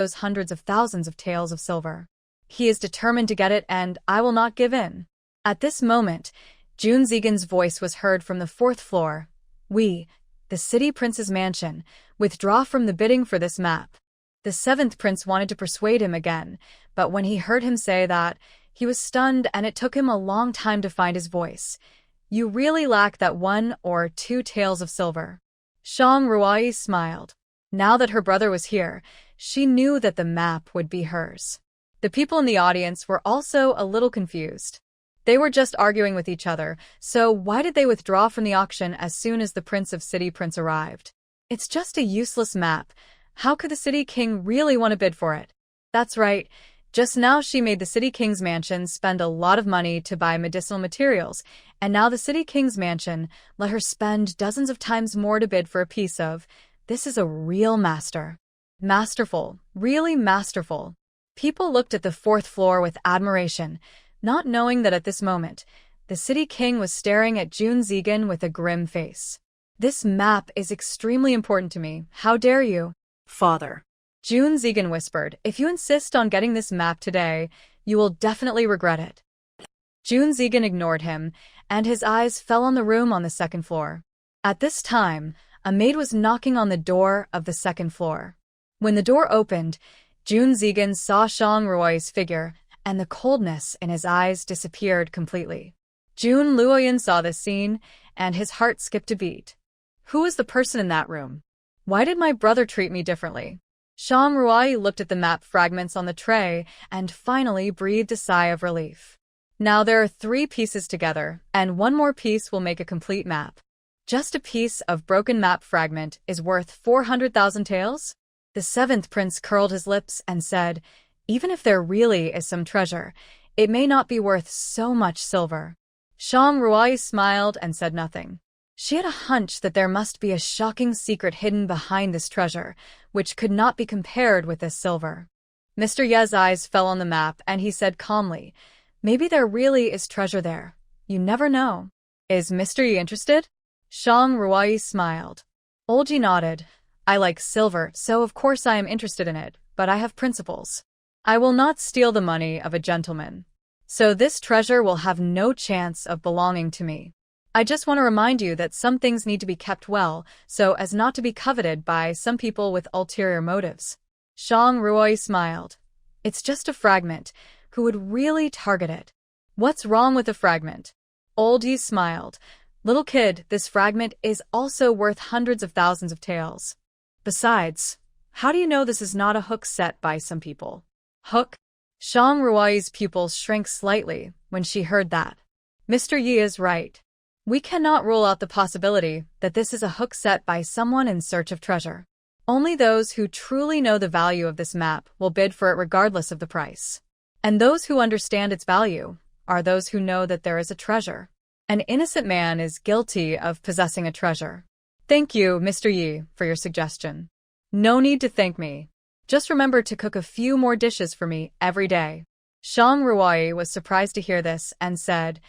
those hundreds of thousands of taels of silver. He is determined to get it, and I will not give in. At this moment, June Zegan's voice was heard from the fourth floor. We, the city prince's mansion, withdraw from the bidding for this map. The seventh prince wanted to persuade him again, but when he heard him say that, he was stunned and it took him a long time to find his voice. You really lack that 1 or 2 taels of silver. Shang Ruai smiled. Now that her brother was here, she knew that the map would be hers. The people in the audience were also a little confused. They were just arguing with each other, so why did they withdraw from the auction as soon as the Prince of City Prince arrived? It's just a useless map. How could the City King really want to bid for it? That's right. Just now she made the City King's mansion spend a lot of money to buy medicinal materials, and now the City King's mansion let her spend dozens of times more to bid for a piece of. This is a real master. Masterful. Really masterful. People looked at the fourth floor with admiration, not knowing that at this moment, the City King was staring at June Zegan with a grim face. This map is extremely important to me. How dare you? Father. June Zegan whispered, if you insist on getting this map today, you will definitely regret it. June Zegan ignored him, and his eyes fell on the room on the second floor. At this time, a maid was knocking on the door of the second floor. When the door opened, June Zegan saw Shang Ruoi's figure, and the coldness in his eyes disappeared completely. June Luoyan saw this scene, and his heart skipped a beat. Who was the person in that room? Why did my brother treat me differently? Shang Ruai looked at the map fragments on the tray and finally breathed a sigh of relief. Now there are 3 pieces together, and 1 more piece will make a complete map. Just a piece of broken map fragment is worth 400,000 taels? The seventh prince curled his lips and said, even if there really is some treasure, it may not be worth so much silver. Shang Ruai smiled and said nothing. She had a hunch that there must be a shocking secret hidden behind this treasure, which could not be compared with this silver. Mr. Ye's eyes fell on the map and he said calmly, maybe there really is treasure there. You never know. Is Mr. Yi interested? Shang Ruai smiled. Old Yi nodded. I like silver, so of course I am interested in it, but I have principles. I will not steal the money of a gentleman. So this treasure will have no chance of belonging to me. I just want to remind you that some things need to be kept well, so as not to be coveted by some people with ulterior motives. Shang Ruai smiled. It's just a fragment. Who would really target it? What's wrong with a fragment? Old Yi smiled. Little kid, this fragment is also worth hundreds of thousands of taels. Besides, how do you know this is not a hook set by some people? Hook? Shang Ruai's pupils shrank slightly when she heard that. Mr. Yi is right. We cannot rule out the possibility that this is a hook set by someone in search of treasure. Only those who truly know the value of this map will bid for it regardless of the price. And those who understand its value are those who know that there is a treasure. An innocent man is guilty of possessing a treasure. Thank you, Mr. Yi, for your suggestion. No need to thank me. Just remember to cook a few more dishes for me every day. Shang Ruai was surprised to hear this and said,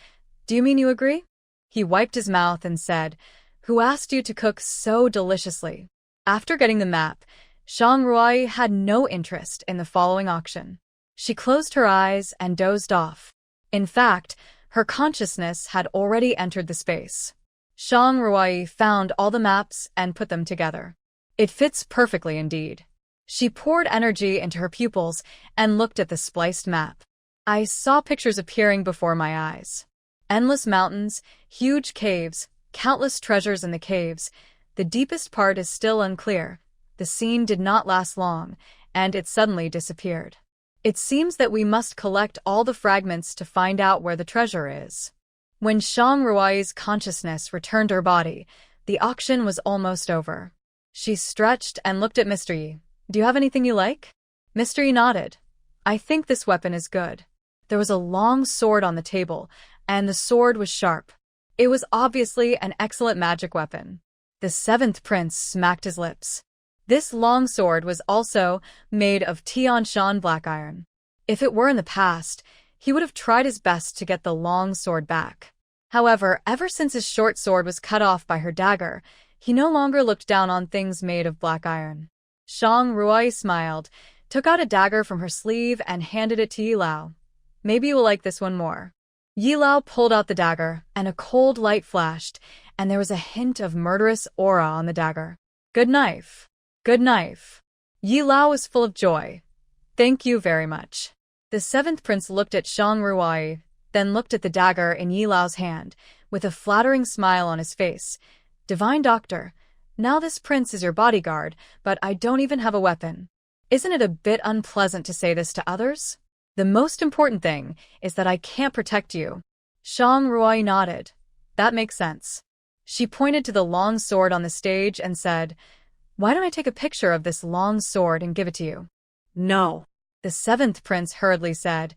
do you mean you agree? He wiped his mouth and said, who asked you to cook so deliciously? After getting the map, Shang Ruai had no interest in the following auction. She closed her eyes and dozed off. In fact, her consciousness had already entered the space. Shang Ruai found all the maps and put them together. It fits perfectly indeed. She poured energy into her pupils and looked at the spliced map. I saw pictures appearing before my eyes. Endless mountains, huge caves, countless treasures in the caves. The deepest part is still unclear. The scene did not last long, and it suddenly disappeared. It seems that we must collect all the fragments to find out where the treasure is. When Shang Ruai's consciousness returned to her body, the auction was almost over. She stretched and looked at Mr. Yi. Do you have anything you like? Mr. Yi nodded. I think this weapon is good. There was a long sword on the table, and the sword was sharp. It was obviously an excellent magic weapon. The seventh prince smacked his lips. This long sword was also made of Tianshan black iron. If it were in the past, he would have tried his best to get the long sword back. However, ever since his short sword was cut off by her dagger, he no longer looked down on things made of black iron. Shang Ruai smiled. took out a dagger from her sleeve and handed it to Yi Lao. Maybe you will like this one more. Yi Lao pulled out the dagger, and a cold light flashed, and there was a hint of murderous aura on the dagger. Good knife. Good knife. Yi Lao was full of joy. Thank you very much. The seventh prince looked at Shang Ruai, then looked at the dagger in Yi Lao's hand, with a flattering smile on his face. Divine Doctor, now this prince is your bodyguard, but I don't even have a weapon. Isn't it a bit unpleasant to say this to others? The most important thing is that I can't protect you. Shang Ruai nodded. That makes sense. She pointed to the long sword on the stage and said, Why don't I take a picture of this long sword and give it to you? No. The seventh prince hurriedly said,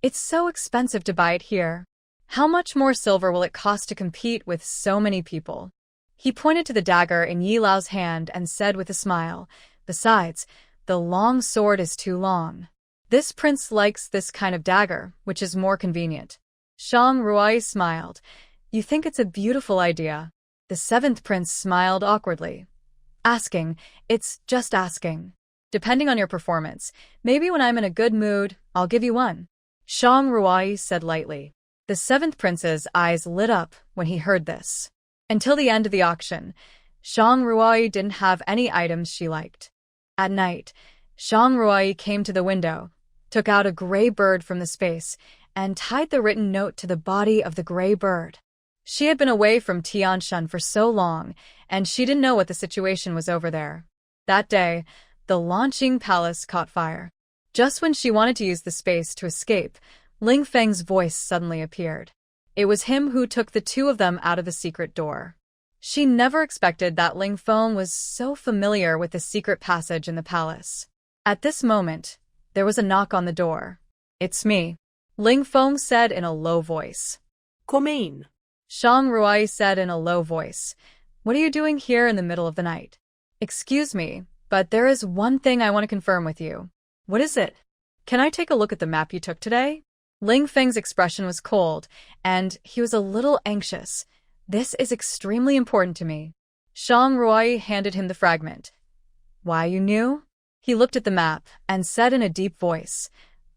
It's so expensive to buy it here. How much more silver will it cost to compete with so many people? He pointed to the dagger in Yi Lao's hand and said with a smile, Besides, the long sword is too long. This prince likes this kind of dagger, which is more convenient. Shang Ruai smiled. You think it's a beautiful idea. The seventh prince smiled awkwardly. Asking, it's just asking. Depending on your performance, maybe when I'm in a good mood, I'll give you one. Shang Ruai said lightly. The seventh prince's eyes lit up when he heard this. Until the end of the auction, Shang Ruai didn't have any items she liked. At night, Shang Ruai came to the window, took out a gray bird from the space, and tied the written note to the body of the gray bird. She had been away from Tianshan for so long, and she didn't know what the situation was over there. That day, the Launching Palace caught fire. Just when she wanted to use the space to escape, Ling Feng's voice suddenly appeared. It was him who took the two of them out of the secret door. She never expected that Ling Feng was so familiar with the secret passage in the palace. At this moment, there was a knock on the door. It's me, Ling Feng said in a low voice. Come in. Shang Ruai said in a low voice. What are you doing here in the middle of the night? Excuse me, but there is one thing I want to confirm with you. What is it? Can I take a look at the map you took today? Ling Feng's expression was cold, and he was a little anxious. This is extremely important to me. Shang Ruai handed him the fragment. Why, you knew? He looked at the map and said in a deep voice,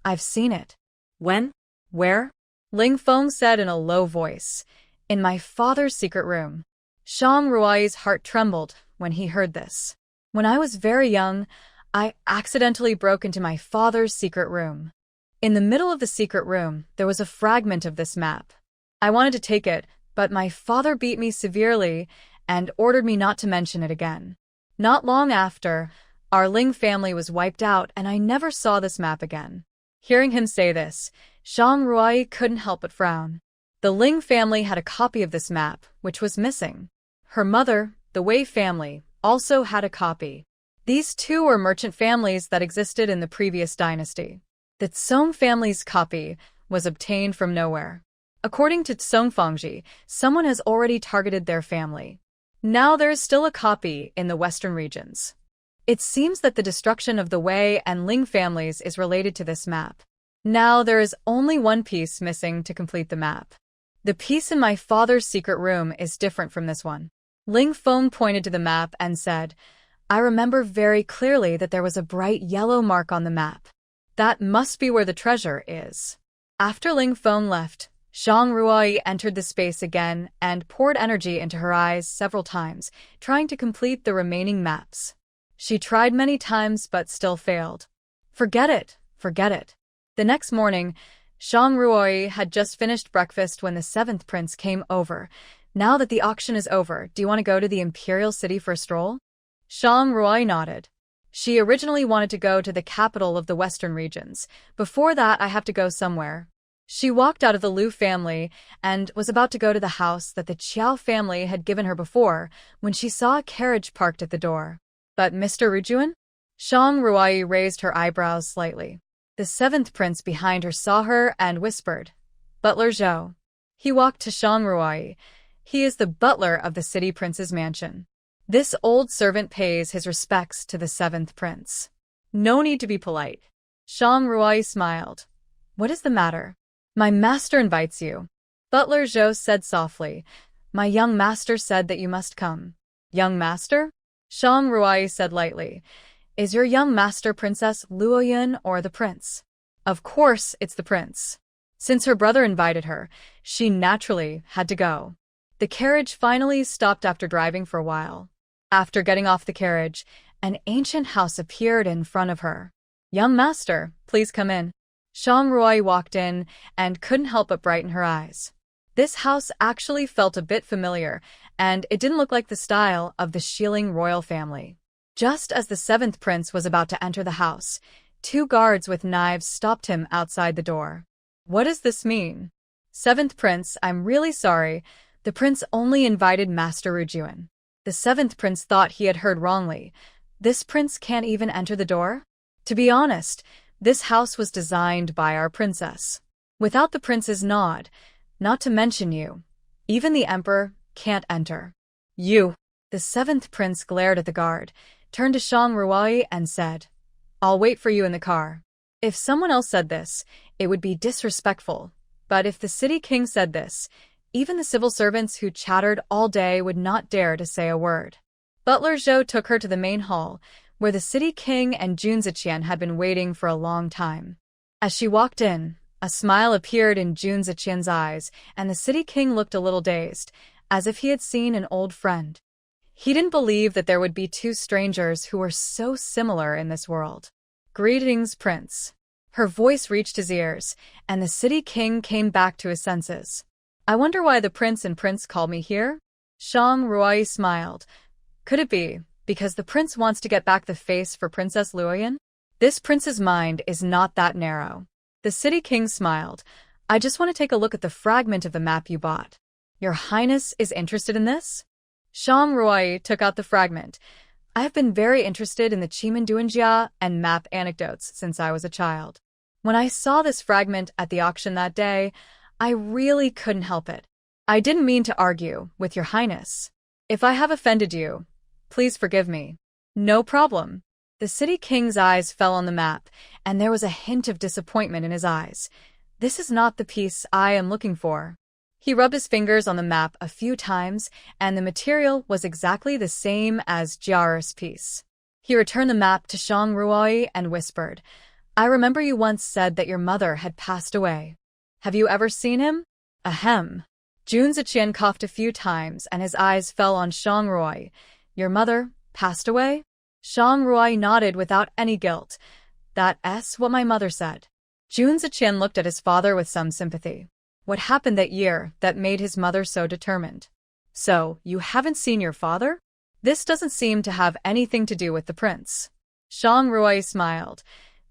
I've seen it. When? Where? Ling Feng said in a low voice. In my father's secret room. Shang Ruai's heart trembled when he heard this. When I was very young, I accidentally broke into my father's secret room. In the middle of the secret room, there was a fragment of this map. I wanted to take it, but my father beat me severely and ordered me not to mention it again. Not long after, our Ling family was wiped out and I never saw this map again. Hearing him say this, Shang Ruai couldn't help but frown. The Ling family had a copy of this map, which was missing. Her mother, the Wei family, also had a copy. These two were merchant families that existed in the previous dynasty. The Tsong family's copy was obtained from nowhere. According to Tsong Fangji, someone has already targeted their family. Now there is still a copy in the western regions. It seems that the destruction of the Wei and Ling families is related to this map. Now there is only one piece missing to complete the map. The piece in my father's secret room is different from this one. Ling Feng pointed to the map and said, I remember very clearly that there was a bright yellow mark on the map. That must be where the treasure is. After Ling Feng left, Shang Ruai entered the space again and poured energy into her eyes several times, trying to complete the remaining maps. She tried many times but still failed. Forget it, forget it. The next morning, Shang Ruai had just finished breakfast when the seventh prince came over. Now that the auction is over, do you want to go to the imperial city for a stroll? Shang Ruai nodded. She originally wanted to go to the capital of the western regions. Before that, I have to go somewhere. She walked out of the Liu family and was about to go to the house that the Qiao family had given her before when she saw a carriage parked at the door. But Mr. Rujuan? Shang Ruai raised her eyebrows slightly. The seventh prince behind her saw her and whispered, Butler Zhou. He walked to Shang Ruai. He is the butler of the city prince's mansion. This old servant pays his respects to the seventh prince. No need to be polite. Shang Ruai smiled. What is the matter? My master invites you. Butler Zhou said softly. My young master said that you must come. Young master? Shang Ruai said lightly. Is your young master Princess Luoyun or the prince? Of course it's the prince. Since her brother invited her, she naturally had to go. The carriage finally stopped after driving for a while. After getting off the carriage, an ancient house appeared in front of her. Young master, please come in. Shang Ruoyi walked in and couldn't help but brighten her eyes. This house actually felt a bit familiar, and it didn't look like the style of the Shilling royal family. Just as the seventh prince was about to enter the house, two guards with knives stopped him outside the door. What does this mean? Seventh prince, I'm really sorry. The prince only invited Master Rujuan. The seventh prince thought he had heard wrongly. This prince can't even enter the door? To be honest, this house was designed by our princess. Without the prince's nod, not to mention you, even the emperor can't enter. You. The seventh prince glared at the guard, turned to Shang Ruoyi and said, I'll wait for you in the car. If someone else said this, it would be disrespectful. But if the city king said this, even the civil servants who chattered all day would not dare to say a word. Butler Zhou took her to the main hall, where the city king and Jun Ziqian had been waiting for a long time. As she walked in, a smile appeared in Jun Ziqian's eyes, and the city king looked a little dazed, as if he had seen an old friend. He didn't believe that there would be two strangers who were so similar in this world. Greetings, Prince. Her voice reached his ears, and the city king came back to his senses. I wonder why the prince and prince called me here? Shang Ruoyi smiled. Could it be because the prince wants to get back the face for Princess Luoyun? This prince's mind is not that narrow. The city king smiled. I just want to take a look at the fragment of the map you bought. Your Highness is interested in this? Shang Ruoyi took out the fragment. I have been very interested in the Chimanduanjia and map anecdotes since I was a child. When I saw this fragment at the auction that day, I really couldn't help it. I didn't mean to argue with your Highness. If I have offended you, please forgive me. No problem. The city king's eyes fell on the map, and there was a hint of disappointment in his eyes. This is not the piece I am looking for. He rubbed his fingers on the map a few times, and the material was exactly the same as Jiaer's piece. He returned the map to Shang Ruoyi and whispered, I remember you once said that your mother had passed away. Have you ever seen him? Ahem. Jun Ziqian coughed a few times, and his eyes fell on Shang Ruoyi. Your mother passed away? Shang Ruoyi nodded without any guilt. That's what my mother said. Jun Ziqian looked at his father with some sympathy. What happened that year that made his mother so determined? So, you haven't seen your father? This doesn't seem to have anything to do with the prince. Shang Ruoyi smiled.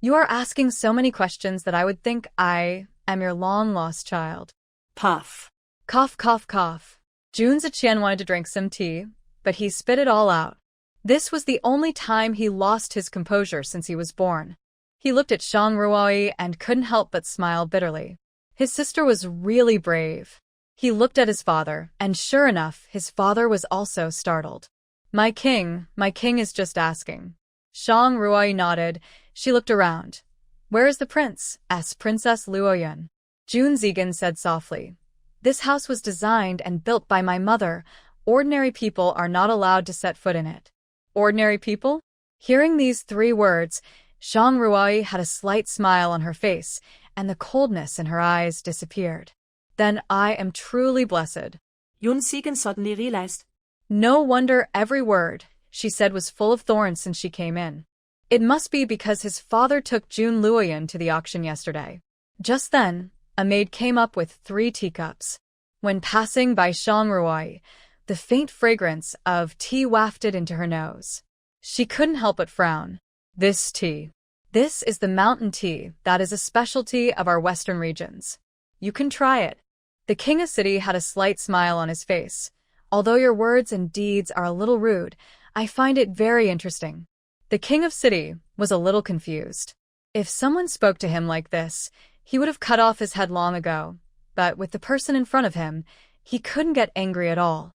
You are asking so many questions that I would think I am your long-lost child. Puff. Cough, cough, cough. Jun Ziqian wanted to drink some tea, but he spit it all out. This was the only time he lost his composure since he was born. He looked at Shang Ruoyi and couldn't help but smile bitterly. His sister was really brave. He looked at his father, and sure enough, his father was also startled. My king is just asking. Shang Ruoyi nodded. She looked around. Where is the prince? Asked Princess Luoyun. Jun Zigan said softly. This house was designed and built by my mother. Ordinary people are not allowed to set foot in it. Ordinary people? Hearing these three words, Shang Ruoyi had a slight smile on her face, and the coldness in her eyes disappeared. Then I am truly blessed. Jun Zigan suddenly realized. No wonder every word she said was full of thorns since she came in. It must be because his father took Jun Luoyun to the auction yesterday. Just then, a maid came up with 3 teacups. When passing by Shang Ruoyi, the faint fragrance of tea wafted into her nose. She couldn't help but frown. This tea. This is the mountain tea that is a specialty of our western regions. You can try it. The king of city had a slight smile on his face. Although your words and deeds are a little rude, I find it very interesting. The king of city was a little confused. If someone spoke to him like this, he would have cut off his head long ago. But with the person in front of him, he couldn't get angry at all.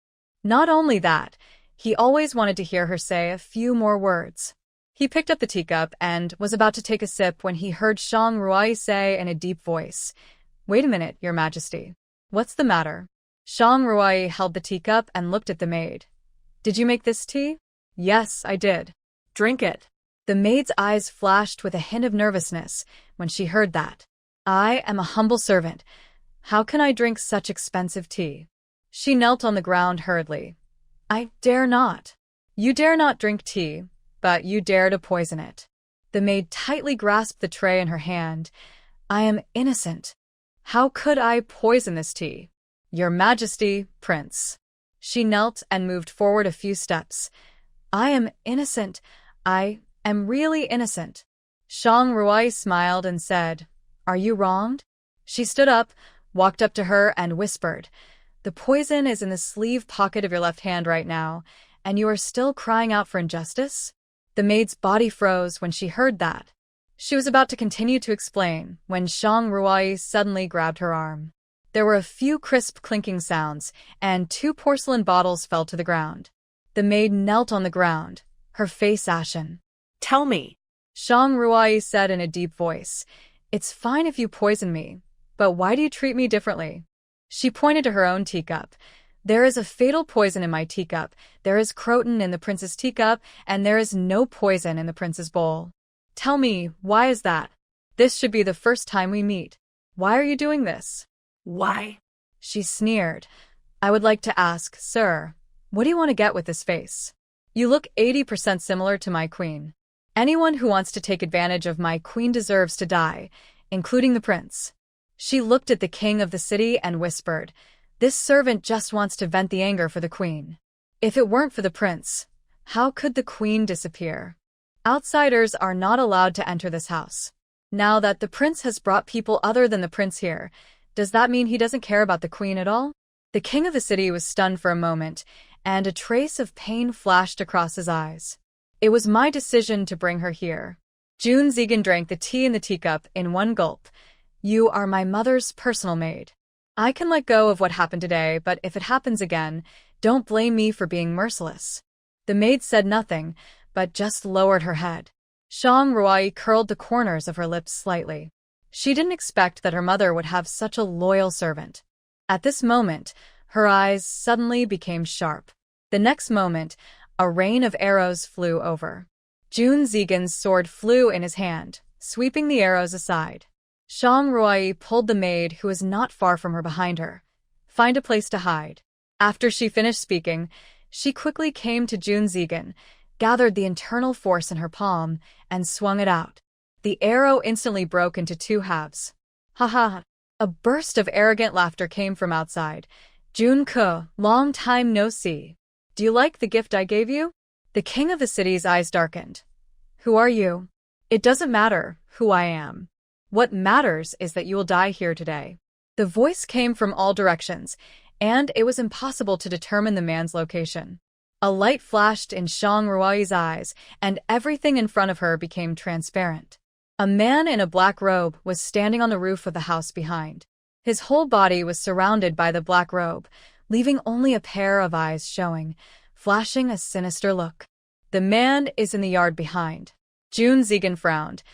Not only that, he always wanted to hear her say a few more words. He picked up the teacup and was about to take a sip when he heard Shang Ruoyi say in a deep voice, Wait a minute, Your Majesty. What's the matter? Shang Ruoyi held the teacup and looked at the maid. Did you make this tea? Yes, I did. Drink it. The maid's eyes flashed with a hint of nervousness when she heard that. I am a humble servant. How can I drink such expensive tea? She knelt on the ground hurriedly. I dare not. You dare not drink tea, but you dare to poison it. The maid tightly grasped the tray in her hand. I am innocent. How could I poison this tea? Your Majesty, Prince. She knelt and moved forward a few steps. I am innocent. I am really innocent. Shang Ruai smiled and said, Are you wronged? She stood up, walked up to her, and whispered, The poison is in the sleeve pocket of your left hand right now, and you are still crying out for injustice? The maid's body froze when she heard that. She was about to continue to explain when Shang Ruai suddenly grabbed her arm. There were a few crisp clinking sounds, and 2 porcelain bottles fell to the ground. The maid knelt on the ground, her face ashen. Tell me, Shang Ruai said in a deep voice, It's fine if you poison me, but why do you treat me differently? She pointed to her own teacup. There is a fatal poison in my teacup, there is croton in the prince's teacup, and there is no poison in the prince's bowl. Tell me, why is that? This should be the first time we meet. Why are you doing this? why? She sneered. I would like to ask, sir, what do you want to get with this face? You look 80% similar to my queen. Anyone who wants to take advantage of my queen deserves to die, including the prince. She looked at the king of the city and whispered, This servant just wants to vent the anger for the queen. If it weren't for the prince, how could the queen disappear? Outsiders are not allowed to enter this house. Now that the prince has brought people other than the prince here, does that mean he doesn't care about the queen at all? The king of the city was stunned for a moment, and a trace of pain flashed across his eyes. It was my decision to bring her here. June Zegan drank the tea in the teacup in one gulp. You are my mother's personal maid. I can let go of what happened today, but if it happens again, don't blame me for being merciless. The maid said nothing, but just lowered her head. Shang Ruai curled the corners of her lips slightly. She didn't expect that her mother would have such a loyal servant. At this moment, her eyes suddenly became sharp. The next moment, a rain of arrows flew over. June Zegan's sword flew in his hand, sweeping the arrows aside. Shang Ruai pulled the maid who was not far from her behind her. Find a place to hide. After she finished speaking, she quickly came to June Zegan, gathered the internal force in her palm, and swung it out. The arrow instantly broke into 2 halves. Ha ha! A burst of arrogant laughter came from outside. June Ke, long time no see. Do you like the gift I gave you? The king of the city's eyes darkened. Who are you? It doesn't matter who I am. What matters is that you will die here today. The voice came from all directions, and it was impossible to determine the man's location. A light flashed in Shang Ruai's eyes, and everything in front of her became transparent. A man in a black robe was standing on the roof of the house behind. His whole body was surrounded by the black robe, leaving only a pair of eyes showing, flashing a sinister look. The man is in the yard behind. June Zegan frowned.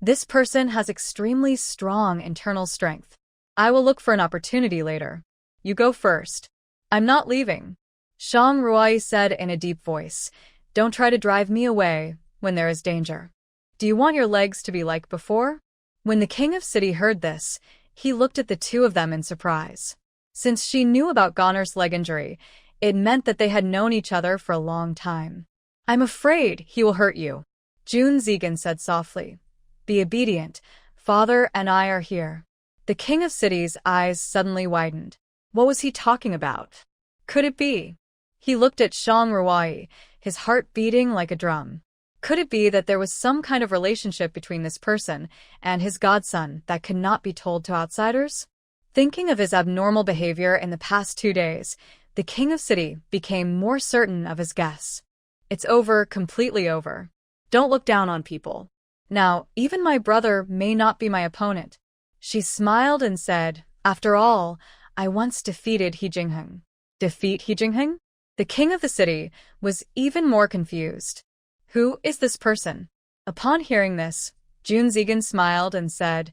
This person has extremely strong internal strength. I will look for an opportunity later. You go first. I'm not leaving. Shang Ruai said in a deep voice. Don't try to drive me away when there is danger. Do you want your legs to be like before? When the king of city heard this, he looked at the 2 of them in surprise. Since she knew about Goner's leg injury, it meant that they had known each other for a long time. I'm afraid he will hurt you, June Zegan said softly. Be obedient. Father and I are here. The king of city's eyes suddenly widened. What was he talking about? Could it be? He looked at Shang Ruai, his heart beating like a drum. Could it be that there was some kind of relationship between this person and his godson that could not be told to outsiders? Thinking of his abnormal behavior in the past 2 days, the king of city became more certain of his guess. It's over, completely over. Don't look down on people. Now, even my brother may not be my opponent. She smiled and said, After all, I once defeated He Jingheng. Defeat He Jingheng? The king of the city was even more confused. Who is this person? Upon hearing this, June Zegan smiled and said,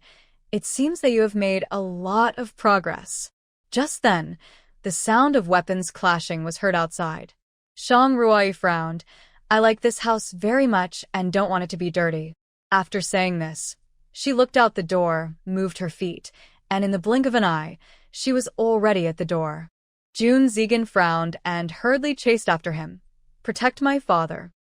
It seems that you have made a lot of progress. Just then, the sound of weapons clashing was heard outside. Shang Ruai frowned. I like this house very much and don't want it to be dirty. After saying this, she looked out the door, moved her feet, and in the blink of an eye, she was already at the door. June Zegan frowned and hurriedly chased after him. Protect my father.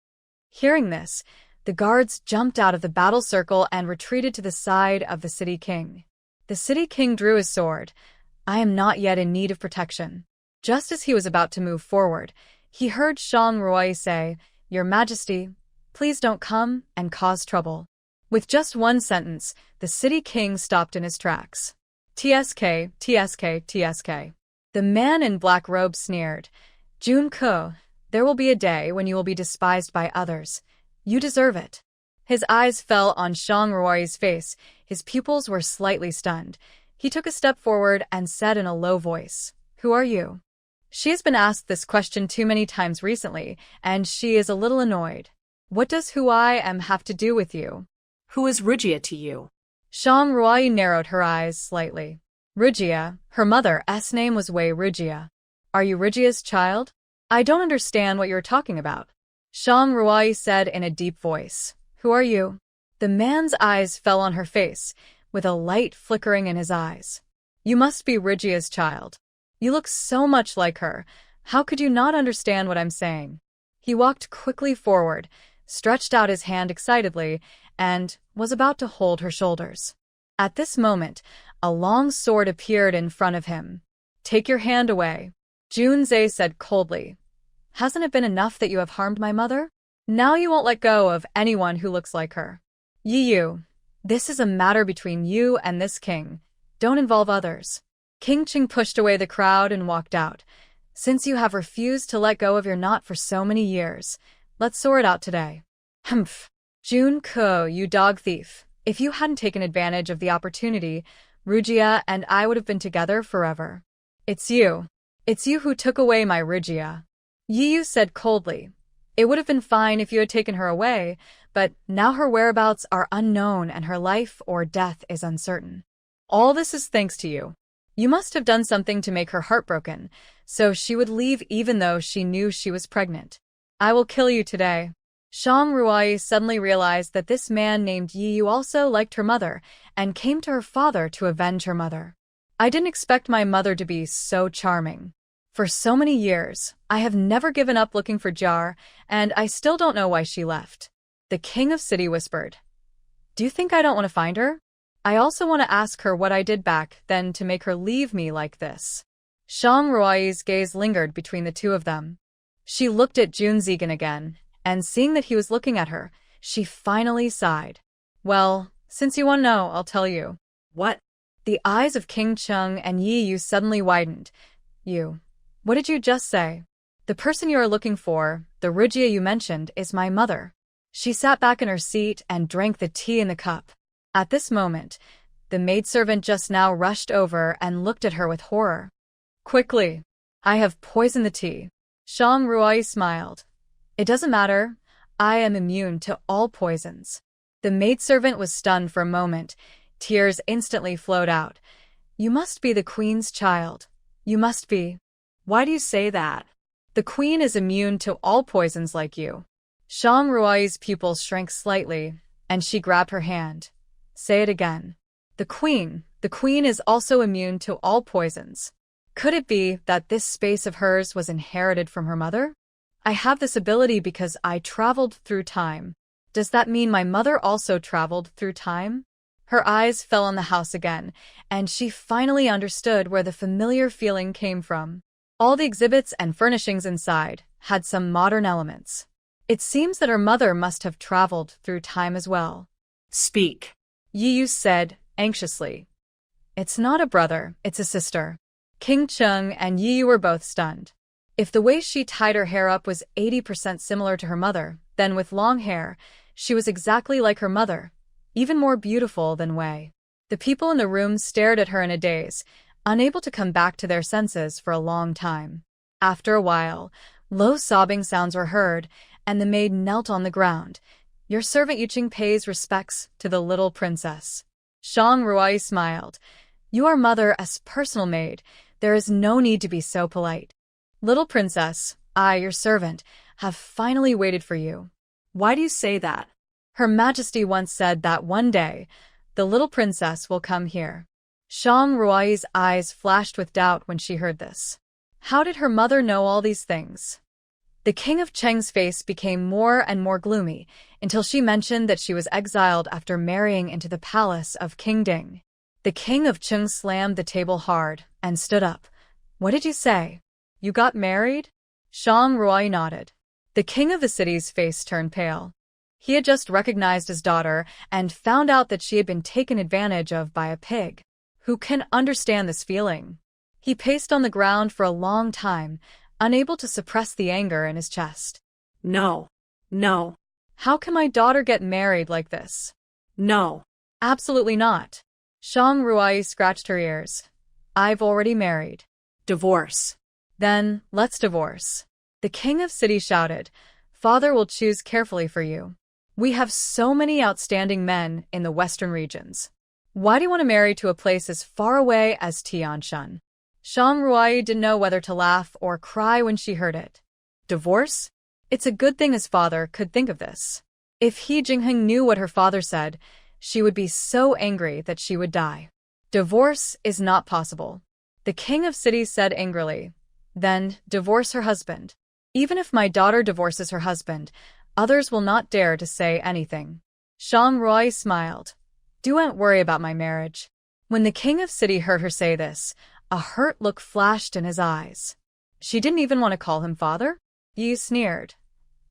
Hearing this, the guards jumped out of the battle circle and retreated to the side of the city king. The city king drew his sword. I am not yet in need of protection. Just as he was about to move forward, he heard Shang Rui say, Your Majesty, please don't come and cause trouble. With just one sentence, the city king stopped in his tracks. TSK, TSK, TSK. The man in black robe sneered. Junko, there will be a day when you will be despised by others. You deserve it. His eyes fell on Shang Rui's face. His pupils were slightly stunned. He took a step forward and said in a low voice, Who are you? She has been asked this question too many times recently, and she is a little annoyed. What does who I am have to do with you? Who is Rugia to you? Shang Rui narrowed her eyes slightly. Rugia, her mother's name was Wei Rugia. Are you Rugia's child? I don't understand what you're talking about. Shang Rui said in a deep voice. Who are you? The man's eyes fell on her face, with a light flickering in his eyes. You must be Rugia's child. You look so much like her. How could you not understand what I'm saying? He walked quickly forward, stretched out his hand excitedly, and was about to hold her shoulders. At this moment, a long sword appeared in front of him. Take your hand away, Junze said coldly. Hasn't it been enough that you have harmed my mother? Now you won't let go of anyone who looks like her. Yiyu, this is a matter between you and this king. Don't involve others. King Qing pushed away the crowd and walked out. Since you have refused to let go of your knot for so many years, let's sort it out today. Humph. Junko, you dog thief. If you hadn't taken advantage of the opportunity, Rugia and I would have been together forever. It's you. It's you who took away my Rugia. Yiyu said coldly. It would have been fine if you had taken her away, but now her whereabouts are unknown and her life or death is uncertain. All this is thanks to you. You must have done something to make her heartbroken, so she would leave even though she knew she was pregnant. I will kill you today. Shang Rui suddenly realized that this man named Yiyu also liked her mother and came to her father to avenge her mother. I didn't expect my mother to be so charming. For so many years, I have never given up looking for Jar, and I still don't know why she left. The king of city whispered. Do you think I don't want to find her? I also want to ask her what I did back then to make her leave me like this. Shang Rui's gaze lingered between the two of them. She looked at June Zegan again, and seeing that he was looking at her, she finally sighed. Well, since you want to know, I'll tell you. What? The eyes of King Chung and Yiyu suddenly widened. What did you just say? The person you are looking for, the Rugia you mentioned, is my mother. She sat back in her seat and drank the tea in the cup. At this moment, the maidservant just now rushed over and looked at her with horror. Quickly! I have poisoned the tea. Shang Rui smiled. It doesn't matter. I am immune to all poisons. The maidservant was stunned for a moment. Tears instantly flowed out. You must be the queen's child. You must be. Why do you say that? The queen is immune to all poisons like you. Shang Rui's pupils shrank slightly, and she grabbed her hand. Say it again. The queen is also immune to all poisons. Could it be that this space of hers was inherited from her mother? I have this ability because I traveled through time. Does that mean my mother also traveled through time? Her eyes fell on the house again, and she finally understood where the familiar feeling came from. All the exhibits and furnishings inside had some modern elements. It seems that her mother must have traveled through time as well. Speak, Yiyu said, anxiously. It's not a brother, it's a sister. King Chung and Yiyu were both stunned. If the way she tied her hair up was 80% similar to her mother, then with long hair, she was exactly like her mother, even more beautiful than Wei. The people in the room stared at her in a daze, unable to come back to their senses for a long time. After a while, low sobbing sounds were heard, and the maid knelt on the ground. Your servant Yuqing pays respects to the little princess. Shang Rui smiled. You are mother's personal maid. There is no need to be so polite. Little princess, I, your servant, have finally waited for you. Why do you say that? Her Majesty once said that one day, the little princess will come here. Shang Ruai's eyes flashed with doubt when she heard this. How did her mother know all these things? The king of Cheng's face became more and more gloomy until she mentioned that she was exiled after marrying into the palace of King Ding. The king of Cheng slammed the table hard and stood up. What did you say? You got married? Shang Ruai nodded. The king of the city's face turned pale. He had just recognized his daughter and found out that she had been taken advantage of by a pig. Who can understand this feeling? He paced on the ground for a long time, unable to suppress the anger in his chest. No. No. How can my daughter get married like this? No. Absolutely not. Shang Ruai scratched her ears. I've already married. Divorce. Then, let's divorce. The king of city shouted. Father will choose carefully for you. We have so many outstanding men in the western regions. Why do you want to marry to a place as far away as Tianshan? Shang Ruai didn't know whether to laugh or cry when she heard it. Divorce? It's a good thing his father could think of this. If He Jingheng knew what her father said, she would be so angry that she would die. Divorce is not possible. The king of cities said angrily. Then, divorce her husband. Even if my daughter divorces her husband, others will not dare to say anything. Shang Ruai smiled. Don't worry about my marriage. When the king of city heard her say this, a hurt look flashed in his eyes. She didn't even want to call him father? Yi sneered.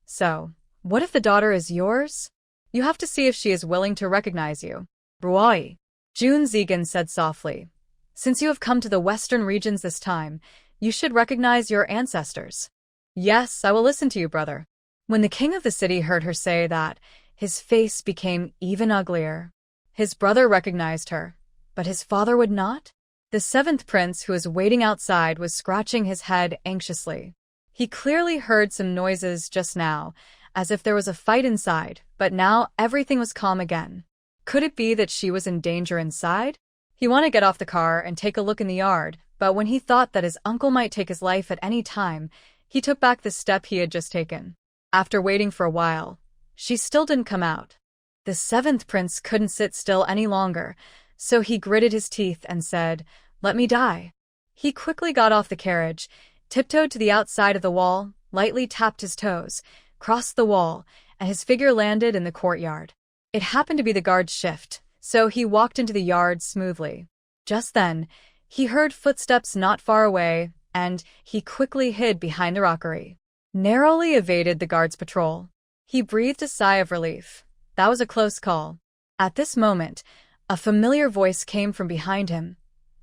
So, what if the daughter is yours? You have to see if she is willing to recognize you. Ruai. Jun Zigan said softly. Since you have come to the western regions this time, you should recognize your ancestors. Yes, I will listen to you, brother. When the king of the city heard her say that, his face became even uglier. His brother recognized her, but his father would not? The seventh prince, who was waiting outside, was scratching his head anxiously. He clearly heard some noises just now, as if there was a fight inside, but now everything was calm again. Could it be that she was in danger inside? He wanted to get off the car and take a look in the yard, but when he thought that his uncle might take his life at any time, he took back the step he had just taken. After waiting for a while, she still didn't come out. The seventh prince couldn't sit still any longer, so he gritted his teeth and said, Let me die. He quickly got off the carriage, tiptoed to the outside of the wall, lightly tapped his toes, crossed the wall, and his figure landed in the courtyard. It happened to be the guard's shift, so he walked into the yard smoothly. Just then, he heard footsteps not far away, and he quickly hid behind the rockery. Narrowly evaded the guard's patrol. He breathed a sigh of relief. That was a close call. At this moment, a familiar voice came from behind him.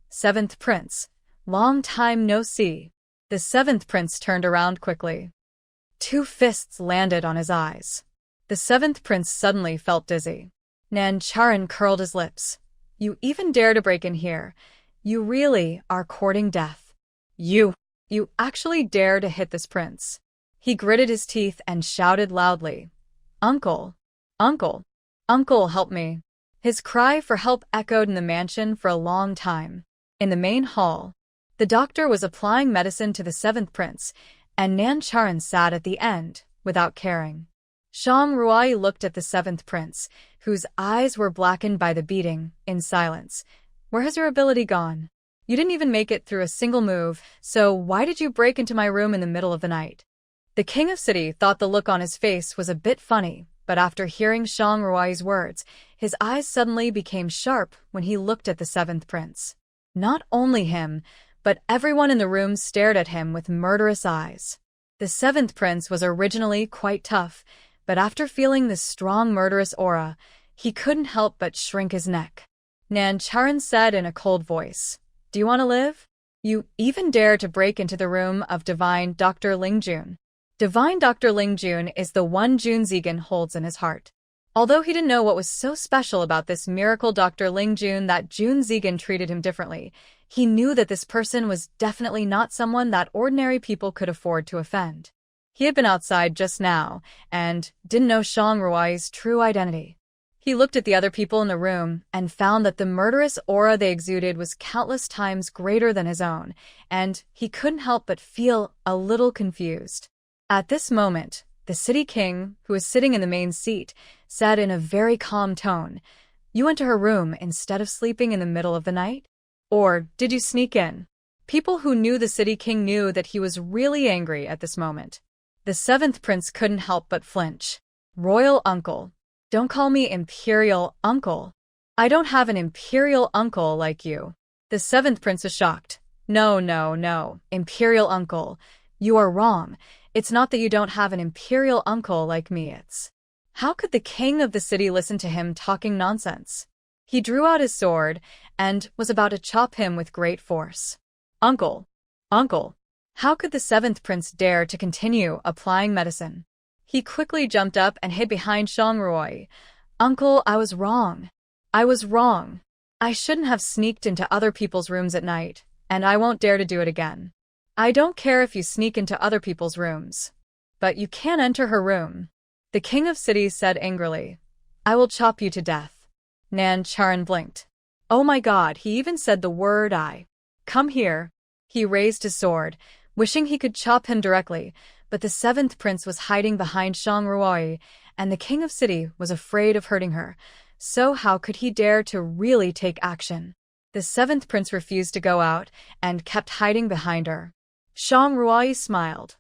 Seventh Prince. Long time no see. The seventh prince turned around quickly. 2 fists landed on his eyes. The seventh prince suddenly felt dizzy. Nan Charan curled his lips. You even dare to break in here. You really are courting death. You actually dare to hit this prince. He gritted his teeth and shouted loudly. Uncle! Uncle! Uncle, help me! His cry for help echoed in the mansion for a long time. In the main hall, the doctor was applying medicine to the seventh prince, and Nan Charan sat at the end, without caring. Shang Ruai looked at the seventh prince, whose eyes were blackened by the beating, in silence. Where has your ability gone? You didn't even make it through a single move, so why did you break into my room in the middle of the night? The king of city thought the look on his face was a bit funny, but after hearing Shang Ruai's words, his eyes suddenly became sharp when he looked at the seventh prince. Not only him, but everyone in the room stared at him with murderous eyes. The seventh prince was originally quite tough, but after feeling this strong murderous aura, he couldn't help but shrink his neck. Nan Charan said in a cold voice, Do you want to live? You even dare to break into the room of Divine Dr. Lingjun. Divine Dr. Lingjun is the one Jun Zigan holds in his heart. Although he didn't know what was so special about this miracle Dr. Lingjun that Jun Zigan treated him differently, he knew that this person was definitely not someone that ordinary people could afford to offend. He had been outside just now, and didn't know Shang Ruai's true identity. He looked at the other people in the room, and found that the murderous aura they exuded was countless times greater than his own, and he couldn't help but feel a little confused. At this moment, the city king, who was sitting in the main seat, said in a very calm tone, "You went to her room instead of sleeping in the middle of the night? Or did you sneak in?" People who knew the city king knew that he was really angry at this moment. The seventh prince couldn't help but flinch. "Royal uncle. Don't call me imperial uncle. I don't have an imperial uncle like you." The seventh prince was shocked. "No, no, no, imperial uncle. You are wrong. It's not that you don't have an imperial uncle like me, it's—" How could the king of the city listen to him talking nonsense? He drew out his sword and was about to chop him with great force. "Uncle! Uncle!" How could the seventh prince dare to continue applying medicine? He quickly jumped up and hid behind Shangruoi. "Uncle, I was wrong. I was wrong. I shouldn't have sneaked into other people's rooms at night, and I won't dare to do it again. I don't care if you sneak into other people's rooms, but you can't enter her room." The king of cities said angrily, "I will chop you to death." Nan Charan blinked. "Oh my God, he even said the word I. Come here." He raised his sword, wishing he could chop him directly, but the seventh prince was hiding behind Shangruoi, and the king of city was afraid of hurting her, so how could he dare to really take action? The seventh prince refused to go out and kept hiding behind her. Shangruoi smiled.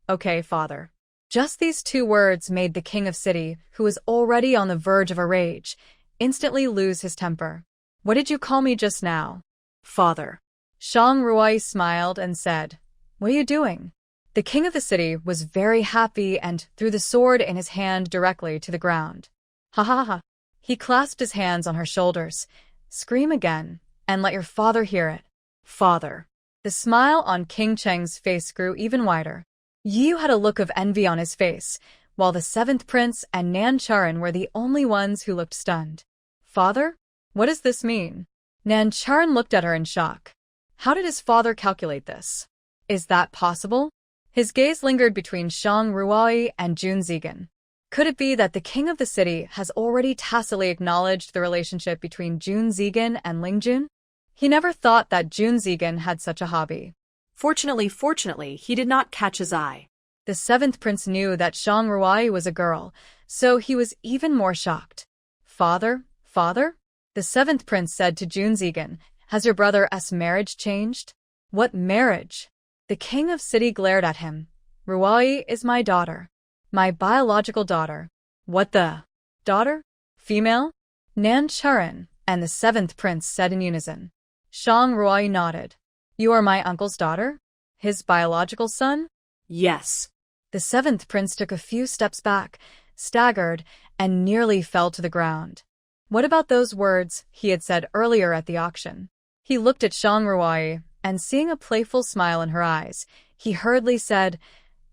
"Okay, father." Just these two words made the king of city, who was already on the verge of a rage, instantly lose his temper. "What did you call me just now?" Father. Shangruoi smiled and said, "What are you doing?" The king of the city was very happy and threw the sword in his hand directly to the ground. "Ha ha ha." He clasped his hands on her shoulders. "Scream again, and let your father hear it." "Father." The smile on King Cheng's face grew even wider. Yu had a look of envy on his face, while the seventh prince and Nan Charan were the only ones who looked stunned. "Father? What does this mean?" Nan Charan looked at her in shock. How did his father calculate this? Is that possible? His gaze lingered between Shangruoi and Jun Zigan. Could it be that the king of the city has already tacitly acknowledged the relationship between Jun Zigan and Lingjun? He never thought that Jun Zigan had such a hobby. Fortunately, he did not catch his eye. The seventh prince knew that Shangruoi was a girl, so he was even more shocked. "Father? Father?" The seventh prince said to Jun Zigan, "Has your brother's marriage changed?" "What marriage?" The king of city glared at him. "Ruoi is my daughter. My biological daughter." "What the? Daughter? Female?" Nan Charan and the seventh prince said in unison. Shangruoi nodded. "You are my uncle's daughter? His biological son?" "Yes." The seventh prince took a few steps back, staggered, and nearly fell to the ground. What about those words he had said earlier at the auction? He looked at Shangruoi, and seeing a playful smile in her eyes, he hurriedly said,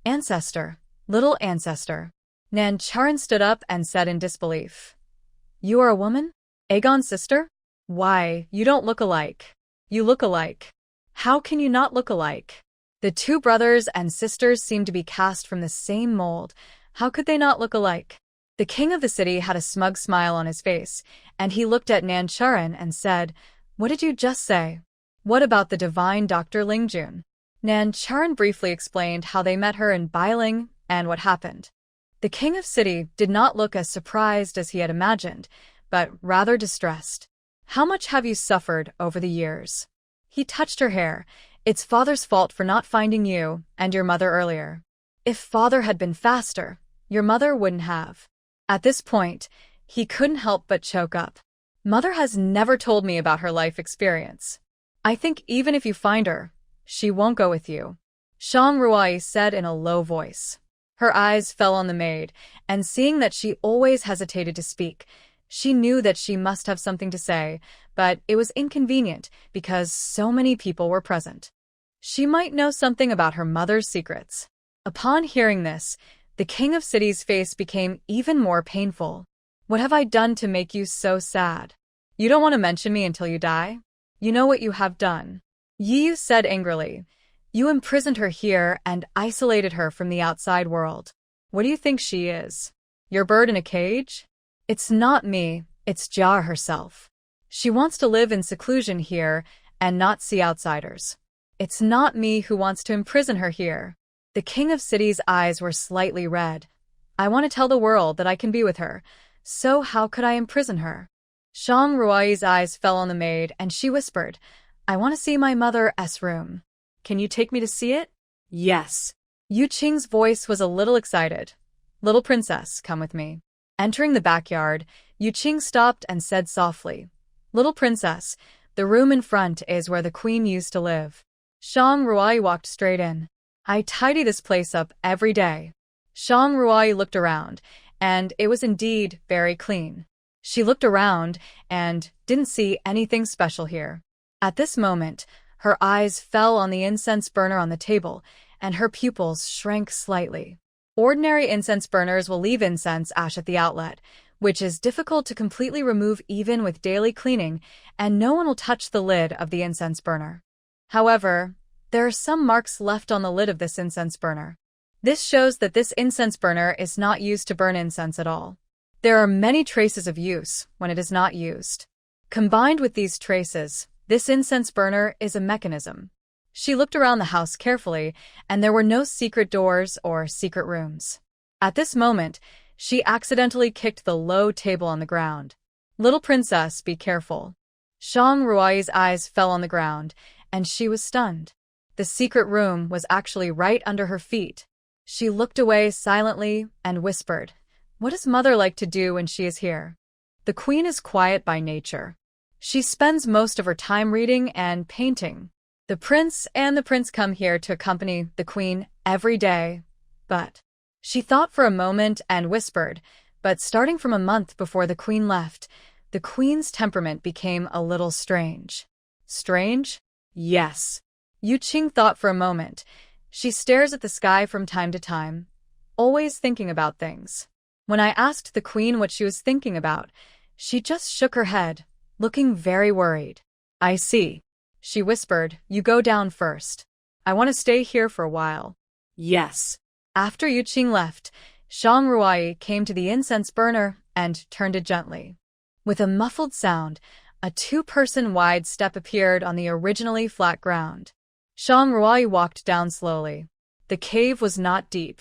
"Ancestor, little ancestor." Nan Charan stood up and said in disbelief, "You are a woman? Aegon's sister? Why, you don't look alike." "You look alike. How can you not look alike?" The two brothers and sisters seemed to be cast from the same mold. How could they not look alike? The king of the city had a smug smile on his face, and he looked at Nan Charan and said, "What did you just say? What about the divine Dr. Lingjun?" Nan Charan briefly explained how they met her in Bailing and what happened. The king of city did not look as surprised as he had imagined, but rather distressed. "How much have you suffered over the years?" He touched her hair. "It's father's fault for not finding you and your mother earlier. If father had been faster, your mother wouldn't have." At this point, he couldn't help but choke up. "Mother has never told me about her life experience. I think even if you find her, she won't go with you," Shangruoi said in a low voice. Her eyes fell on the maid, and seeing that she always hesitated to speak, she knew that she must have something to say, but it was inconvenient because so many people were present. She might know something about her mother's secrets. Upon hearing this, the king of city's face became even more painful. "What have I done to make you so sad? You don't want to mention me until you die? You know what you have done." Yu said angrily. "You imprisoned her here and isolated her from the outside world. What do you think she is? Your bird in a cage? It's not me, it's Jia herself. She wants to live in seclusion here and not see outsiders. It's not me who wants to imprison her here. The king of city's eyes were slightly red. I want to tell the world that I can be with her, so how could I imprison her? Shang Ruai's eyes fell on the maid, and she whispered, I want to see my mother's room. Can you take me to see it? Yes. Yu Qing's voice was a little excited. Little princess, come with me. Entering the backyard, Yu Qing stopped and said softly, Little princess, the room in front is where the queen used to live. Shang Ruai walked straight in. I tidy this place up every day. Shang Ruai looked around, and it was indeed very clean. She looked around and didn't see anything special here. At this moment, her eyes fell on the incense burner on the table, and her pupils shrank slightly. Ordinary incense burners will leave incense ash at the outlet, which is difficult to completely remove even with daily cleaning, and no one will touch the lid of the incense burner. However, there are some marks left on the lid of this incense burner. This shows that this incense burner is not used to burn incense at all. There are many traces of use when it is not used. Combined with these traces, this incense burner is a mechanism. She looked around the house carefully, and there were no secret doors or secret rooms. At this moment, she accidentally kicked the low table on the ground. Little princess, be careful. Shang Ruai's eyes fell on the ground, and she was stunned. The secret room was actually right under her feet. She looked away silently and whispered, What does mother like to do when she is here? The queen is quiet by nature. She spends most of her time reading and painting. The prince come here to accompany the queen every day, but she thought for a moment and whispered, but starting from a month before the queen left, the queen's temperament became a little strange. Strange? Yes. Yu Qing thought for a moment. She stares at the sky from time to time, always thinking about things. When I asked the queen what she was thinking about, she just shook her head, looking very worried. I see. She whispered, You go down first. I want to stay here for a while. Yes. After Yu Qing left, Shang Ruai came to the incense burner and turned it gently. With a muffled sound, a two-person wide step appeared on the originally flat ground. Shang Ruai walked down slowly. The cave was not deep.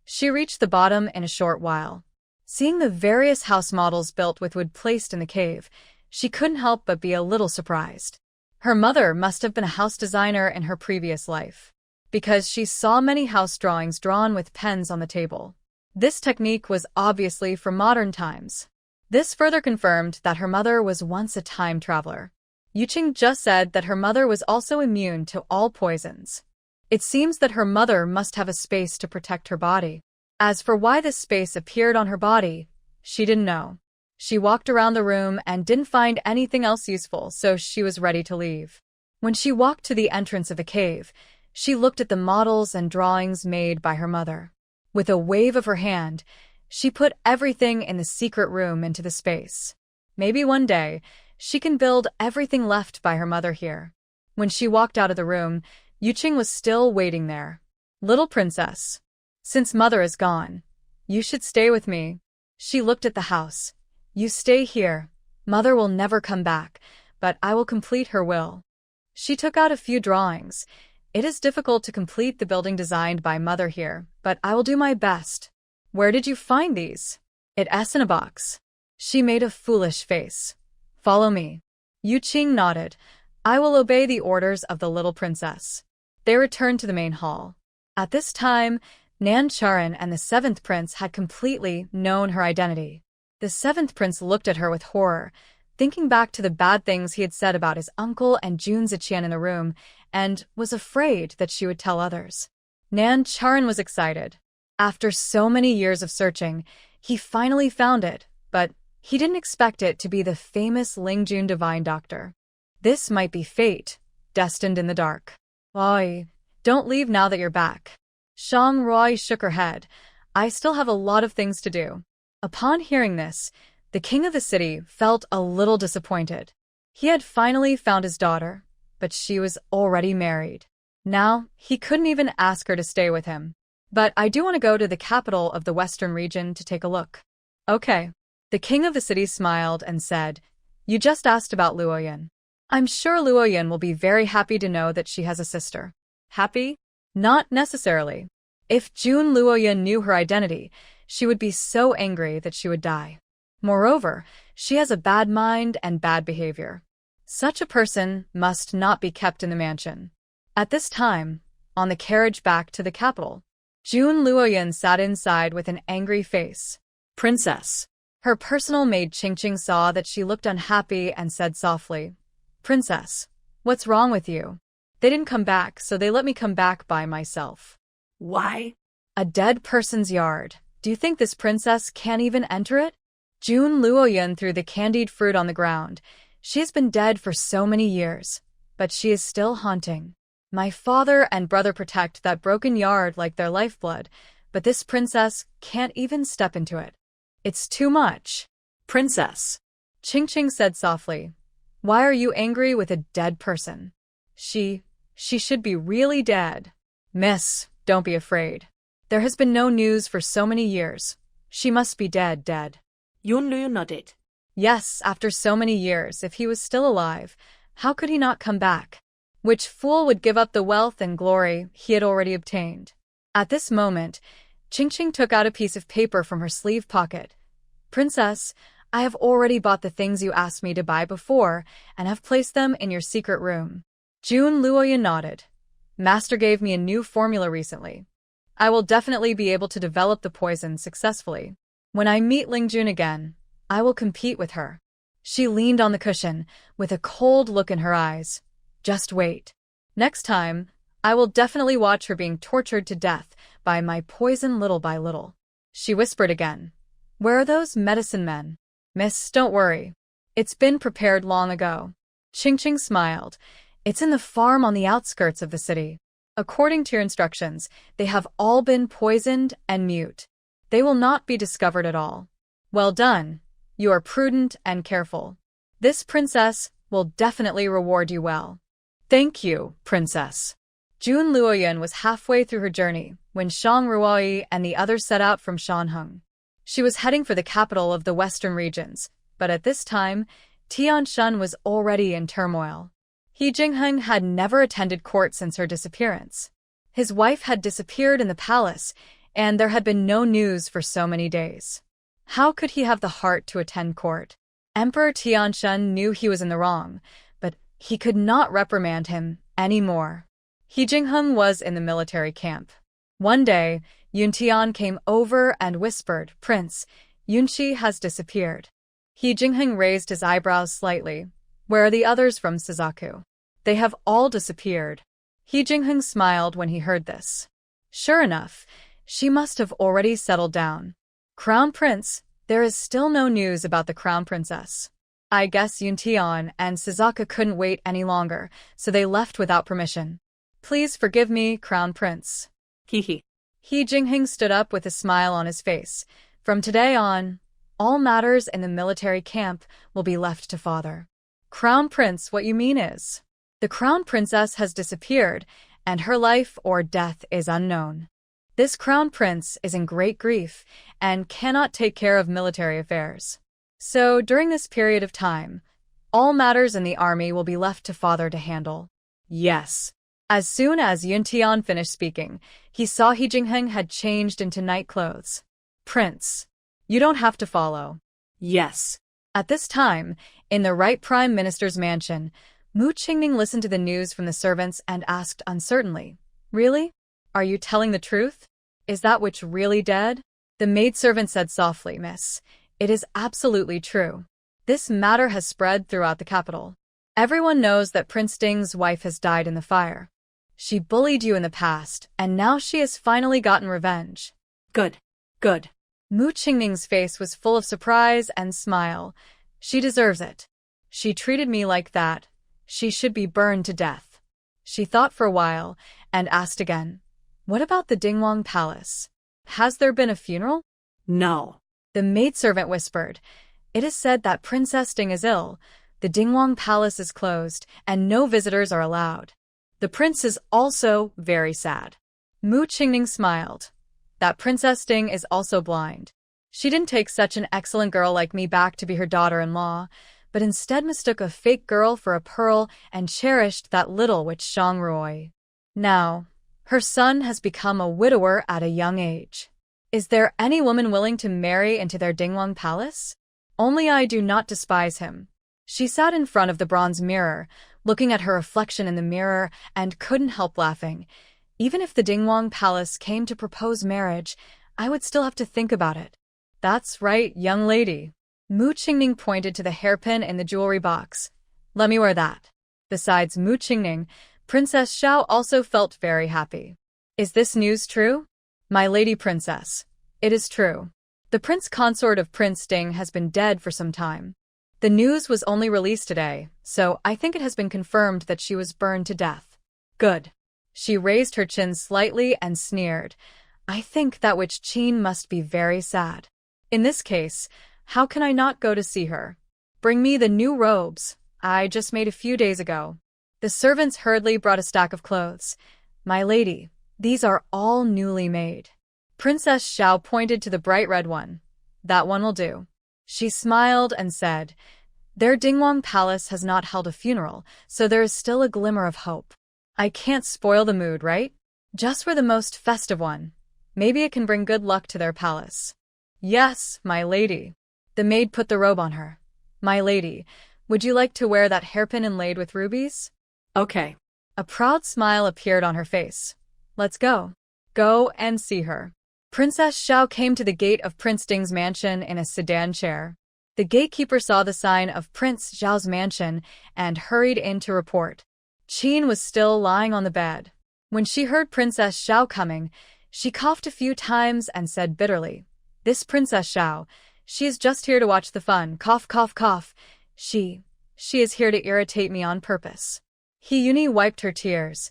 She reached the bottom in a short while. Seeing the various house models built with wood placed in the cave, she couldn't help but be a little surprised. Her mother must have been a house designer in her previous life, because she saw many house drawings drawn with pens on the table. This technique was obviously from modern times. This further confirmed that her mother was once a time traveler. Yu Qing just said that her mother was also immune to all poisons. It seems that her mother must have a space to protect her body. As for why this space appeared on her body, she didn't know. She walked around the room and didn't find anything else useful, so she was ready to leave. When she walked to the entrance of the cave, she looked at the models and drawings made by her mother. With a wave of her hand, she put everything in the secret room into the space. Maybe one day, she can build everything left by her mother here. When she walked out of the room, Yu Qing was still waiting there. Little princess, since mother is gone, you should stay with me. She looked at the house. You stay here. Mother will never come back, but I will complete her will. She took out a few drawings. It is difficult to complete the building designed by mother here, but I will do my best. Where did you find these? It's in a box. She made a foolish face. Follow me. Yu Qing nodded. I will obey the orders of the little princess. They returned to the main hall. At this time, Nan Charan and the seventh prince had completely known her identity. The seventh prince looked at her with horror, thinking back to the bad things he had said about his uncle and Jun Ziqian in the room, and was afraid that she would tell others. Nan Charan was excited. After so many years of searching, he finally found it, but he didn't expect it to be the famous Lingjun divine doctor. This might be fate, destined in the dark. Oi, don't leave now that you're back. Shang Ruai shook her head. I still have a lot of things to do. Upon hearing this, the king of the city felt a little disappointed. He had finally found his daughter, but she was already married. Now, he couldn't even ask her to stay with him. But I do want to go to the capital of the western region to take a look. Okay. The king of the city smiled and said, You just asked about Luoyan. I'm sure Luoyan will be very happy to know that she has a sister. Happy? Not necessarily. If Jun Luoyun knew her identity, she would be so angry that she would die. Moreover, she has a bad mind and bad behavior. Such a person must not be kept in the mansion. At this time, on the carriage back to the capital, Jun Luoyun sat inside with an angry face. Princess. Her personal maid Qingqing saw that she looked unhappy and said softly, "Princess, what's wrong with you? They didn't come back, so they let me come back by myself." Why? A dead person's yard. Do you think this princess can't even enter it? Jun Luoyun threw the candied fruit on the ground. She has been dead for so many years, but she is still haunting. My father and brother protect that broken yard like their lifeblood, but this princess can't even step into it. It's too much. Princess. Qingqing said softly, "Why are you angry with a dead person? She should be really dead." "Miss, don't be afraid. There has been no news for so many years. She must be dead. Yun Lu nodded. Yes, after so many years, if he was still alive, how could he not come back? Which fool would give up the wealth and glory he had already obtained? At this moment, Qingqing took out a piece of paper from her sleeve pocket. "Princess, I have already bought the things you asked me to buy before and have placed them in your secret room." Jun Luoyun nodded. "Master gave me a new formula recently. I will definitely be able to develop the poison successfully. When I meet Lingjun again, I will compete with her." She leaned on the cushion, with a cold look in her eyes. "Just wait. Next time, I will definitely watch her being tortured to death by my poison little by little." She whispered again. "Where are those medicine men?" "Miss, don't worry. It's been prepared long ago." Qingqing smiled. "It's in the farm on the outskirts of the city. According to your instructions, they have all been poisoned and mute. They will not be discovered at all. Well done. You are prudent and careful. This princess will definitely reward you well." "Thank you, princess." Jun Luoyun was halfway through her journey when Shang Ruoyi and the others set out from Shanheng. She was heading for the capital of the western regions, but at this time, Tianshan was already in turmoil. He Jingheng had never attended court since her disappearance. His wife had disappeared in the palace, and there had been no news for so many days. How could he have the heart to attend court? Emperor Tianshan knew he was in the wrong, but he could not reprimand him anymore. He Jingheng was in the military camp. One day, Yuntian came over and whispered, "Prince, Yunqi has disappeared." He Jingheng raised his eyebrows slightly. "Where are the others from Suzaku?" "They have all disappeared." He Jingheng smiled when he heard this. Sure enough, she must have already settled down. "Crown Prince, there is still no news about the Crown Princess. I guess Yuntian and Suzaku couldn't wait any longer, so they left without permission. Please forgive me, Crown Prince." Hee. He Jingheng stood up with a smile on his face. "From today on, all matters in the military camp will be left to father." "Crown Prince, what you mean is, the Crown Princess has disappeared, and her life or death is unknown. This Crown Prince is in great grief and cannot take care of military affairs. So, during this period of time, all matters in the army will be left to father to handle." "Yes." As soon as Yuntian finished speaking, he saw He Jingheng had changed into night clothes. "Prince, you don't have to follow." "Yes." At this time, in the right Prime Minister's mansion, Mu Qingning listened to the news from the servants and asked uncertainly, "Really? Are you telling the truth? Is that witch really dead?" The maidservant said softly, "Miss, it is absolutely true. This matter has spread throughout the capital. Everyone knows that Prince Ding's wife has died in the fire. She bullied you in the past, and now she has finally gotten revenge." Good. Mu Qingning's face was full of surprise and smile. "She deserves it. She treated me like that. She should be burned to death." She thought for a while and asked again, "What about the Dingwang Palace? Has there been a funeral?" "No." The maidservant whispered, "It is said that Princess Ding is ill. The Dingwang Palace is closed, and no visitors are allowed. The prince is also very sad." Mu Qingning smiled. "That Princess Ding is also blind. She didn't take such an excellent girl like me back to be her daughter-in-law, but instead mistook a fake girl for a pearl and cherished that little witch Shang Ruoyi. Now, Her son has become a widower at a young age. Is there any woman willing to marry into their Dingwang palace? Only I do not despise him. She sat in front of the bronze mirror, looking at her reflection in the mirror, and couldn't help laughing. Even if the Dingwang palace came to propose marriage, I would still have to think about it. That's right, young lady. Mu Qingning pointed to the hairpin in the jewelry box. Let me wear that. Besides Mu Qingning, Princess Xiao also felt very happy. Is this news true? My lady princess. It is true. The prince consort of Prince Ding has been dead for some time. The news was only released today, so I think it has been confirmed that she was burned to death. Good. She raised her chin slightly and sneered. I think that witch Qin must be very sad. In this case, how can I not go to see her? Bring me the new robes I just made a few days ago. The servants hurriedly brought a stack of clothes. My lady, these are all newly made. Princess Xiao pointed to the bright red one. That one will do. She smiled and said, their Dingwang palace has not held a funeral, so there is still a glimmer of hope. I can't spoil the mood, right? Just for the most festive one. Maybe it can bring good luck to their palace. Yes, my lady. The maid put the robe on her. My lady, would you like to wear that hairpin inlaid with rubies? Okay. A proud smile appeared on her face. Let's go. Go and see her. Princess Xiao came to the gate of Prince Ding's mansion in a sedan chair. The gatekeeper saw the sign of Prince Zhao's mansion and hurried in to report. Qin was still lying on the bed. When she heard Princess Xiao coming, she coughed a few times and said bitterly, this Princess Xiao, she is just here to watch the fun. Cough, cough, cough. She is here to irritate me on purpose. Yuni wiped her tears.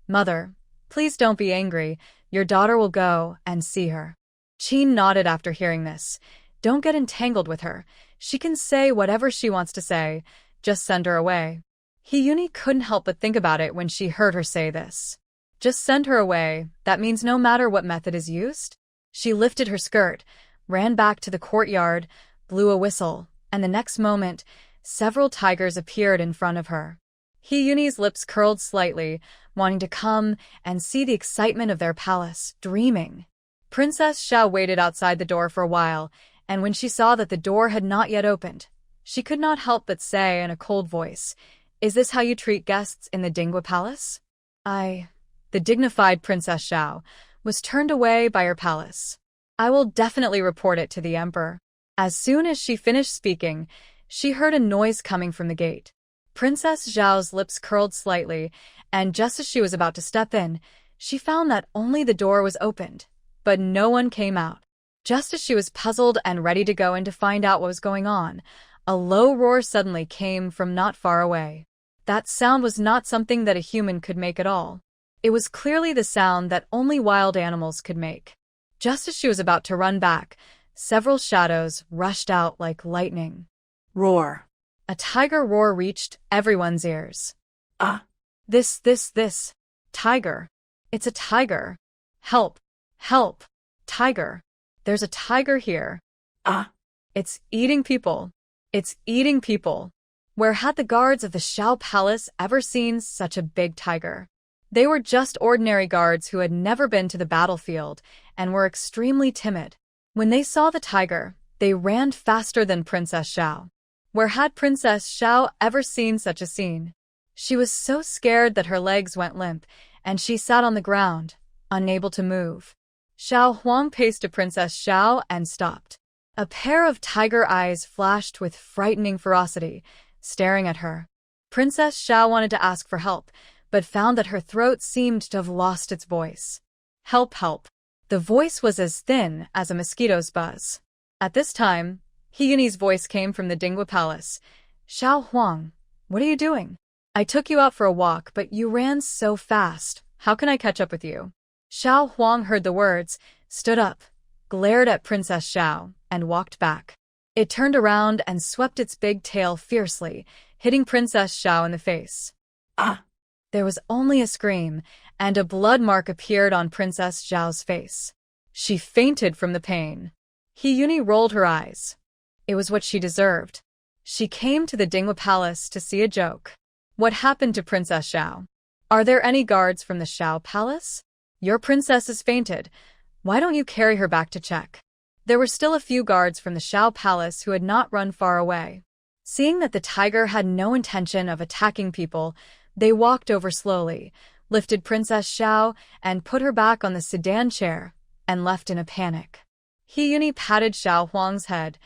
Mother, please don't be angry. Your daughter will go and see her. Qin nodded after hearing this. Don't get entangled with her. She can say whatever she wants to say. Just send her away. Yuni couldn't help but think about it when she heard her say this. Just send her away. That means no matter what method is used? She lifted her skirt, ran back to the courtyard, blew a whistle, and the next moment, several tigers appeared in front of her. Yuni's lips curled slightly, wanting to come and see the excitement of their palace, dreaming. Princess Xiao waited outside the door for a while, and when she saw that the door had not yet opened, she could not help but say in a cold voice, is this how you treat guests in the Dingwa Palace? The dignified Princess Xiao, was turned away by her palace. I will definitely report it to the emperor. As soon as she finished speaking, she heard a noise coming from the gate. Princess Zhao's lips curled slightly, and just as she was about to step in, she found that only the door was opened, but no one came out. Just as she was puzzled and ready to go in to find out what was going on, a low roar suddenly came from not far away. That sound was not something that a human could make at all. It was clearly the sound that only wild animals could make. Just as she was about to run back, several shadows rushed out like lightning. Roar. A tiger roar reached everyone's ears. This. Tiger. It's a tiger. Help. Help. Tiger. There's a tiger here. It's eating people. It's eating people. Where had the guards of the Xiao Palace ever seen such a big tiger? They were just ordinary guards who had never been to the battlefield and were extremely timid. When they saw the tiger, they ran faster than Princess Xiao. Where had Princess Xiao ever seen such a scene? She was so scared that her legs went limp, and she sat on the ground, unable to move. Xiao Huang paced to Princess Xiao and stopped. A pair of tiger eyes flashed with frightening ferocity, staring at her. Princess Xiao wanted to ask for help, but found that her throat seemed to have lost its voice. Help, help. The voice was as thin as a mosquito's buzz. At this time, Yuni's voice came from the Dingwa Palace. Xiao Huang, what are you doing? I took you out for a walk, but you ran so fast. How can I catch up with you? Xiao Huang heard the words, stood up, glared at Princess Xiao, and walked back. It turned around and swept its big tail fiercely, hitting Princess Xiao in the face. There was only a scream, and a blood mark appeared on Princess Xiao's face. She fainted from the pain. Yuni rolled her eyes. It was what she deserved. She came to the Dingwa Palace to see a joke. What happened to Princess Xiao? Are there any guards from the Xiao Palace? Your princess has fainted. Why don't you carry her back to check? There were still a few guards from the Xiao Palace who had not run far away. Seeing that the tiger had no intention of attacking people, they walked over slowly, lifted Princess Xiao and put her back on the sedan chair, and left in a panic. He Yuni patted Xiao Huang's head.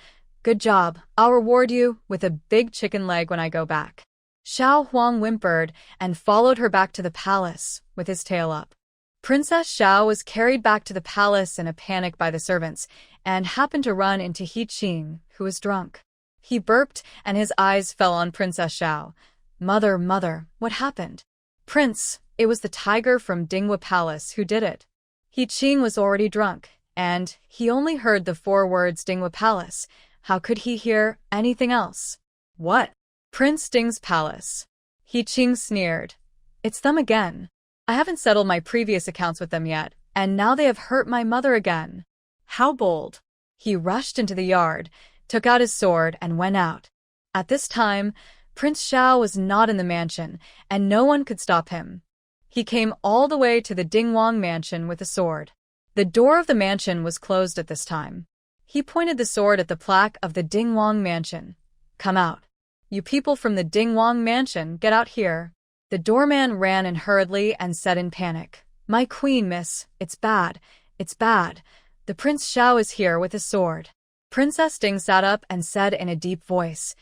Good job, I'll reward you with a big chicken leg when I go back. Xiao Huang whimpered and followed her back to the palace, with his tail up. Princess Xiao was carried back to the palace in a panic by the servants, and happened to run into He Qing, who was drunk. He burped, and his eyes fell on Princess Xiao. Mother, mother, what happened? Prince, it was the tiger from Dinghua Palace who did it. He Qing was already drunk, and he only heard the 4 words Dinghua Palace. How could he hear anything else? What? Prince Ding's palace. He Qing sneered. It's them again. I haven't settled my previous accounts with them yet, and now they have hurt my mother again. How bold. He rushed into the yard, took out his sword, and went out. At this time, Prince Xiao was not in the mansion, and no one could stop him. He came all the way to the Dingwang mansion with a sword. The door of the mansion was closed at this time. He pointed the sword at the plaque of the Dingwang mansion. Come out. You people from the Dingwang mansion, get out here. The doorman ran in hurriedly and said in panic, My queen, miss, it's bad, it's bad. The Prince Xiao is here with his sword. Princess Ding sat up and said in a deep voice,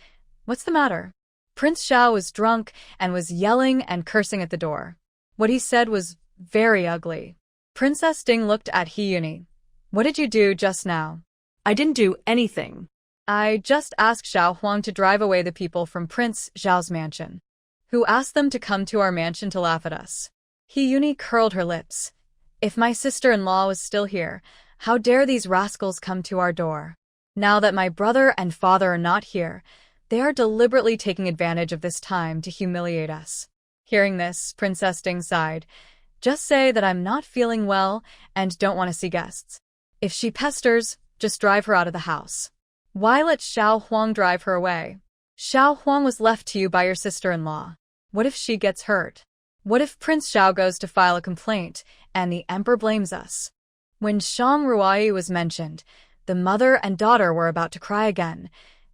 What's the matter? Prince Xiao was drunk and was yelling and cursing at the door. What he said was very ugly. Princess Ding looked at He Yuni. What did you do just now? I didn't do anything. I just asked Xiao Huang to drive away the people from Prince Xiao's mansion. Who asked them to come to our mansion to laugh at us? He Yuni curled her lips. If my sister-in-law was still here, how dare these rascals come to our door? Now that my brother and father are not here, they are deliberately taking advantage of this time to humiliate us. Hearing this, Princess Ding sighed. Just say that I'm not feeling well and don't want to see guests. If she pesters, just drive her out of the house. Why let Xiao Huang drive her away? Xiao Huang was left to you by your sister-in-law. What if she gets hurt? What if Prince Xiao goes to file a complaint and the emperor blames us? When Shang Ruai was mentioned, the mother and daughter were about to cry again.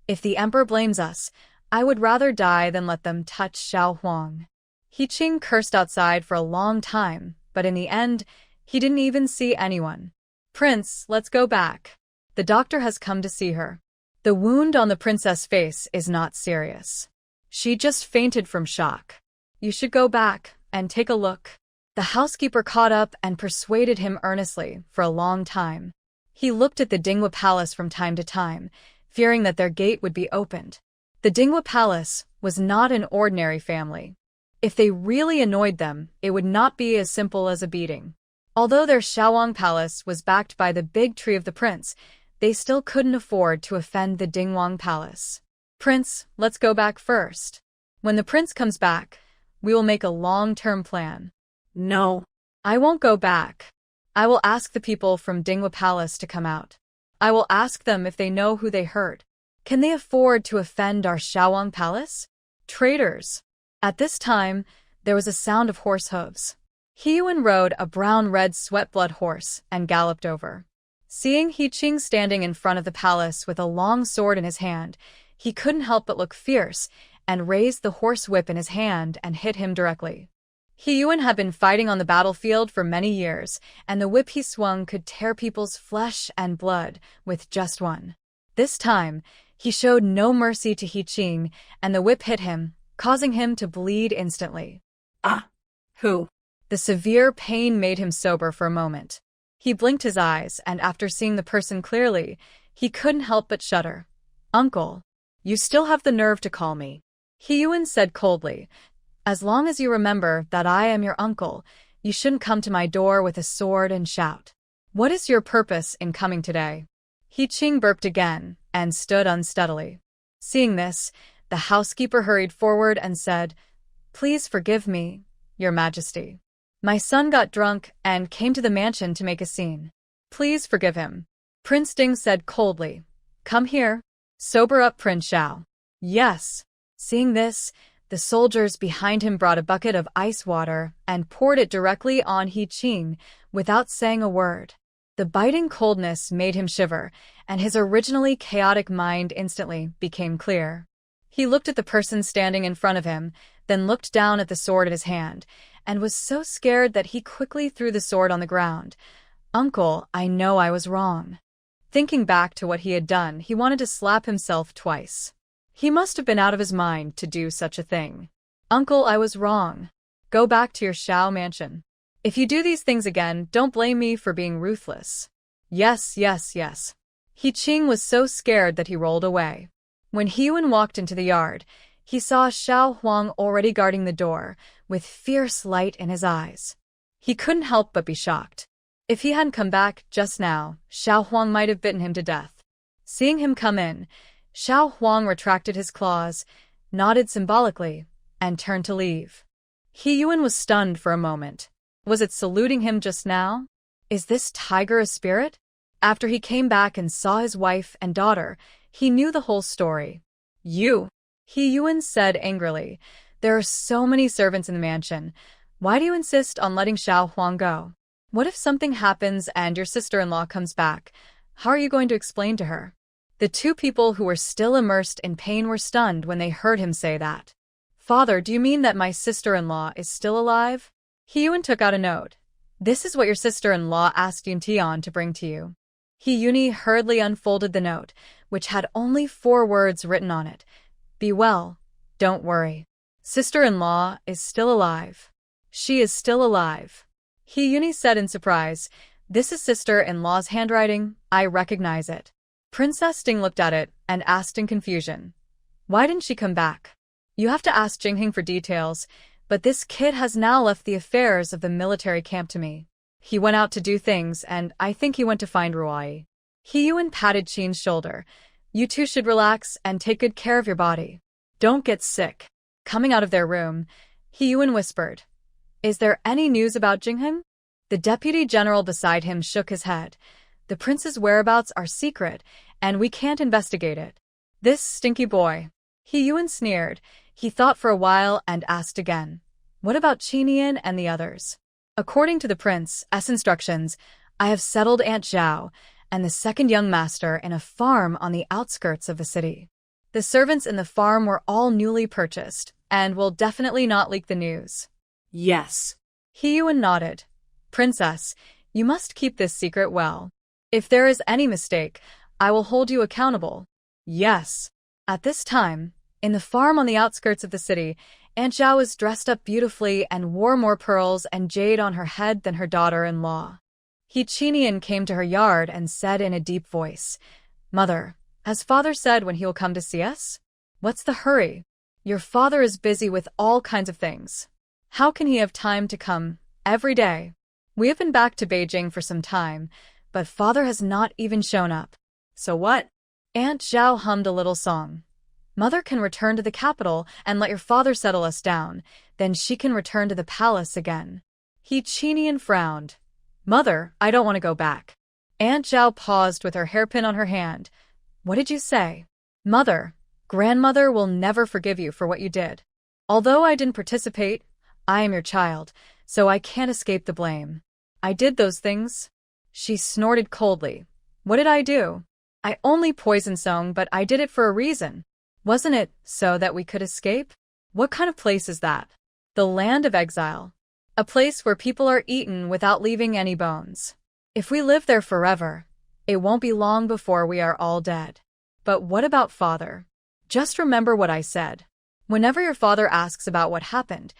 If the emperor blames us, I would rather die than let them touch Xiao Huang. He Qing cursed outside for a long time, but in the end, he didn't even see anyone. Prince, let's go back. The doctor has come to see her. The wound on the princess' face is not serious. She just fainted from shock. You should go back and take a look. The housekeeper caught up and persuaded him earnestly for a long time. He looked at the Dinghua Palace from time to time, fearing that their gate would be opened. The Dinghua Palace was not an ordinary family. If they really annoyed them, it would not be as simple as a beating. Although their Xiaowang Palace was backed by the big tree of the prince, they still couldn't afford to offend the Dingwang Palace. Prince, let's go back first. When the prince comes back, we will make a long-term plan. No. I won't go back. I will ask the people from Dinghua Palace to come out. I will ask them if they know who they hurt. Can they afford to offend our Xiaowang Palace? Traitors. At this time, there was a sound of horse hooves. He Yuan rode a brown-red sweat-blood horse and galloped over. Seeing He Qing standing in front of the palace with a long sword in his hand, he couldn't help but look fierce and raised the horse whip in his hand and hit him directly. He Yuan had been fighting on the battlefield for many years, and the whip he swung could tear people's flesh and blood with just one. This time, he showed no mercy to He Qing, and the whip hit him, causing him to bleed instantly. Ah! Who? The severe pain made him sober for a moment. He blinked his eyes, and after seeing the person clearly, he couldn't help but shudder. Uncle, you still have the nerve to call me. He Yuan said coldly. As long as you remember that I am your uncle, you shouldn't come to my door with a sword and shout. What is your purpose in coming today? He Qing burped again and stood unsteadily. Seeing this, the housekeeper hurried forward and said, Please forgive me, Your Majesty. My son got drunk and came to the mansion to make a scene. Please forgive him. Prince Ding said coldly. Come here. Sober up, Prince Xiao. Yes. Seeing this, The soldiers behind him brought a bucket of ice water and poured it directly on He Qing without saying a word. The biting coldness made him shiver, and his originally chaotic mind instantly became clear. He looked at the person standing in front of him, then looked down at the sword in his hand, and was so scared that he quickly threw the sword on the ground. "Uncle, I know I was wrong." Thinking back to what he had done, he wanted to slap himself twice. He must have been out of his mind to do such a thing. "Uncle, I was wrong. Go back to your Shao mansion. If you do these things again, don't blame me for being ruthless." "Yes, yes, yes." He Qing was so scared that he rolled away. When He Yun walked into the yard, he saw Xiao Huang already guarding the door, with fierce light in his eyes. He couldn't help but be shocked. If he hadn't come back just now, Xiao Huang might have bitten him to death. Seeing him come in, Xiao Huang retracted his claws, nodded symbolically, and turned to leave. He Yun was stunned for a moment. Was it saluting him just now? Is this tiger a spirit? After he came back and saw his wife and daughter, he knew the whole story. "You," He Yun said angrily, "there are so many servants in the mansion. Why do you insist on letting Xiao Huang go? What if something happens and your sister-in-law comes back? How are you going to explain to her?" The two people who were still immersed in pain were stunned when they heard him say that. "Father, do you mean that my sister-in-law is still alive?" He Yun took out a note. "This is what your sister-in-law asked Yun Tian to bring to you." He Yun hurriedly unfolded the note, which had only 4 words written on it. "Be well. Don't worry. Sister-in-law is still alive. She is still alive." He Yun said in surprise, "This is sister-in-law's handwriting. I recognize it." Princess Ding looked at it and asked in confusion, "Why didn't she come back?" "You have to ask Jingheng for details, but this kid has now left the affairs of the military camp to me. He went out to do things, and I think he went to find Ruai." He Yun patted Qin's shoulder. "You two should relax and take good care of your body. Don't get sick." Coming out of their room, He Yun whispered, "Is there any news about Jingheng?" The deputy general beside him shook his head. "The prince's whereabouts are secret, and we can't investigate it." "This stinky boy." He Yun sneered. He thought for a while and asked again, "What about Qinian and the others?" "According to the prince's instructions, I have settled Aunt Zhao and the second young master in a farm on the outskirts of the city. The servants in the farm were all newly purchased, and will definitely not leak the news." "Yes." He Yun nodded. "Princess, you must keep this secret well. If there is any mistake, I will hold you accountable." "Yes." At this time, in the farm on the outskirts of the city, Aunt Zhao was dressed up beautifully and wore more pearls and jade on her head than her daughter-in-law. He Qinian came to her yard and said in a deep voice, "Mother, has father said when he will come to see us? What's the hurry? Your father is busy with all kinds of things. How can he have time to come every day? We have been back to Beijing for some time, but father has not even shown up." "So what?" Aunt Zhao hummed a little song. "Mother can return to the capital and let your father settle us down, then she can return to the palace again." He Qinian frowned. "Mother, I don't want to go back." Aunt Zhao paused with her hairpin on her hand. "What did you say?" "Mother, grandmother will never forgive you for what you did. Although I didn't participate, I am your child, so I can't escape the blame. I did those things." She snorted coldly. "What did I do? I only poisoned Song, but I did it for a reason. Wasn't it so that we could escape? What kind of place is that? The land of exile. A place where people are eaten without leaving any bones. If we live there forever, it won't be long before we are all dead. But what about father? Just remember what I said. Whenever your father asks about what happened,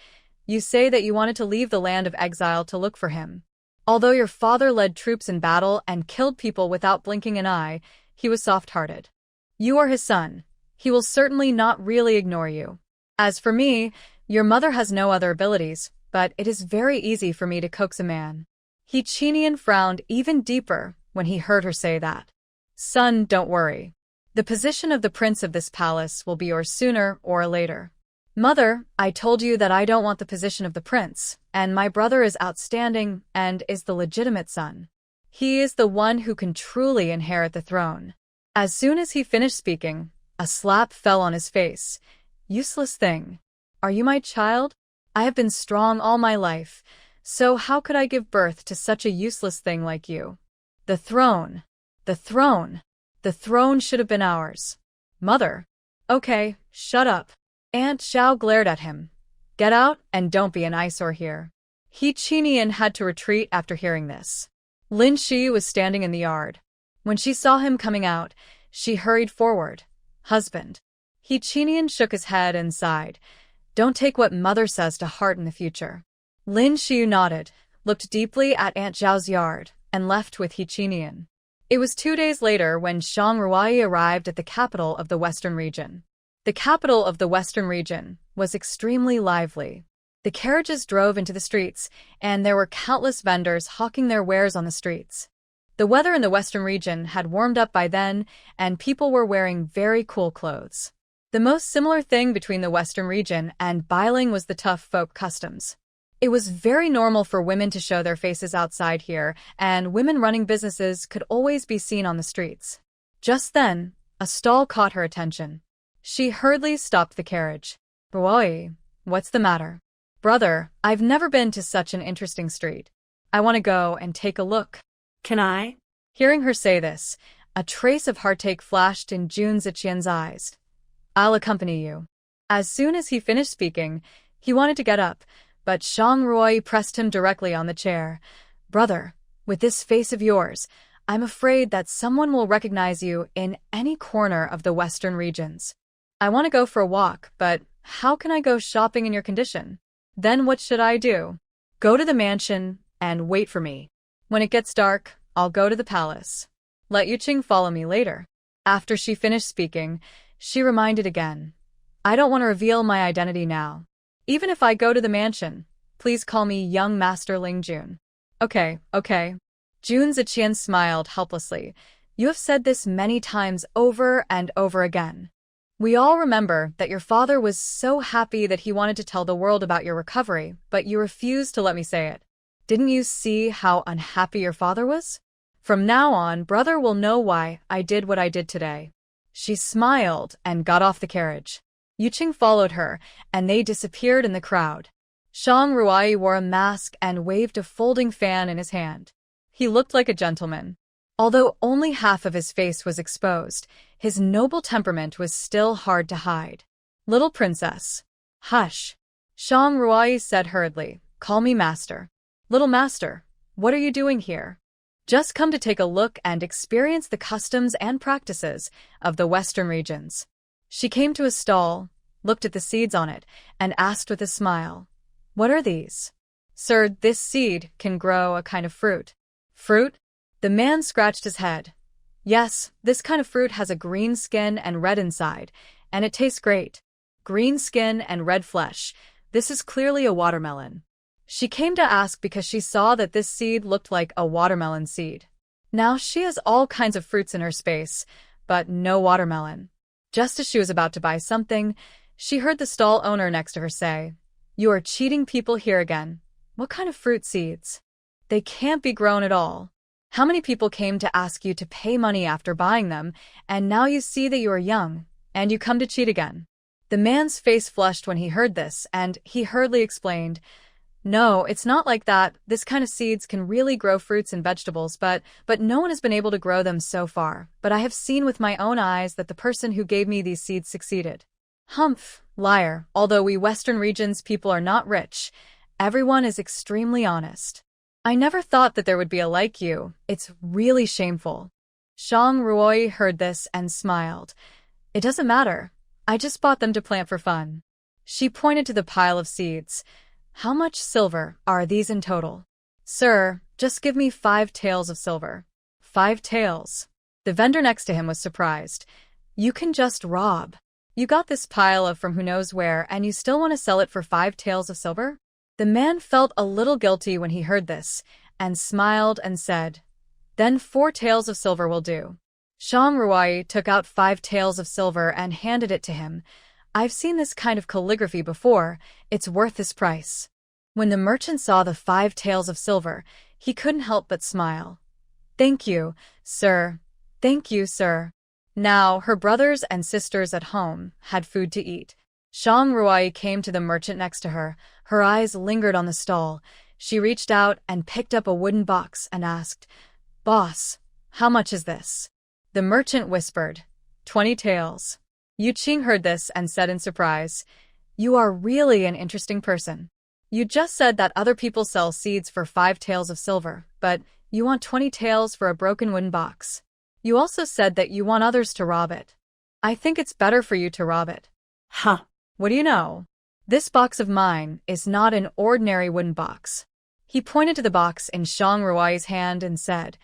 you say that you wanted to leave the land of exile to look for him. Although your father led troops in battle and killed people without blinking an eye, he was soft-hearted. You are his son. He will certainly not really ignore you. As for me, your mother has no other abilities, but it is very easy for me to coax a man." He Qinian frowned even deeper when he heard her say that. "Son, don't worry. The position of the prince of this palace will be yours sooner or later." "Mother, I told you that I don't want the position of the prince, and my brother is outstanding and is the legitimate son. He is the one who can truly inherit the throne." As soon as he finished speaking, a slap fell on his face. "Useless thing. Are you my child? I have been strong all my life, so how could I give birth to such a useless thing like you? The throne. The throne. The throne should have been ours. Mother. Okay, shut up. Aunt Xiao glared at him. Get out and don't be an eyesore here. He Qinian had to retreat after hearing this. Lin Shi was standing in the yard. When she saw him coming out, she hurried forward. Husband. He Qinian shook his head and sighed. Don't take what mother says to heart in the future. Lin Shi nodded, looked deeply at Aunt Zhao's yard, and left with He Qinian. It was 2 days later when Shang Ruai arrived at the capital of the Western region. The capital of the Western region was extremely lively. The carriages drove into the streets, and there were countless vendors hawking their wares on the streets. The weather in the Western region had warmed up by then, and people were wearing very cool clothes. The most similar thing between the Western region and Bailing was the tough folk customs. It was very normal for women to show their faces outside here, and women running businesses could always be seen on the streets. Just then, a stall caught her attention. She hurriedly stopped the carriage. Ruoi, what's the matter? Brother, I've never been to such an interesting street. I want to go and take a look. Can I? Hearing her say this, a trace of heartache flashed in Jun Ziqian's eyes. I'll accompany you. As soon as he finished speaking, he wanted to get up, but Shang Ruoi pressed him directly on the chair. Brother, with this face of yours, I'm afraid that someone will recognize you in any corner of the Western regions. I want to go for a walk, but how can I go shopping in your condition? Then what should I do? Go to the mansion and wait for me. When it gets dark, I'll go to the palace. Let Yuqing follow me later. After she finished speaking, she reminded again. I don't want to reveal my identity now. Even if I go to the mansion, please call me young Master Ling Jun. Okay. Jun Ziqian smiled helplessly. You have said this many times over and over again. We all remember that your father was so happy that he wanted to tell the world about your recovery, but you refused to let me say it. Didn't you see how unhappy your father was? From now on, brother will know why I did what I did today. She smiled and got off the carriage. Yuqing followed her, and they disappeared in the crowd. Shang Ruai wore a mask and waved a folding fan in his hand. He looked like a gentleman. Although only half of his face was exposed, his noble temperament was still hard to hide. Little princess. Hush. Shang Ruai said hurriedly. Call me master. Little master, what are you doing here? Just come to take a look and experience the customs and practices of the Western regions. She came to a stall, looked at the seeds on it, and asked with a smile. What are these? Sir, this seed can grow a kind of fruit. Fruit? The man scratched his head. Yes, this kind of fruit has a green skin and red inside, and it tastes great. Green skin and red flesh. This is clearly a watermelon. She came to ask because she saw that this seed looked like a watermelon seed. Now she has all kinds of fruits in her space, but no watermelon. Just as she was about to buy something, she heard the stall owner next to her say, You are cheating people here again. What kind of fruit seeds? They can't be grown at all. How many people came to ask you to pay money after buying them, and now you see that you are young, and you come to cheat again? The man's face flushed when he heard this, and he hurriedly explained, No, it's not like that. This kind of seeds can really grow fruits and vegetables, but no one has been able to grow them so far. But I have seen with my own eyes that the person who gave me these seeds succeeded. Humph, liar. Although we Western regions people are not rich, everyone is extremely honest. I never thought that there would be a like you. It's really shameful. Shang Ruoi heard this and smiled. It doesn't matter. I just bought them to plant for fun. She pointed to the pile of seeds. How much silver are these in total? Sir, just give me 5 taels of silver. 5 taels. The vendor next to him was surprised. You can just rob. You got this pile of from who knows where, and you still want to sell it for 5 taels of silver? The man felt a little guilty when he heard this, and smiled and said, Then 4 taels of silver will do. Shang Ruai took out 5 taels of silver and handed it to him. I've seen this kind of calligraphy before. It's worth this price. When the merchant saw the 5 taels of silver, he couldn't help but smile. Thank you, sir. Thank you, sir. Now, her brothers and sisters at home had food to eat. Shang Ruai came to the merchant next to her. Her eyes lingered on the stall. She reached out and picked up a wooden box and asked, "Boss, how much is this?" The merchant whispered, 20 taels. Yu Qing heard this and said in surprise, "You are really an interesting person. You just said that other people sell seeds for 5 taels of silver, but you want 20 taels for a broken wooden box. You also said that you want others to rob it. I think it's better for you to rob it." Huh. What do you know? This box of mine is not an ordinary wooden box. He pointed to the box in Shang Ruai's hand and said,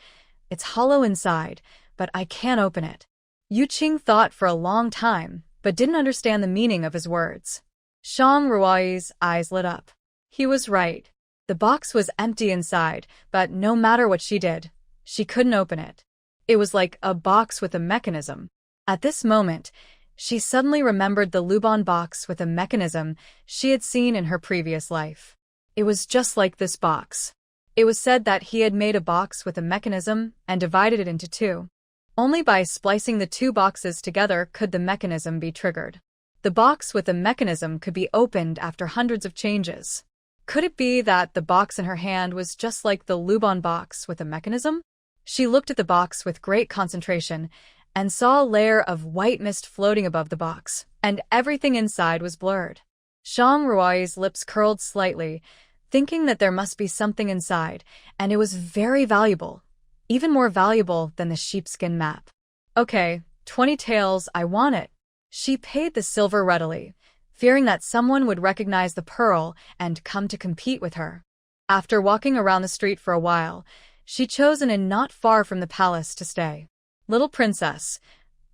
"It's hollow inside, but I can't open it." Yu Qing thought for a long time, but didn't understand the meaning of his words. Shang Ruai's eyes lit up. He was right. The box was empty inside, but no matter what she did, she couldn't open it. It was like a box with a mechanism. At this moment, she suddenly remembered the Luban box with a mechanism she had seen in her previous life. It was just like this box. It was said that he had made a box with a mechanism and divided it into two. Only by splicing the two boxes together could the mechanism be triggered. The box with the mechanism could be opened after hundreds of changes. Could it be that the box in her hand was just like the Luban box with a mechanism? She looked at the box with great concentration and saw a layer of white mist floating above the box, and everything inside was blurred. Shang Ruai's lips curled slightly, thinking that there must be something inside, and it was very valuable, even more valuable than the sheepskin map. "Okay, 20 taels, I want it." She paid the silver readily, fearing that someone would recognize the pearl and come to compete with her. After walking around the street for a while, she chose an inn not far from the palace to stay. "Little princess,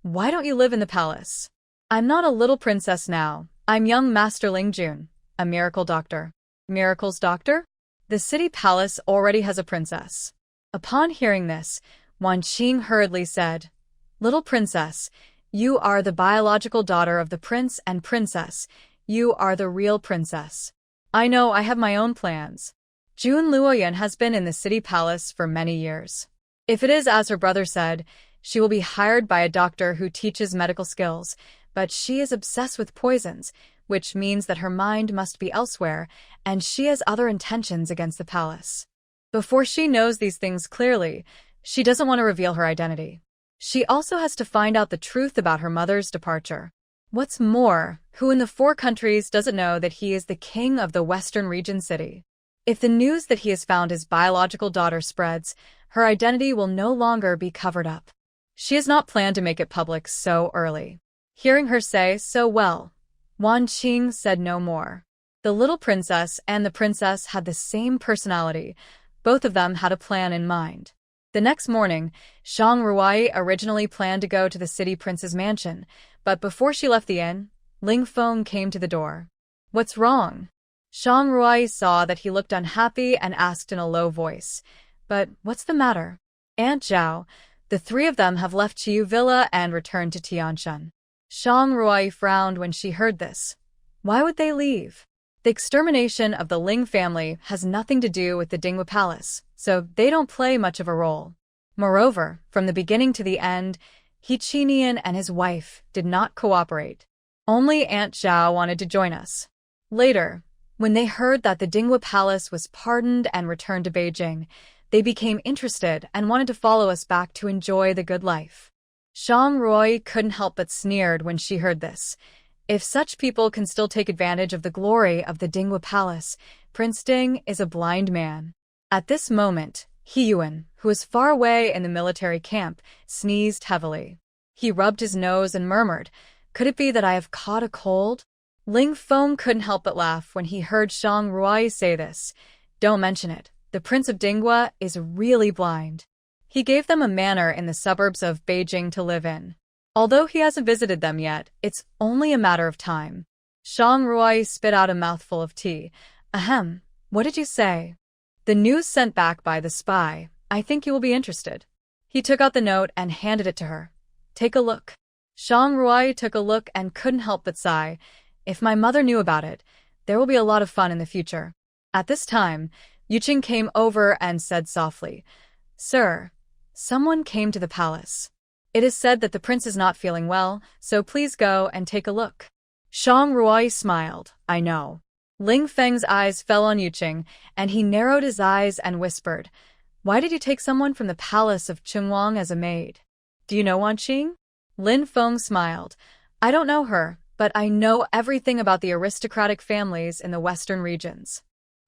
why don't you live in the palace?" "I'm not a little princess now. I'm young Master Ling Jun, a miracle doctor." "Miracles doctor?" "The city palace already has a princess." Upon hearing this, Wan Qing hurriedly said, "Little princess, you are the biological daughter of the prince and princess. You are the real princess." "I know, I have my own plans." Jun Luoyan has been in the city palace for many years. If it is as her brother said, she will be hired by a doctor who teaches medical skills, but she is obsessed with poisons, which means that her mind must be elsewhere, and she has other intentions against the palace. Before she knows these things clearly, she doesn't want to reveal her identity. She also has to find out the truth about her mother's departure. What's more, who in the 4 countries doesn't know that he is the king of the Western Region city? If the news that he has found his biological daughter spreads, her identity will no longer be covered up. She has not planned to make it public so early. Hearing her say so well, Wan Qing said no more. The little princess and the princess had the same personality. Both of them had a plan in mind. The next morning, Shang Ruai originally planned to go to the city prince's mansion, but before she left the inn, Ling Feng came to the door. "What's wrong?" Shang Ruai saw that he looked unhappy and asked in a low voice, "But what's the matter?" "Aunt Zhao, the 3 of them have left Chiyu Villa and returned to Tianshan." Shang Ruai frowned when she heard this. Why would they leave? The extermination of the Ling family has nothing to do with the Dingwa Palace, so they don't play much of a role. Moreover, from the beginning to the end, He Qinian and his wife did not cooperate. Only Aunt Zhao wanted to join us. Later, when they heard that the Dingwa Palace was pardoned and returned to Beijing, they became interested and wanted to follow us back to enjoy the good life. Shang Ruai couldn't help but sneered when she heard this. If such people can still take advantage of the glory of the Dingwa Palace, Prince Ding is a blind man. At this moment, He Yuan, who was far away in the military camp, sneezed heavily. He rubbed his nose and murmured, "Could it be that I have caught a cold?" Ling Feng couldn't help but laugh when he heard Shang Ruai say this. "Don't mention it. The Prince of Dingwa is really blind." He gave them a manor in the suburbs of Beijing to live in. Although he hasn't visited them yet, it's only a matter of time. Shang Ruai spit out a mouthful of tea. "Ahem, what did you say?" "The news sent back by the spy. I think you will be interested." He took out the note and handed it to her. "Take a look." Shang Ruai took a look and couldn't help but sigh. If my mother knew about it, there will be a lot of fun in the future. At this time, Yu Qing came over and said softly, "Sir, someone came to the palace. It is said that the prince is not feeling well, so please go and take a look." Shang Ruai smiled. I know. Ling Feng's eyes fell on Yuqing, and he narrowed his eyes and whispered, Why did you take someone from the palace of Chungwang as a maid? Do you know Wan Qing? Lin Feng smiled. I don't know her, but I know everything about the aristocratic families in the western regions.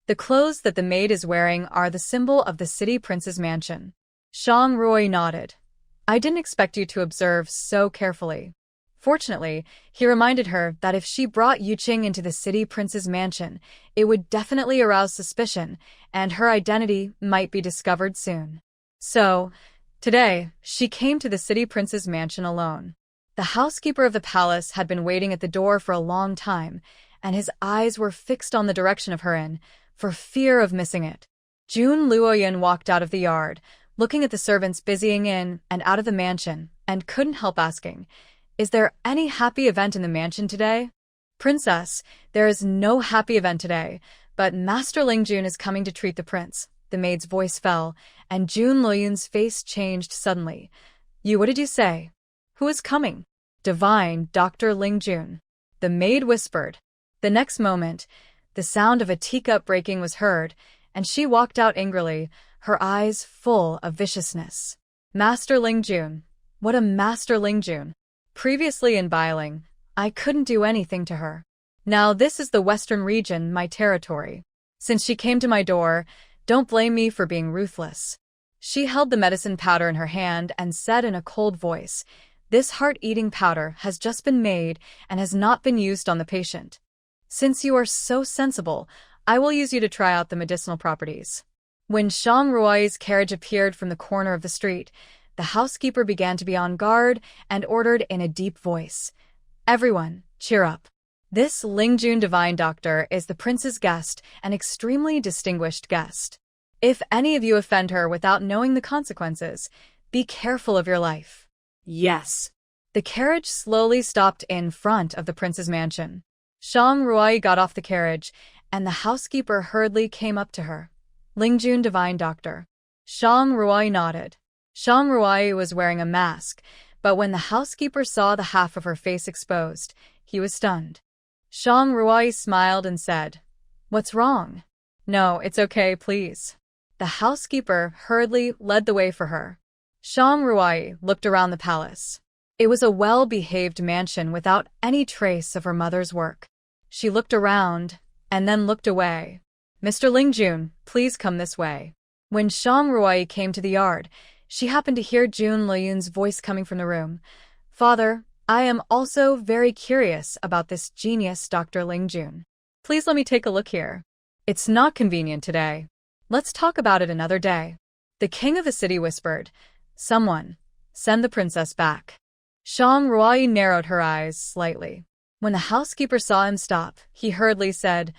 The clothes that the maid is wearing are the symbol of the city prince's mansion. Shang Ruai nodded. I didn't expect you to observe so carefully. Fortunately, he reminded her that if she brought Yuqing into the city prince's mansion, it would definitely arouse suspicion, and her identity might be discovered soon. So, today, she came to the city prince's mansion alone. The housekeeper of the palace had been waiting at the door for a long time, and his eyes were fixed on the direction of her inn, for fear of missing it. Jun Luoyun walked out of the yard, looking at the servants busying in and out of the mansion, and couldn't help asking, Is there any happy event in the mansion today? Princess, there is no happy event today, but Master Lingjun is coming to treat the prince. The maid's voice fell, and Jun Luoyun's face changed suddenly. What did you say? Who is coming? Divine Dr. Lingjun. The maid whispered. The next moment, the sound of a teacup breaking was heard, and she walked out angrily, her eyes full of viciousness. Master Lingjun. What a Master Lingjun. Previously in Bailing, I couldn't do anything to her. Now this is the western region, my territory. Since she came to my door, don't blame me for being ruthless. She held the medicine powder in her hand and said in a cold voice, This heart-eating powder has just been made and has not been used on the patient. Since you are so sensible, I will use you to try out the medicinal properties. When Shang Ruai's carriage appeared from the corner of the street, the housekeeper began to be on guard and ordered in a deep voice, Everyone, cheer up. This Lingjun divine doctor is the prince's guest, an extremely distinguished guest. If any of you offend her without knowing the consequences, be careful of your life. Yes. The carriage slowly stopped in front of the prince's mansion. Shang Ruai got off the carriage, and the housekeeper hurriedly came up to her. Lingjun divine doctor. Shang Ruai nodded. Shang Ruai was wearing a mask, but when the housekeeper saw the half of her face exposed, he was stunned. Shang Ruai smiled and said, What's wrong? No, it's okay, please. The housekeeper hurriedly led the way for her. Shang Ruai looked around the palace. It was a well-behaved mansion without any trace of her mother's work. She looked around, and then looked away. Mr. Lingjun, please come this way. When Shang Ruai came to the yard, she happened to hear Jun Luoyun's voice coming from the room. Father, I am also very curious about this genius Dr. Lingjun. Please let me take a look here. It's not convenient today. Let's talk about it another day. The king of the city whispered, Someone, send the princess back. Shang Ruai narrowed her eyes slightly. When the housekeeper saw him stop, he hurriedly said,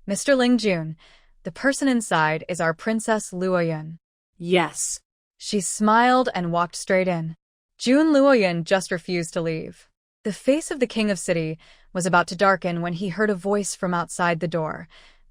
Mr. Lingjun, the person inside is our Princess Luoyun. Yes. She smiled and walked straight in. Jun Luoyun just refused to leave. The face of the king of city was about to darken when he heard a voice from outside the door.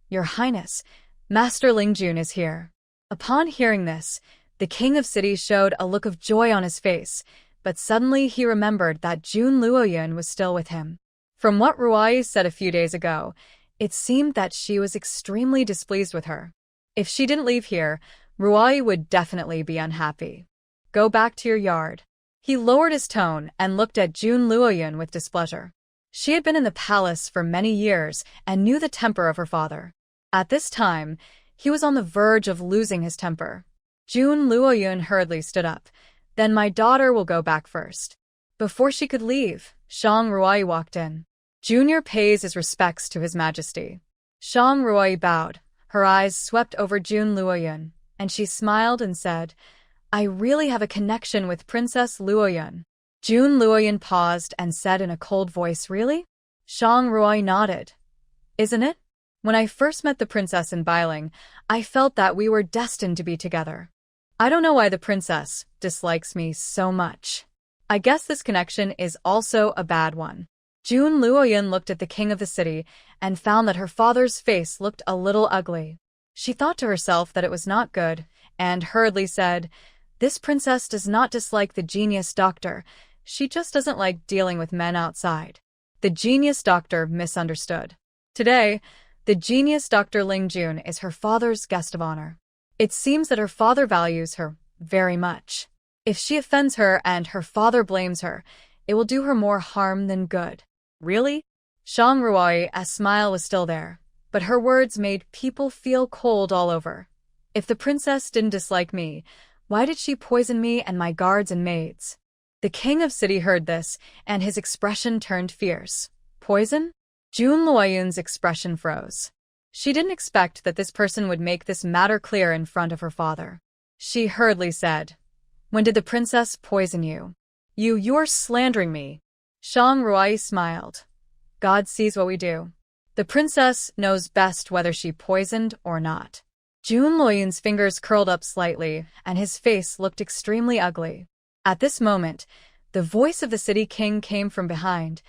Your Highness, Master Lingjun is here. Upon hearing this, the king of city showed a look of joy on his face, but suddenly he remembered that Jun Luoyun was still with him. From what Ruai said a few days ago, it seemed that she was extremely displeased with her. If she didn't leave here, Ruai would definitely be unhappy. Go back to your yard. He lowered his tone and looked at Jun Luoyun with displeasure. She had been in the palace for many years and knew the temper of her father. At this time, he was on the verge of losing his temper. Jun Luoyun hurriedly stood up. Then my daughter will go back first. Before she could leave, Shang Ruai walked in. Junior pays his respects to His Majesty. Shang Ruai bowed. Her eyes swept over Jun Luoyun, and she smiled and said, I really have a connection with Princess Luoyun. Jun Luoyun paused and said in a cold voice, Really? Shang Ruai nodded. Isn't it? When I first met the princess in Bailing, I felt that we were destined to be together. I don't know why the princess dislikes me so much. I guess this connection is also a bad one. Jun Luoyun looked at the king of the city and found that her father's face looked a little ugly. She thought to herself that it was not good, and hurriedly said, This princess does not dislike the genius doctor, she just doesn't like dealing with men outside. The genius doctor misunderstood. Today, the genius Dr. Ling Jun is her father's guest of honor. It seems that her father values her very much. If she offends her and her father blames her, it will do her more harm than good. Really? Shang Ruoi's smile was still there, but her words made people feel cold all over. If the princess didn't dislike me, why did she poison me and my guards and maids? The king of city heard this, and his expression turned fierce. Poison? Jun Luoyun's expression froze. She didn't expect that this person would make this matter clear in front of her father. She hurriedly said, "When did the princess poison you? You're slandering me." Shang Ruai smiled. God sees what we do. The princess knows best whether she poisoned or not. Jun Luoyun's fingers curled up slightly, and his face looked extremely ugly. At this moment, the voice of the city king came from behind.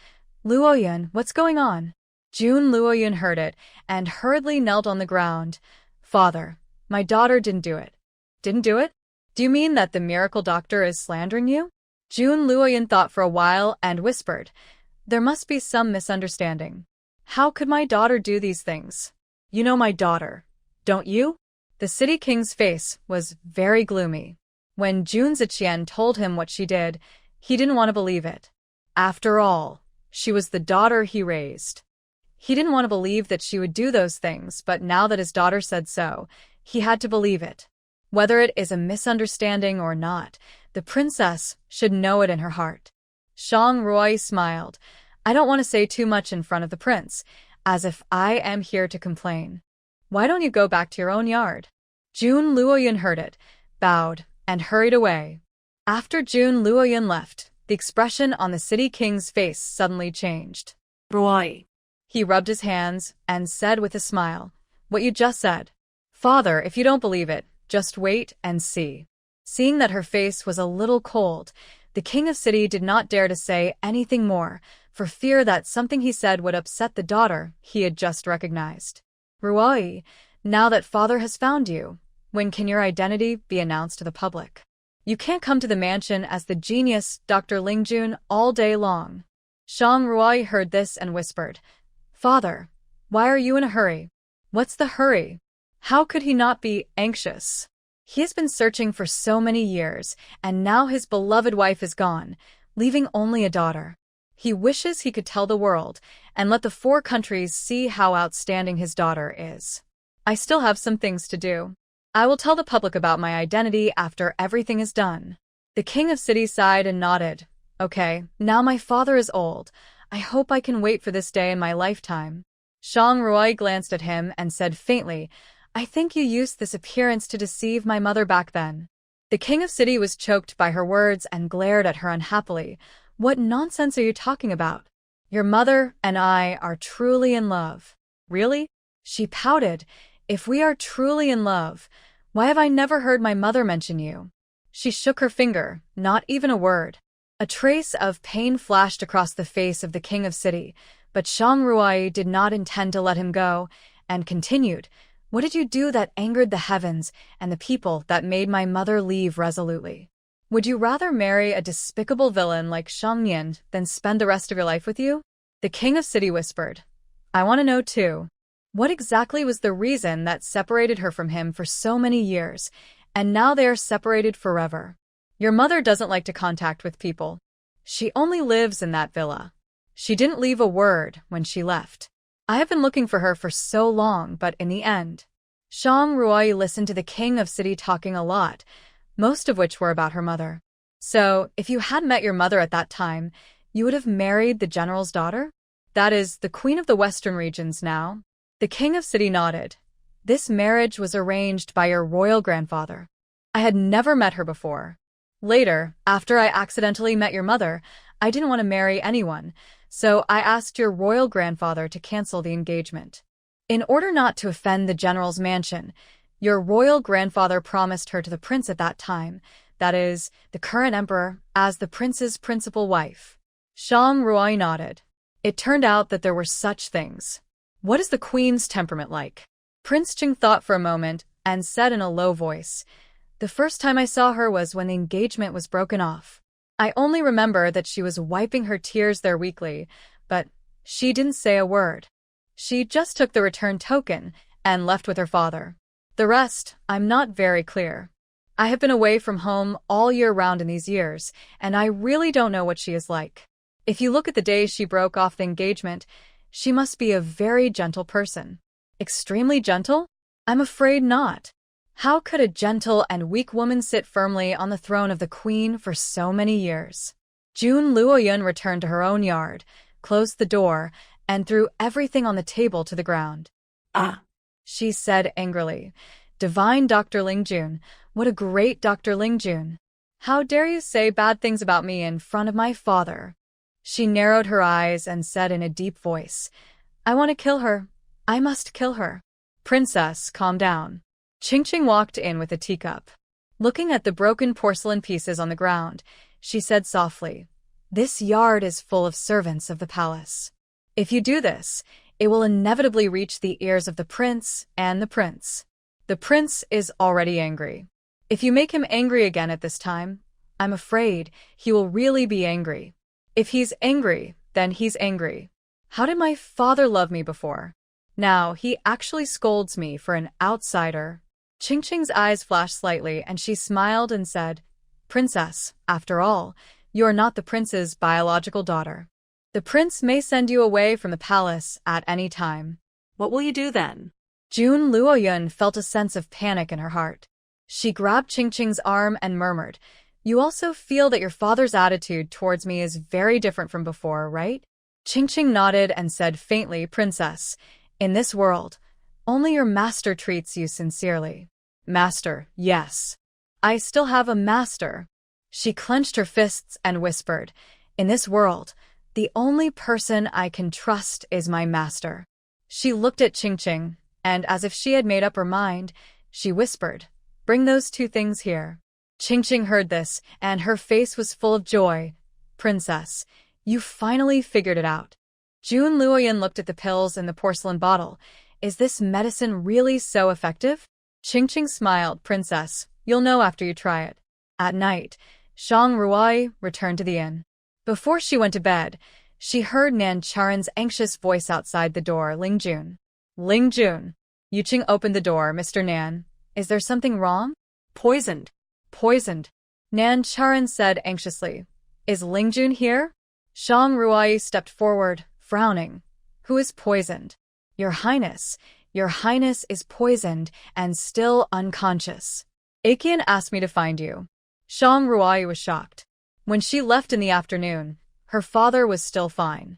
"Luoyun, what's going on?" Jun Luoyun heard it and hurriedly knelt on the ground. "Father, my daughter didn't do it." "Didn't do it? Do you mean that the miracle doctor is slandering you?" Jun Luoyun thought for a while and whispered, "There must be some misunderstanding. How could my daughter do these things? You know my daughter, don't you?" The city king's face was very gloomy. When Jun Ziqian told him what she did, he didn't want to believe it. After all, she was the daughter he raised. He didn't want to believe that she would do those things, but now that his daughter said so, he had to believe it. Whether it is a misunderstanding or not, the princess should know it in her heart. Shang Ruai smiled. "I don't want to say too much in front of the prince, as if I am here to complain. Why don't you go back to your own yard?" Jun Luoyun heard it, bowed, and hurried away. After Jun Luoyun left, the expression on the city king's face suddenly changed. Ruai. He rubbed his hands and said with a smile, "What you just said. Father, if you don't believe it, just wait and see." Seeing that her face was a little cold, the king of city did not dare to say anything more, for fear that something he said would upset the daughter he had just recognized. "Ruai, now that father has found you, when can your identity be announced to the public? You can't come to the mansion as the genius Dr. Ling Jun all day long." Shang Ruai heard this and whispered, "Father, why are you in a hurry?" "What's the hurry? How could he not be anxious? He has been searching for so many years, and now his beloved wife is gone, leaving only a daughter. He wishes he could tell the world and let the 4 countries see how outstanding his daughter is. I still have some things to do. I will tell the public about my identity after everything is done." The king of city sighed and nodded. "Okay, now my father is old. I hope I can wait for this day in my lifetime." Shang Ruai glanced at him and said faintly, "I think you used this appearance to deceive my mother back then." The king of city was choked by her words and glared at her unhappily. "What nonsense are you talking about? Your mother and I are truly in love." "Really?" She pouted. "If we are truly in love, why have I never heard my mother mention you?" She shook her finger, not even a word. A trace of pain flashed across the face of the king of city, but Shang Ruai did not intend to let him go, and continued, "What did you do that angered the heavens and the people that made my mother leave resolutely? Would you rather marry a despicable villain like Shang Nian than spend the rest of your life with you?" The king of city whispered, "I want to know too. What exactly was the reason that separated her from him for so many years, and now they are separated forever? Your mother doesn't like to contact with people. She only lives in that villa. She didn't leave a word when she left. I have been looking for her for so long, but in the end..." Shang Ruai listened to the king of city talking a lot, most of which were about her mother. "So, if you had met your mother at that time, you would have married the general's daughter? That is, the queen of the western regions now?" The king of city nodded. "This marriage was arranged by your royal grandfather. I had never met her before. Later, after I accidentally met your mother, I didn't want to marry anyone, so I asked your royal grandfather to cancel the engagement. In order not to offend the general's mansion, your royal grandfather promised her to the prince at that time, that is, the current emperor, as the prince's principal wife." Shang Ruai nodded. It turned out that there were such things. "What is the queen's temperament like?" Prince Ching thought for a moment and said in a low voice, "The first time I saw her was when the engagement was broken off. I only remember that she was wiping her tears there weekly, but She didn't say a word. She just took the return token and left with her father. The rest, I'm not very clear. I have been away from home all year round in these years, and I really don't know what she is like. If you look at the day she broke off the engagement, she must be a very gentle person. Extremely gentle? I'm afraid not. How could a gentle and weak woman sit firmly on the throne of the queen for so many years? June Luoyun returned to her own yard, closed the door, and threw everything on the table to the ground. Ah, She said angrily, "Divine Dr. Lingjun, what a great Dr. Lingjun. How dare you say bad things about me in front of my father?" She narrowed her eyes and said in a deep voice, "I want to kill her. I must kill her." "Princess, calm down." Qingqing walked in with a teacup. Looking at the broken porcelain pieces on the ground, she said softly, "This yard is full of servants of the palace. If you do this, it will inevitably reach the ears of the prince and the prince. The prince is already angry. If you make him angry again at this time, I'm afraid he will really be angry. If he's angry, then he's angry. How did my father love me before? Now he actually scolds me for an outsider." Qingqing's eyes flashed slightly and she smiled and said, "Princess, after all, you're not the prince's biological daughter. The prince may send you away from the palace at any time." what will you do then? June Luoyun felt a sense of panic in her heart. She grabbed Qingqing's arm and murmured, "You also feel that your father's attitude towards me is very different from before, right?" Qingqing nodded and said faintly, "Princess, in this world, only your master treats you sincerely." "Master, yes. I still have a master." She clenched her fists and whispered, "In this world, the only person I can trust is my master." She looked at Qingqing, and as if she had made up her mind, she whispered, "Bring those two things here." Qingqing heard this, and her face was full of joy. "Princess, you finally figured it out." June Luoyun looked at the pills in the porcelain bottle. "Is this medicine really so effective?" Qingqing smiled, "Princess, you'll know after you try it." At night, Shang Ruai returned to the inn. Before she went to bed, she heard Nan Charan's anxious voice outside the door, "Lingjun." "Lingjun." Yuqing opened the door. "Mr. Nan, is there something wrong?" Poisoned. "Poisoned," Nan Charan said anxiously. "Is Lingjun here?" Shang Ruai stepped forward, frowning. "Who is poisoned?" Your Highness is poisoned and still unconscious. Akian asked me to find you." Shang Ruai was shocked. When she left in the afternoon, her father was still fine.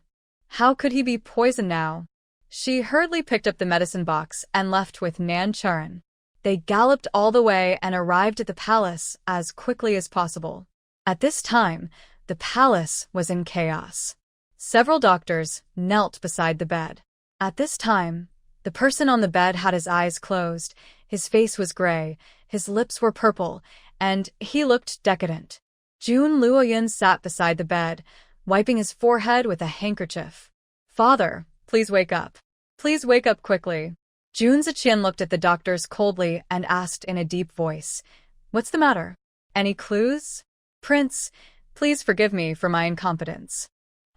How could he be poisoned now? She hurriedly picked up the medicine box and left with Nan Charan. They galloped all the way and arrived at the palace as quickly as possible. At this time, the palace was in chaos. Several doctors knelt beside the bed. At this time, the person on the bed had his eyes closed, his face was gray, his lips were purple, and he looked decadent. June Luoyun sat beside the bed, wiping his forehead with a handkerchief. "Father, please wake up. Please wake up quickly." Jun Ziqian looked at the doctors coldly and asked in a deep voice, "What's the matter? Any clues?" "Prince, please forgive me for my incompetence.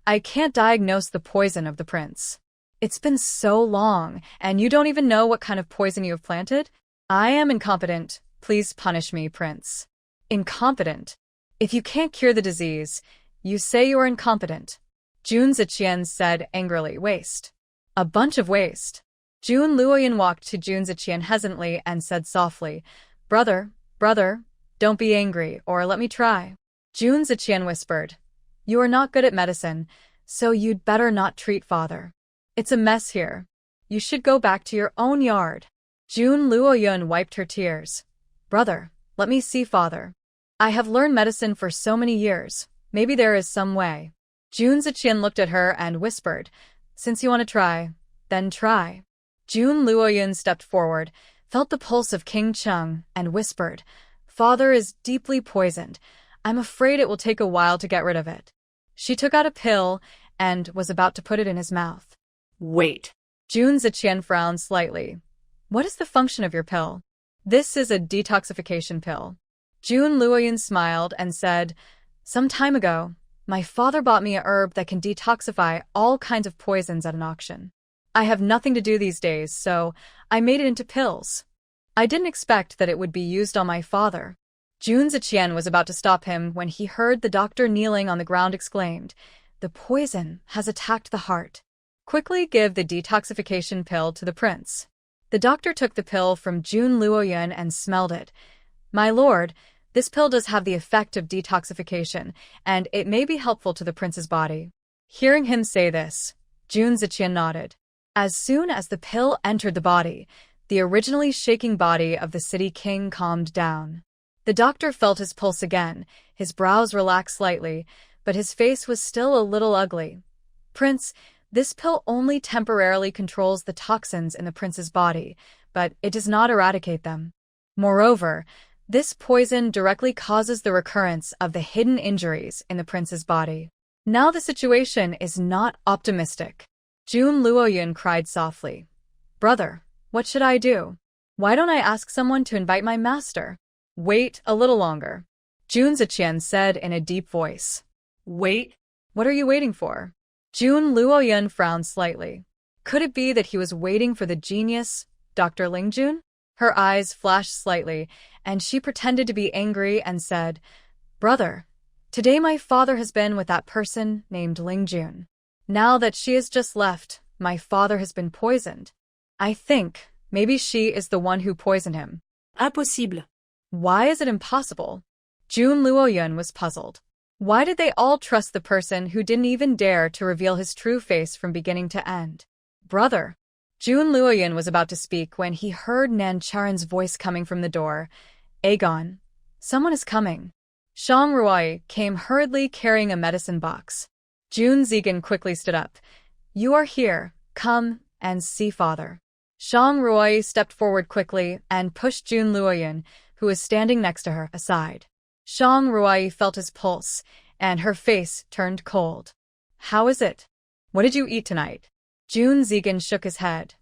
I can't diagnose the poison of the prince. It's been so long, and you don't even know what kind of poison you have planted? I am incompetent. Please punish me, Prince." "Incompetent? If you can't cure the disease, you say you are incompetent." Jun Ziqian said angrily, "Waste. A bunch of waste." Jun Luoyun walked to Jun Ziqian hesitantly and said softly, Brother, don't be angry, or let me try." Jun Ziqian whispered, "You are not good at medicine, so you'd better not treat father. It's a mess here. You should go back to your own yard." Jun Luoyun wiped her tears. "Brother, let me see father. I have learned medicine for so many years. Maybe there is some way." Jun Ziqian looked at her and whispered, "Since you want to try, then try." Jun Luoyun stepped forward, felt the pulse of King Cheng, and whispered, "Father is deeply poisoned. I'm afraid it will take a while to get rid of it." She took out a pill and was about to put it in his mouth. "Wait." Jun Ziqian frowned slightly. "What is the function of your pill?" "This is a detoxification pill." Jun Luoyun smiled and said, "Some time ago, My father bought me a herb that can detoxify all kinds of poisons at an auction. I have nothing to do these days, so I made it into pills. I didn't expect that it would be used on my father. Jun Ziqian was about to stop him when he heard the doctor kneeling on the ground exclaimed, "The poison has attacked the heart. Quickly give the detoxification pill to the prince." The doctor took the pill from Jun Luoyun and smelled it. "My lord, this pill does have the effect of detoxification, and it may be helpful to the prince's body." Hearing him say this, Jun Ziqian nodded. As soon as the pill entered the body, the originally shaking body of the city king calmed down. The doctor felt his pulse again, his brows relaxed slightly, but his face was still a little ugly. "Prince, this pill only temporarily controls the toxins in the prince's body, but it does not eradicate them. Moreover, this poison directly causes the recurrence of the hidden injuries in the prince's body." Now the situation is not optimistic. Jun Luoyun cried softly. "Brother, what should I do? Why don't I ask someone to invite my master?" "Wait a little longer," Jun Ziqian said in a deep voice. Wait? "What are you waiting for?" Jun Luoyun frowned slightly. Could it be that he was waiting for the genius, Dr. Lingjun? Her eyes flashed slightly, and she pretended to be angry and said, "Brother, today my father has been with that person named Lingjun. Now that she has just left, my father has been poisoned. I think maybe she is the one who poisoned him." Impossible. Why is it impossible? Jun Luoyun was puzzled. Why did they all trust the person who didn't even dare to reveal his true face from beginning to end? "Brother." Jun Luoyun was about to speak when he heard Nan Charan's voice coming from the door. "Aegon, someone is coming." Shang Ruai came hurriedly carrying a medicine box. Jun Zigan quickly stood up. "You are here. Come and see father." Shang Ruai stepped forward quickly and pushed Jun Luoyun, who was standing next to her, aside. Shang Ruai felt his pulse, and her face turned cold. "How is it? What did you eat tonight?" Jun Zigan shook his head.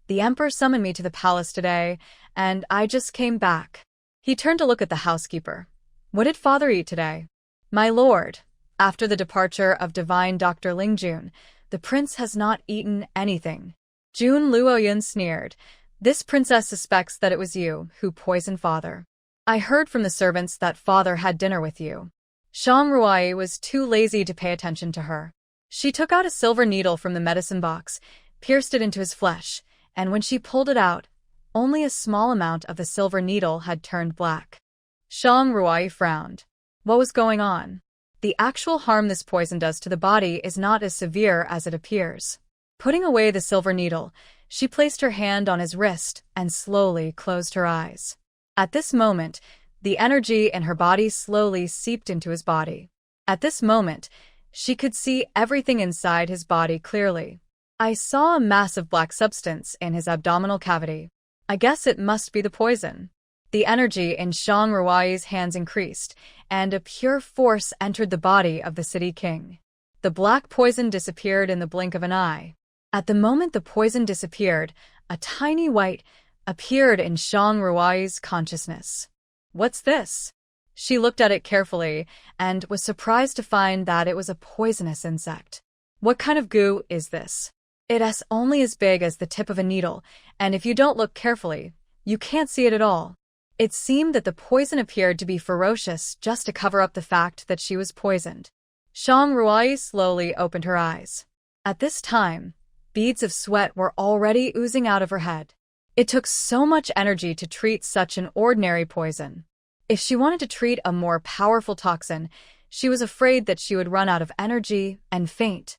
"The emperor summoned me to the palace today, and I just came back." He turned to look at the housekeeper. "What did father eat today?" "My lord, after the departure of divine Dr. Lingjun, the prince has not eaten anything." Jun Luoyun sneered. "This princess suspects that it was you who poisoned father. I heard from the servants that father had dinner with you." Shang Ruai was too lazy to pay attention to her. She took out a silver needle from the medicine box, pierced it into his flesh, and when she pulled it out, only a small amount of the silver needle had turned black. Shang Ruai frowned. What was going on? The actual harm this poison does to the body is not as severe as it appears. Putting away the silver needle, she placed her hand on his wrist and slowly closed her eyes. At this moment, the energy in her body slowly seeped into his body. At this moment, she could see everything inside his body clearly. "I saw a massive black substance in his abdominal cavity. I guess it must be the poison." The energy in Shang Ruai's hands increased, and a pure force entered the body of the city king. The black poison disappeared in the blink of an eye. At the moment the poison disappeared, a tiny white appeared in Shang Ruai's consciousness. "What's this?" She looked at it carefully and was surprised to find that it was a poisonous insect. "What kind of goo is this?" "It's only as big as the tip of a needle, and if you don't look carefully, you can't see it at all." It seemed that the poison appeared to be ferocious just to cover up the fact that she was poisoned. Shang Ruai slowly opened her eyes. At this time, beads of sweat were already oozing out of her head. It took so much energy to treat such an ordinary poison. If she wanted to treat a more powerful toxin, she was afraid that she would run out of energy and faint.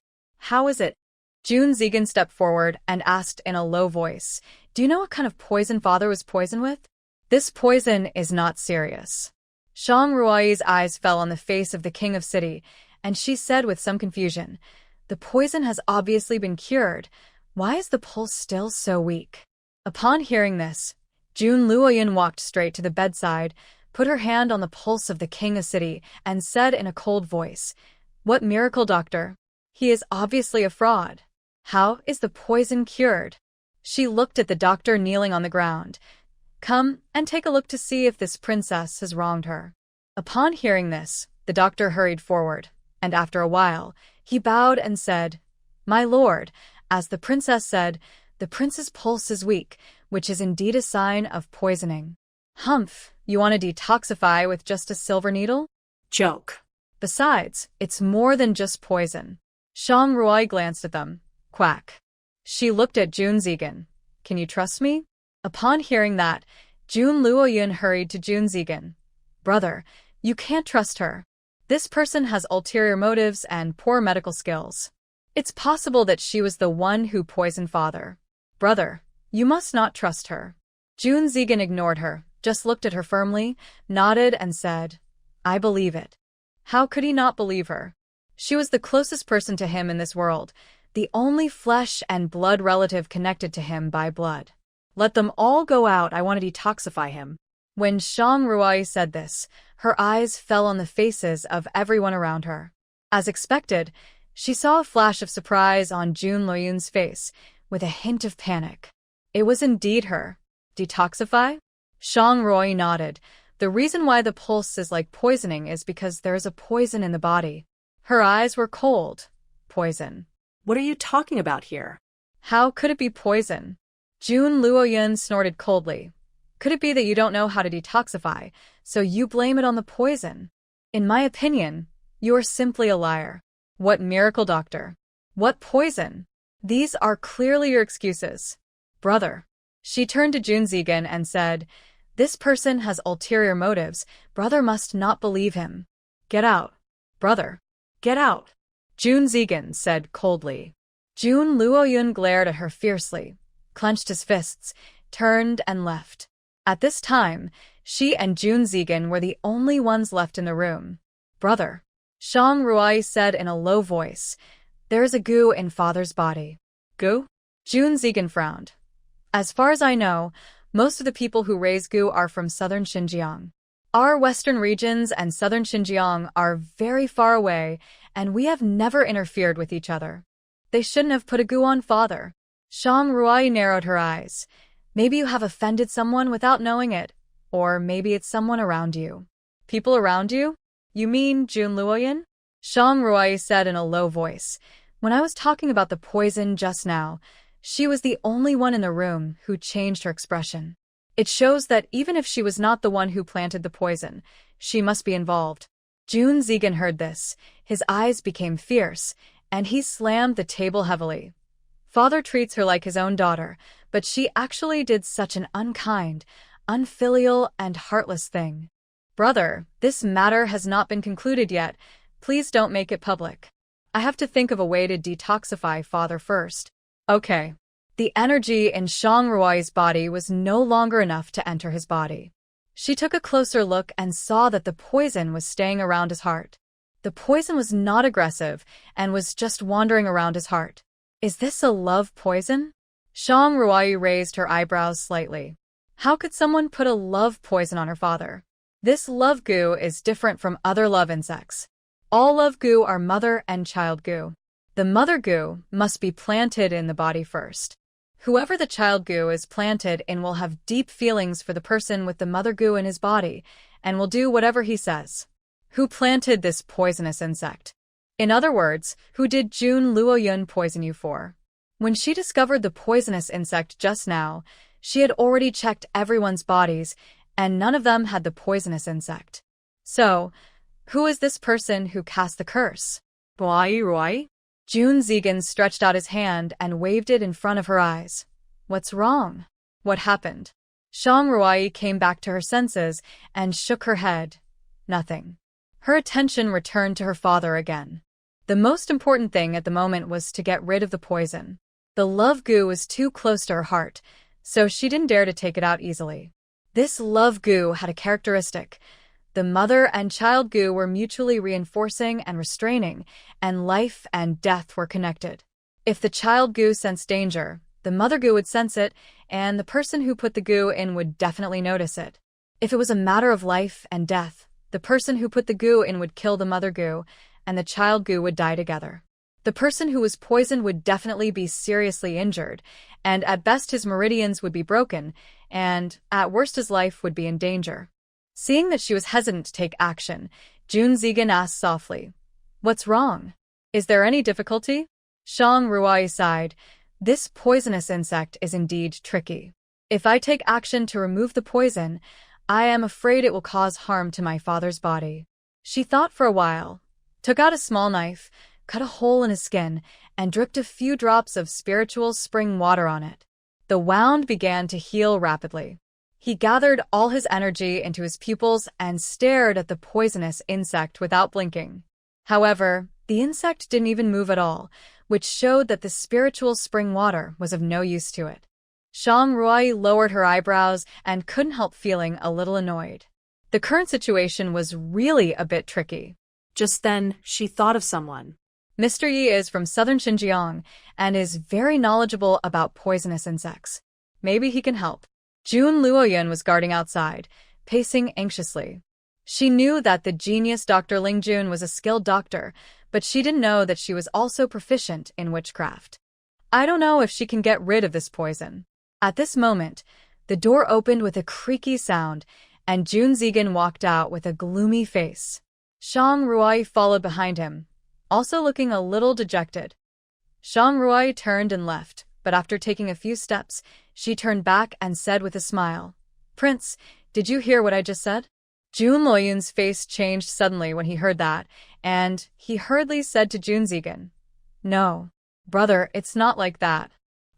"How is it?" Jun Zigan stepped forward and asked in a low voice, "Do you know what kind of poison father was poisoned with?" "This poison is not serious." Shang Ruai's eyes fell on the face of the king of city, and she said with some confusion, "The poison has obviously been cured. Why is the pulse still so weak?" Upon hearing this, Jun Luoyun walked straight to the bedside, put her hand on the pulse of the king of city, and said in a cold voice, "What miracle, doctor? He is obviously a fraud. How is the poison cured?" She looked at the doctor kneeling on the ground. "Come and take a look to see if this princess has wronged her." Upon hearing this, the doctor hurried forward. And after a while, he bowed and said, "My lord," as the princess said, "the prince's pulse is weak, which is indeed a sign of poisoning." "Humph, you want to detoxify with just a silver needle?" Joke. "Besides, it's more than just poison." Shang Ruai glanced at them. Quack. She looked at Jun Zigan. "Can you trust me?" Upon hearing that, Jun Luoyun hurried to Jun Zigan. "Brother, you can't trust her. This person has ulterior motives and poor medical skills. It's possible that she was the one who poisoned father. Brother, you must not trust her." Jun Zigan ignored her, just looked at her firmly, nodded and said, "I believe it." How could he not believe her? She was the closest person to him in this world, the only flesh and blood relative connected to him by blood. "Let them all go out, I want to detoxify him." When Shang Ruai said this, her eyes fell on the faces of everyone around her. As expected, she saw a flash of surprise on Jun Luoyun's face, with a hint of panic. It was indeed her. "Detoxify?" Shang Ruai nodded. "The reason why the pulse is like poisoning is because there is a poison in the body." Her eyes were cold. "Poison? What are you talking about here?" How could it be poison?" Jun Luoyun snorted coldly. "Could it be that you don't know how to detoxify, so you blame it on the poison? In my opinion, you are simply a liar. What miracle doctor? What poison? These are clearly your excuses. Brother." She turned to Jun Zigan and said, "This person has ulterior motives. Brother must not believe him. Get out. Brother, get out." Jun Zigan said coldly. Jun Luoyun glared at her fiercely, clenched his fists, turned and left. At this time, she and Jun Zigan were the only ones left in the room. "Brother," Shang Ruai said in a low voice, "there is a goo in father's body." "Goo?" Jun Zigan frowned. "As far as I know, most of the people who raise goo are from southern Xinjiang. Our western regions and southern Xinjiang are very far away, and we have never interfered with each other. They shouldn't have put a goo on father." Shang Ruai narrowed her eyes. "Maybe you have offended someone without knowing it, or maybe it's someone around you." "People around you? You mean Jun Luoyun?" Shang Ruai said in a low voice. "When I was talking about the poison just now, she was the only one in the room who changed her expression. It shows that even if she was not the one who planted the poison, she must be involved." Jun Zigan heard this. His eyes became fierce, and he slammed the table heavily. "Father treats her like his own daughter, but she actually did such an unkind, unfilial, and heartless thing. Brother, this matter has not been concluded yet. Please don't make it public. I have to think of a way to detoxify father first." "Okay." The energy in Shang Ruai's body was no longer enough to enter his body. She took a closer look and saw that the poison was staying around his heart. The poison was not aggressive and was just wandering around his heart. "Is this a love poison?" Shang Ruai raised her eyebrows slightly. How could someone put a love poison on her father? This love goo is different from other love insects. All love goo are mother and child goo. The mother goo must be planted in the body first. Whoever the child goo is planted in will have deep feelings for the person with the mother goo in his body and will do whatever he says. Who planted this poisonous insect? In other words, who did Jun Luoyun poison you for? When she discovered the poisonous insect just now, she had already checked everyone's bodies, and none of them had the poisonous insect. So, who is this person who cast the curse? Ruai? Jun Zigan stretched out his hand and waved it in front of her eyes. "What's wrong? What happened?" Shang Ruai came back to her senses and shook her head. Nothing. Her attention returned to her father again. The most important thing at the moment was to get rid of the poison. The love goo was too close to her heart, so she didn't dare to take it out easily. This love goo had a characteristic. The mother and child goo were mutually reinforcing and restraining, and life and death were connected. If the child goo sensed danger, the mother goo would sense it, and the person who put the goo in would definitely notice it. If it was a matter of life and death, the person who put the goo in would kill the mother goo, and the child goo would die together. The person who was poisoned would definitely be seriously injured, and at best his meridians would be broken, and at worst his life would be in danger. Seeing that she was hesitant to take action, Jun Zigan asked softly, What's wrong? Is there any difficulty? Shang Ruai sighed. This poisonous insect is indeed tricky. If I take action to remove the poison, I am afraid it will cause harm to my father's body. She thought for a while, took out a small knife, cut a hole in his skin, and dripped a few drops of spiritual spring water on it. The wound began to heal rapidly. He gathered all his energy into his pupils and stared at the poisonous insect without blinking. However, the insect didn't even move at all, which showed that the spiritual spring water was of no use to it. Shang Ruai lowered her eyebrows and couldn't help feeling a little annoyed. The current situation was really a bit tricky. Just then, she thought of someone. Mr. Yi is from southern Xinjiang and is very knowledgeable about poisonous insects. Maybe he can help. Jun Luoyun was guarding outside, pacing anxiously. She knew that the genius Dr. Ling Jun was a skilled doctor, but she didn't know that she was also proficient in witchcraft. I don't know if she can get rid of this poison. At this moment, the door opened with a creaky sound, and Jun Zigan walked out with a gloomy face. Shang Ruai followed behind him, also looking a little dejected. Shang Ruai turned and left, but after taking a few steps, she turned back and said with a smile, "Prince, did you hear what I just said?" Jun Luoyun's face changed suddenly when he heard that, and he hurriedly said to Jun Zigan, "No, brother, it's not like that.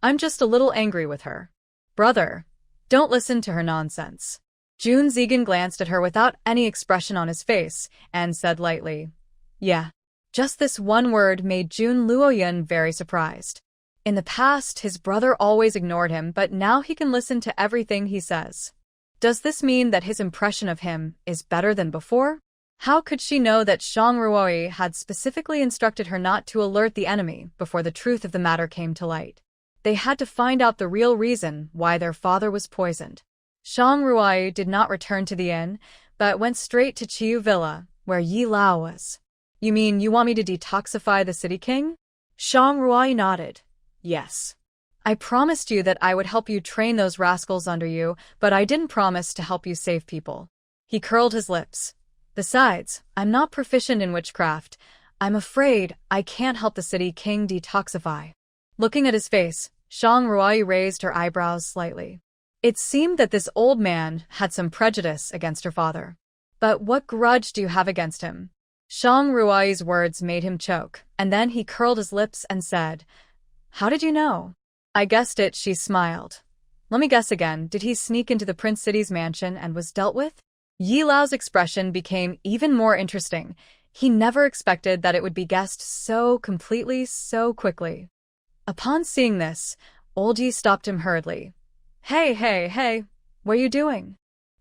I'm just a little angry with her." "Brother, don't listen to her nonsense." Jun Zigan glanced at her without any expression on his face and said lightly, "Yeah." Just this one word made Jun Luoyun very surprised. In the past, his brother always ignored him, but now he can listen to everything he says. Does this mean that his impression of him is better than before? How could she know that Shang Ruoi had specifically instructed her not to alert the enemy before the truth of the matter came to light? They had to find out the real reason why their father was poisoned. Shang Ruai did not return to the inn, but went straight to Chiyu Villa, where Yi Lao was. "You mean you want me to detoxify the city king?" Shang Ruai nodded. "Yes. I promised you that I would help you train those rascals under you, but I didn't promise to help you save people." He curled his lips. "Besides, I'm not proficient in witchcraft. I'm afraid I can't help the city king detoxify." Looking at his face, Shang Ruai raised her eyebrows slightly. It seemed that this old man had some prejudice against her father. "But what grudge do you have against him?" Shang Ruai's words made him choke, and then he curled his lips and said, "How did you know?" "I guessed it," she smiled. "Let me guess again, did he sneak into the Prince City's mansion and was dealt with?" Yi Lao's expression became even more interesting. He never expected that it would be guessed so completely, so quickly. Upon seeing this, old Yi stopped him hurriedly. Hey, what are you doing?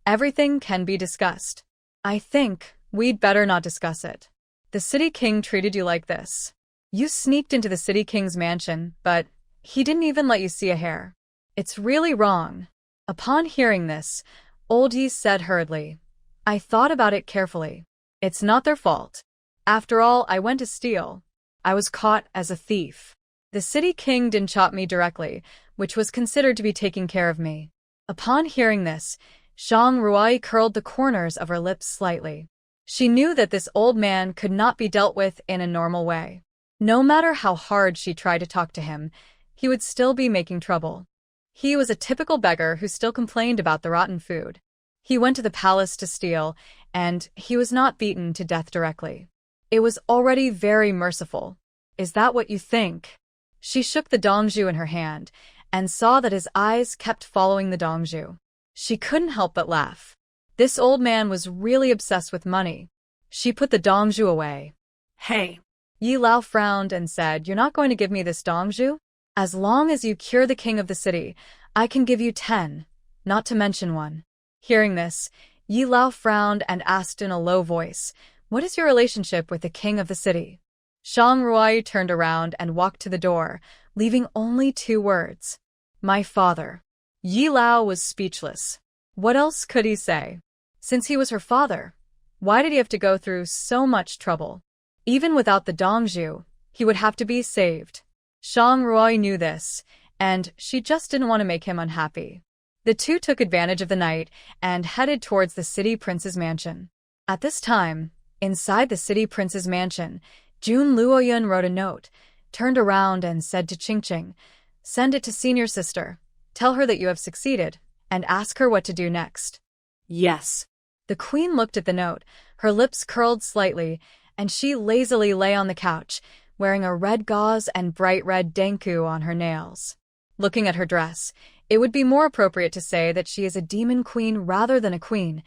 Everything can be discussed. I think we'd better not discuss it. The city king treated you like this. You sneaked into the city king's mansion, but he didn't even let you see a hair. It's really wrong." Upon hearing this, old Yi said hurriedly, "I thought about it carefully. It's not their fault. After all, I went to steal. I was caught as a thief. The city king didn't chop me directly, which was considered to be taking care of me." Upon hearing this, Shang Ruai curled the corners of her lips slightly. She knew that this old man could not be dealt with in a normal way. No matter how hard she tried to talk to him, he would still be making trouble. He was a typical beggar who still complained about the rotten food. He went to the palace to steal, and he was not beaten to death directly. It was already very merciful. "Is that what you think?" She shook the dongju in her hand, and saw that his eyes kept following the dongju. She couldn't help but laugh. This old man was really obsessed with money. She put the dongju away. "Hey." Yi Lao frowned and said, "You're not going to give me this dongju? As long as you cure the king of the city, I can give you 10, not to mention 1. Hearing this, Yi Lao frowned and asked in a low voice, "What is your relationship with the king of the city?" Shang Ruai turned around and walked to the door, leaving only 2 words. "My father." Yi Lao was speechless. What else could he say? Since he was her father, why did he have to go through so much trouble? Even without the dongju, he would have to be saved. Shang Ruai knew this, and she just didn't want to make him unhappy. The two took advantage of the night and headed towards the city prince's mansion. At this time, inside the city prince's mansion, Jun Luoyun wrote a note, turned around and said to Qingqing, "Send it to senior sister. Tell her that you have succeeded, and ask her what to do next." Yes. The queen looked at the note, her lips curled slightly, and she lazily lay on the couch, wearing a red gauze and bright red danku on her nails. Looking at her dress, it would be more appropriate to say that she is a demon queen rather than a queen.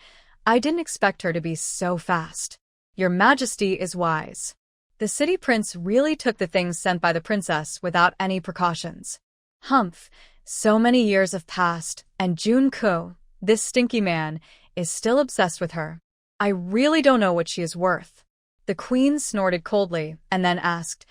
I didn't expect her to be so fast. Your Majesty is wise. The city prince really took the things sent by the princess without any precautions. Humph, so many years have passed, and Junko, this stinky man, is still obsessed with her. I really don't know what she is worth. The queen snorted coldly and then asked,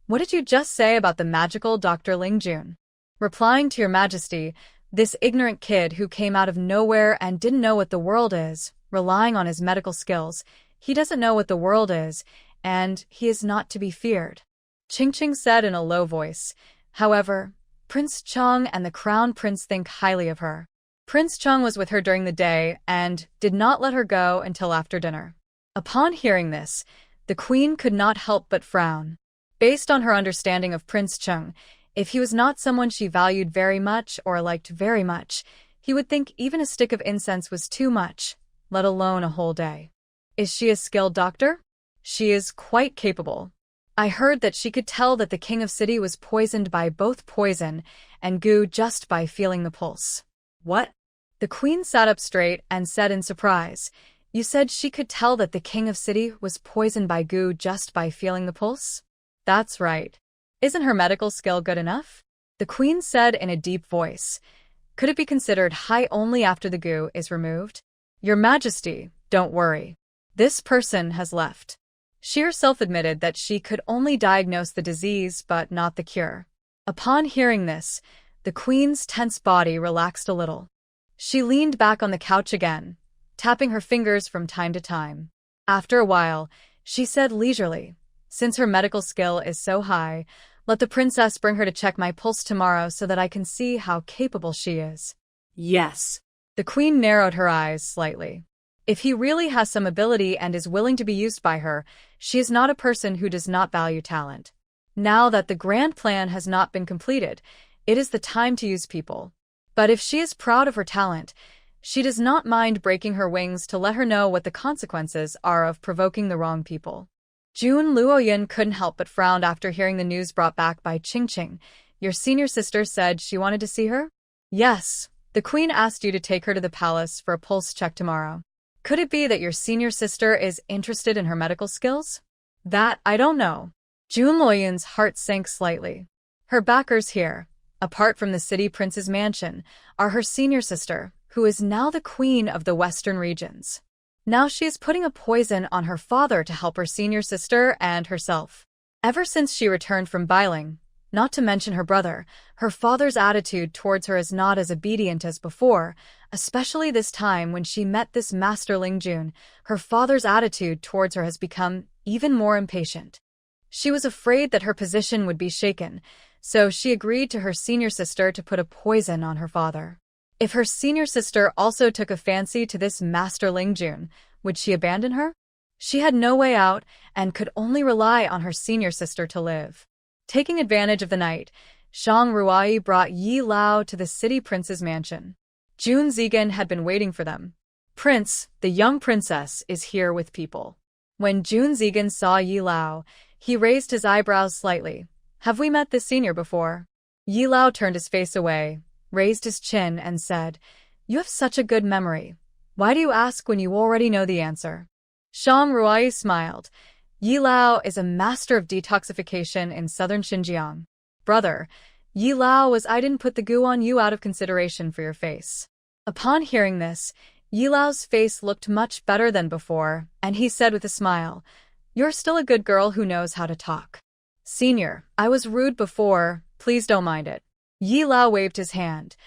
"What did you just say about the magical Dr. Lingjun?" Replying to your Majesty, this ignorant kid who came out of nowhere and didn't know what the world is, relying on his medical skills, he doesn't know what the world is, and he is not to be feared. Qingqing said in a low voice. However, Prince Cheng and the Crown Prince think highly of her. Prince Cheng was with her during the day and did not let her go until after dinner. Upon hearing this, the queen could not help but frown. Based on her understanding of Prince Cheng, if he was not someone she valued very much or liked very much, he would think even a stick of incense was too much, let alone a whole day. Is she a skilled doctor? She is quite capable. I heard that she could tell that the king of city was poisoned by both poison and goo just by feeling the pulse. What? The queen sat up straight and said in surprise, "You said she could tell that the king of city was poisoned by goo just by feeling the pulse?" That's right. Isn't her medical skill good enough? The queen said in a deep voice. Could it be considered high only after the goo is removed? Your Majesty, don't worry. This person has left. She herself admitted that she could only diagnose the disease but not the cure. Upon hearing this, the queen's tense body relaxed a little. She leaned back on the couch again, tapping her fingers from time to time. After a while, she said leisurely, "Since her medical skill is so high, let the princess bring her to check my pulse tomorrow so that I can see how capable she is." Yes. The queen narrowed her eyes slightly. If he really has some ability and is willing to be used by her, she is not a person who does not value talent. Now that the grand plan has not been completed, it is the time to use people. But if she is proud of her talent, she does not mind breaking her wings to let her know what the consequences are of provoking the wrong people. Jun Luoyun couldn't help but frown after hearing the news brought back by Qingqing. Your senior sister said she wanted to see her? Yes, the queen asked you to take her to the palace for a pulse check tomorrow. Could it be that your senior sister is interested in her medical skills? That I don't know. Jun Luoyun's heart sank slightly. Her backers here, apart from the city prince's mansion, are her senior sister, who is now the queen of the western regions. Now she is putting a poison on her father to help her senior sister and herself. Ever since she returned from Bailing, not to mention her brother, her father's attitude towards her is not as obedient as before, especially this time when she met this Master Lingjun. Her father's attitude towards her has become even more impatient. She was afraid that her position would be shaken, so she agreed to her senior sister to put a poison on her father. If her senior sister also took a fancy to this Master Lingjun, would she abandon her? She had no way out and could only rely on her senior sister to live. Taking advantage of the night, Shang Ruai brought Yi Lao to the city prince's mansion. Jun Zigan had been waiting for them. Prince, the young princess, is here with people. When Jun Zigan saw Yi Lao, he raised his eyebrows slightly. Have we met this senior before? Yi Lao turned his face away, raised his chin, and said, You have such a good memory. Why do you ask when you already know the answer? Shang Ruai smiled. Yi Lao is a master of detoxification in southern Xinjiang. Brother, Yi Lao was I didn't put the goo on you out of consideration for your face. Upon hearing this, Yi Lao's face looked much better than before, and he said with a smile, You're still a good girl who knows how to talk. Senior, I was rude before, please don't mind it. Yi Lao waved his hand.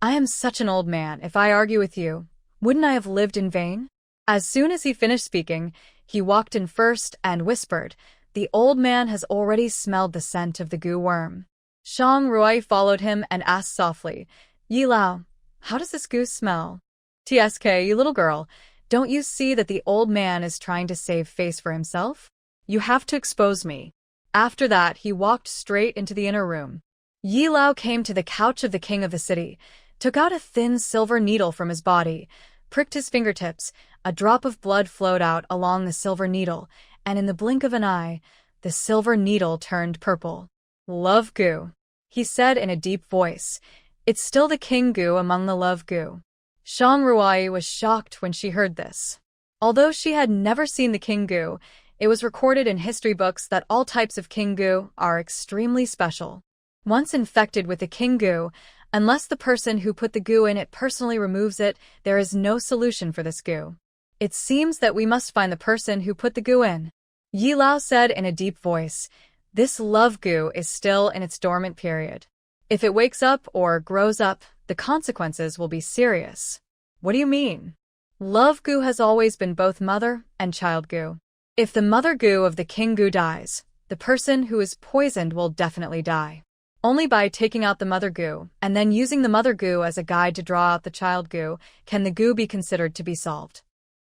I am such an old man, if I argue with you, wouldn't I have lived in vain? As soon as he finished speaking, he walked in first and whispered, The old man has already smelled the scent of the goo worm. Shang Ruai followed him and asked softly, Yi Lao, how does this goo smell? TSK, you little girl, don't you see that the old man is trying to save face for himself? You have to expose me. After that, he walked straight into the inner room. Yi Lao came to the couch of the king of the city, took out a thin silver needle from his body, pricked his fingertips, a drop of blood flowed out along the silver needle, and in the blink of an eye, the silver needle turned purple. Love Gu, he said in a deep voice. It's still the king Gu among the love Gu. Shang Ruai was shocked when she heard this. Although she had never seen the king Gu, it was recorded in history books that all types of king Gu are extremely special. Once infected with the king Gu, unless the person who put the Gu in it personally removes it, there is no solution for this Gu. It seems that we must find the person who put the Gu in. Yi Lao said in a deep voice, this love Gu is still in its dormant period. If it wakes up or grows up, the consequences will be serious. What do you mean? Love Gu has always been both mother and child Gu. If the mother Gu of the king Gu dies, the person who is poisoned will definitely die. Only by taking out the mother Gu and then using the mother Gu as a guide to draw out the child Gu can the Gu be considered to be solved.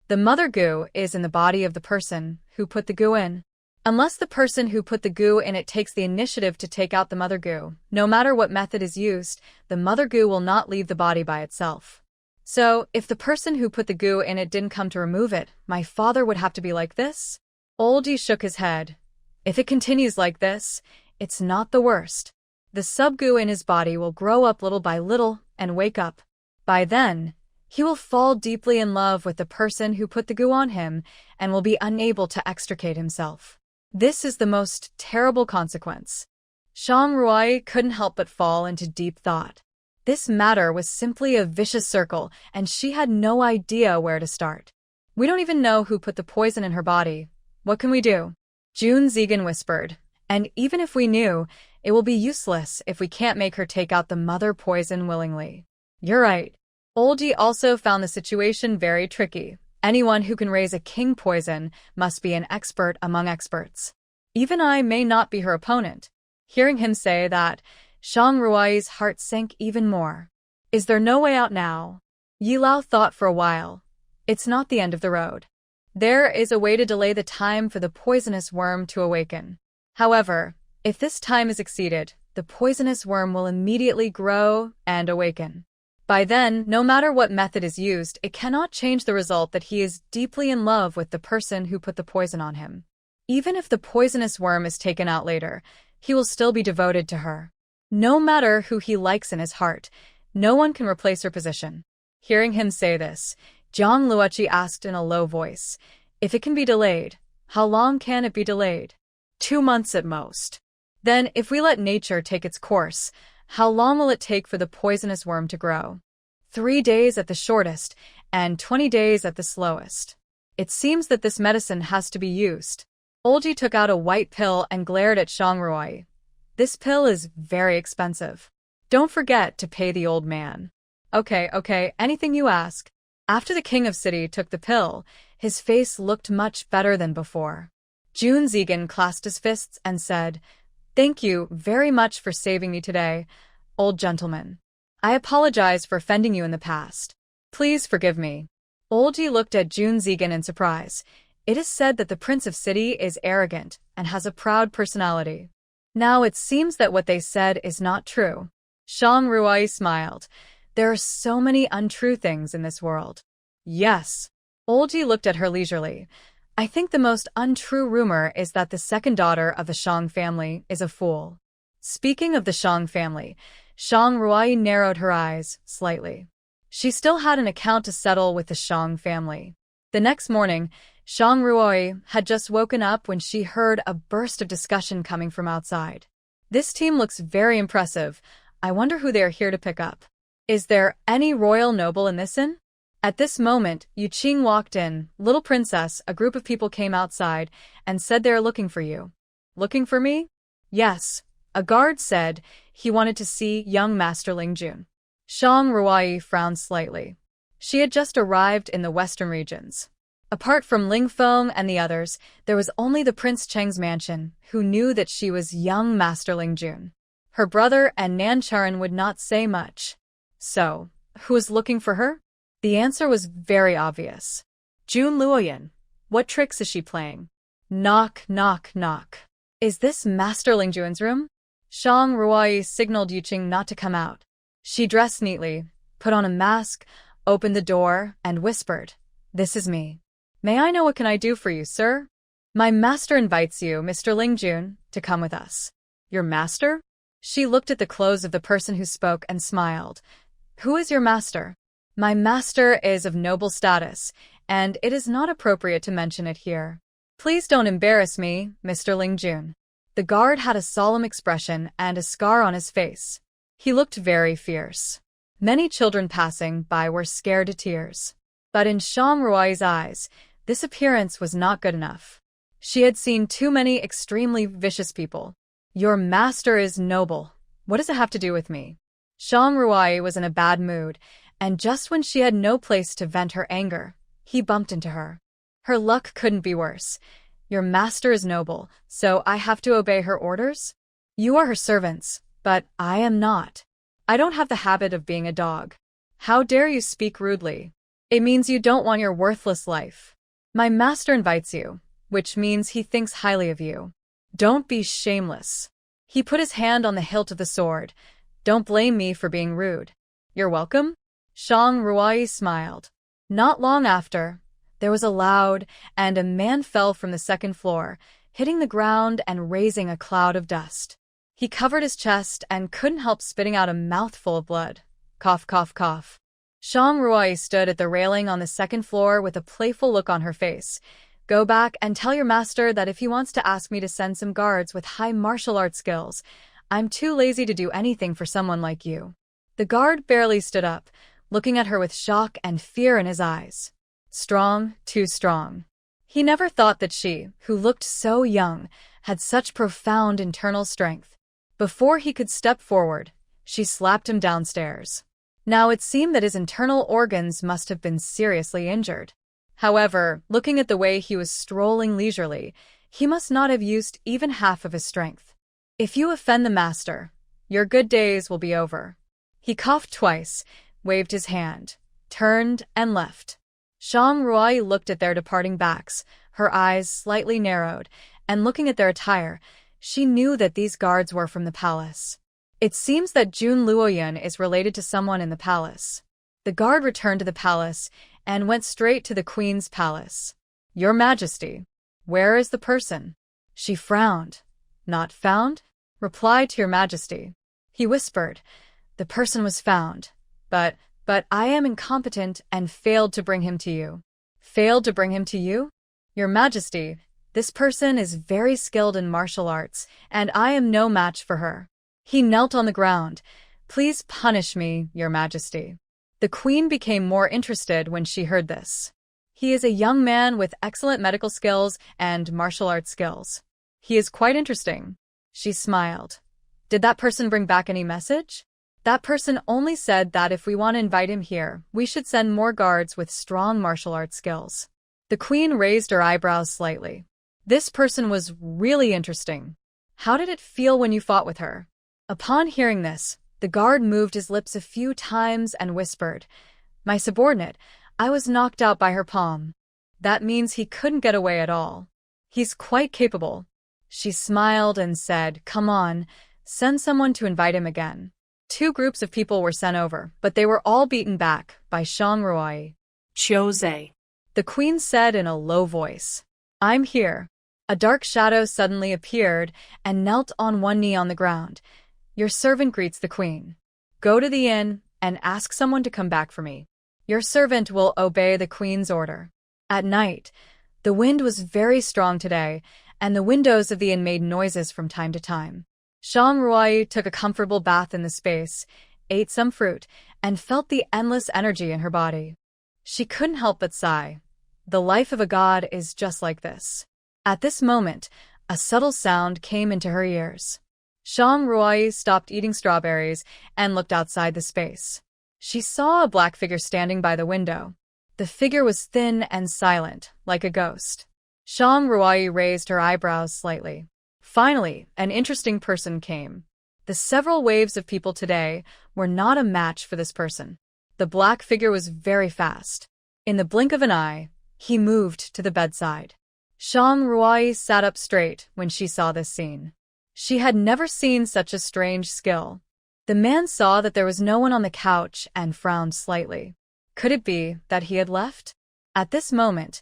The mother Gu is in the body of the person who put the Gu in. Unless the person who put the Gu in it takes the initiative to take out the mother Gu, no matter what method is used, the mother Gu will not leave the body by itself. So, if the person who put the Gu in it didn't come to remove it, my father would have to be like this? Oldie shook his head. If it continues like this, it's not the worst. The sub-Gu in his body will grow up little by little and wake up. By then, he will fall deeply in love with the person who put the Gu on him and will be unable to extricate himself. This is the most terrible consequence. Shang Ruai couldn't help but fall into deep thought. This matter was simply a vicious circle, and she had no idea where to start. We don't even know who put the poison in her body. What can we do? Jun Zigan whispered, and even if we knew, it will be useless if we can't make her take out the mother poison willingly. You're right. Oldie also found the situation very tricky. Anyone who can raise a king poison must be an expert among experts. Even I may not be her opponent. Hearing him say that, Shang Ruai's heart sank even more. Is there no way out now? Yi Lao thought for a while. It's not the end of the road. There is a way to delay the time for the poisonous worm to awaken. However, if this time is exceeded, the poisonous worm will immediately grow and awaken. By then, no matter what method is used, it cannot change the result that he is deeply in love with the person who put the poison on him. Even if the poisonous worm is taken out later, he will still be devoted to her. No matter who he likes in his heart, no one can replace her position. Hearing him say this, Zhang Luoqi asked in a low voice, if it can be delayed, how long can it be delayed? 2 months at most. Then, if we let nature take its course, how long will it take for the poisonous worm to grow? 3 days at the shortest, and 20 days at the slowest. It seems that this medicine has to be used. Olji took out a white pill and glared at Shang Ruai. This pill is very expensive. Don't forget to pay the old man. Okay, anything you ask. After the king of city took the pill, his face looked much better than before. Jun Zigan clasped his fists and said, Thank you very much for saving me today, old gentleman. I apologize for offending you in the past. Please forgive me. Olji looked at Jun Zigan in surprise. It is said that the Prince of City is arrogant and has a proud personality. Now it seems that what they said is not true. Shang Ruai smiled. There are so many untrue things in this world. Yes. Olji looked at her leisurely. I think the most untrue rumor is that the second daughter of the Shang family is a fool. Speaking of the Shang family, Shang Ruai narrowed her eyes slightly. She still had an account to settle with the Shang family. The next morning, Shang Ruai had just woken up when she heard a burst of discussion coming from outside. This team looks very impressive. I wonder who they are here to pick up. Is there any royal noble in this inn? At this moment, Yu Qing walked in. Little princess, a group of people came outside and said they are looking for you. Looking for me? Yes. A guard said he wanted to see young Master Ling Jun. Shang Ruai frowned slightly. She had just arrived in the western regions. Apart from Ling Feng and the others, there was only the Prince Cheng's mansion, who knew that she was young Master Ling Jun. Her brother and Nan Charan would not say much. So, who is looking for her? The answer was very obvious. Jun Luoyan. What tricks is she playing? Knock, knock, knock. Is this Master Ling Jun's room? Shang Ruai signaled Yuqing not to come out. She dressed neatly, put on a mask, opened the door, and whispered, "This is me. May I know what can I do for you, sir?" "My master invites you, Mr. Ling Jun, to come with us." "Your master?" She looked at the clothes of the person who spoke and smiled. "Who is your master?" "My master is of noble status, and it is not appropriate to mention it here." "Please don't embarrass me, Mr. Ling Jun." The guard had a solemn expression and a scar on his face. He looked very fierce. Many children passing by were scared to tears. But in Shang Ruai's eyes, this appearance was not good enough. She had seen too many extremely vicious people. "Your master is noble. What does it have to do with me?" Shang Ruai was in a bad mood, and just when she had no place to vent her anger, he bumped into her. Her luck couldn't be worse. "Your master is noble, so I have to obey her orders? You are her servants, but I am not. I don't have the habit of being a dog. How dare you speak rudely? It means you don't want your worthless life. My master invites you, which means he thinks highly of you. Don't be shameless." He put his hand on the hilt of the sword. "Don't blame me for being rude." "You're welcome?" Shang Ruai smiled. Not long after, there was a loud, and a man fell from the second floor, hitting the ground and raising a cloud of dust. He covered his chest and couldn't help spitting out a mouthful of blood. Cough, cough, cough. Shang Ruai stood at the railing on the second floor with a playful look on her face. "Go back and tell your master that if he wants to ask me to send some guards with high martial arts skills, I'm too lazy to do anything for someone like you." The guard barely stood up, looking at her with shock and fear in his eyes. Strong, too strong. He never thought that she, who looked so young, had such profound internal strength. Before he could step forward, she slapped him downstairs. Now it seemed that his internal organs must have been seriously injured. However, looking at the way he was strolling leisurely, he must not have used even half of his strength. "If you offend the master, your good days will be over." He coughed twice, waved his hand, turned, and left. Shang Ruai looked at their departing backs, her eyes slightly narrowed, and looking at their attire, she knew that these guards were from the palace. It seems that Jun Luoyun is related to someone in the palace. The guard returned to the palace and went straight to the queen's palace. "Your Majesty, where is the person?" She frowned. "Not found?" "Reply to your Majesty." He whispered. "The person was found, but I am incompetent and failed to bring him to you." "Failed to bring him to you?" "Your Majesty, this person is very skilled in martial arts, and I am no match for her." He knelt on the ground. "Please punish me, Your Majesty." The queen became more interested when she heard this. "He is a young man with excellent medical skills and martial arts skills. He is quite interesting." She smiled. "Did that person bring back any message?" "That person only said that if we want to invite him here, we should send more guards with strong martial arts skills." The queen raised her eyebrows slightly. This person was really interesting. How did it feel when you fought with her? Upon hearing this, the guard moved his lips a few times and whispered, "My subordinate, I was knocked out by her palm." "That means he couldn't get away at all. He's quite capable." She smiled and said, "Come on, send someone to invite him again." 2 groups of people were sent over, but they were all beaten back by Shang Ruai. "Jose," the queen said in a low voice. "I'm here." A dark shadow suddenly appeared and knelt on one knee on the ground. "Your servant greets the queen. Go to the inn and ask someone to come back for me. Your servant will obey the queen's order." At night, the wind was very strong today, and the windows of the inn made noises from time to time. Shang Ruai took a comfortable bath in the space, ate some fruit, and felt the endless energy in her body. She couldn't help but sigh. The life of a god is just like this. At this moment, a subtle sound came into her ears. Shang Ruai stopped eating strawberries and looked outside the space. She saw a black figure standing by the window. The figure was thin and silent, like a ghost. Shang Ruai raised her eyebrows slightly. Finally, an interesting person came. The several waves of people today were not a match for this person. The black figure was very fast. In the blink of an eye, he moved to the bedside. Shang Ruai sat up straight when she saw this scene. She had never seen such a strange skill. The man saw that there was no one on the couch and frowned slightly. Could it be that he had left? At this moment,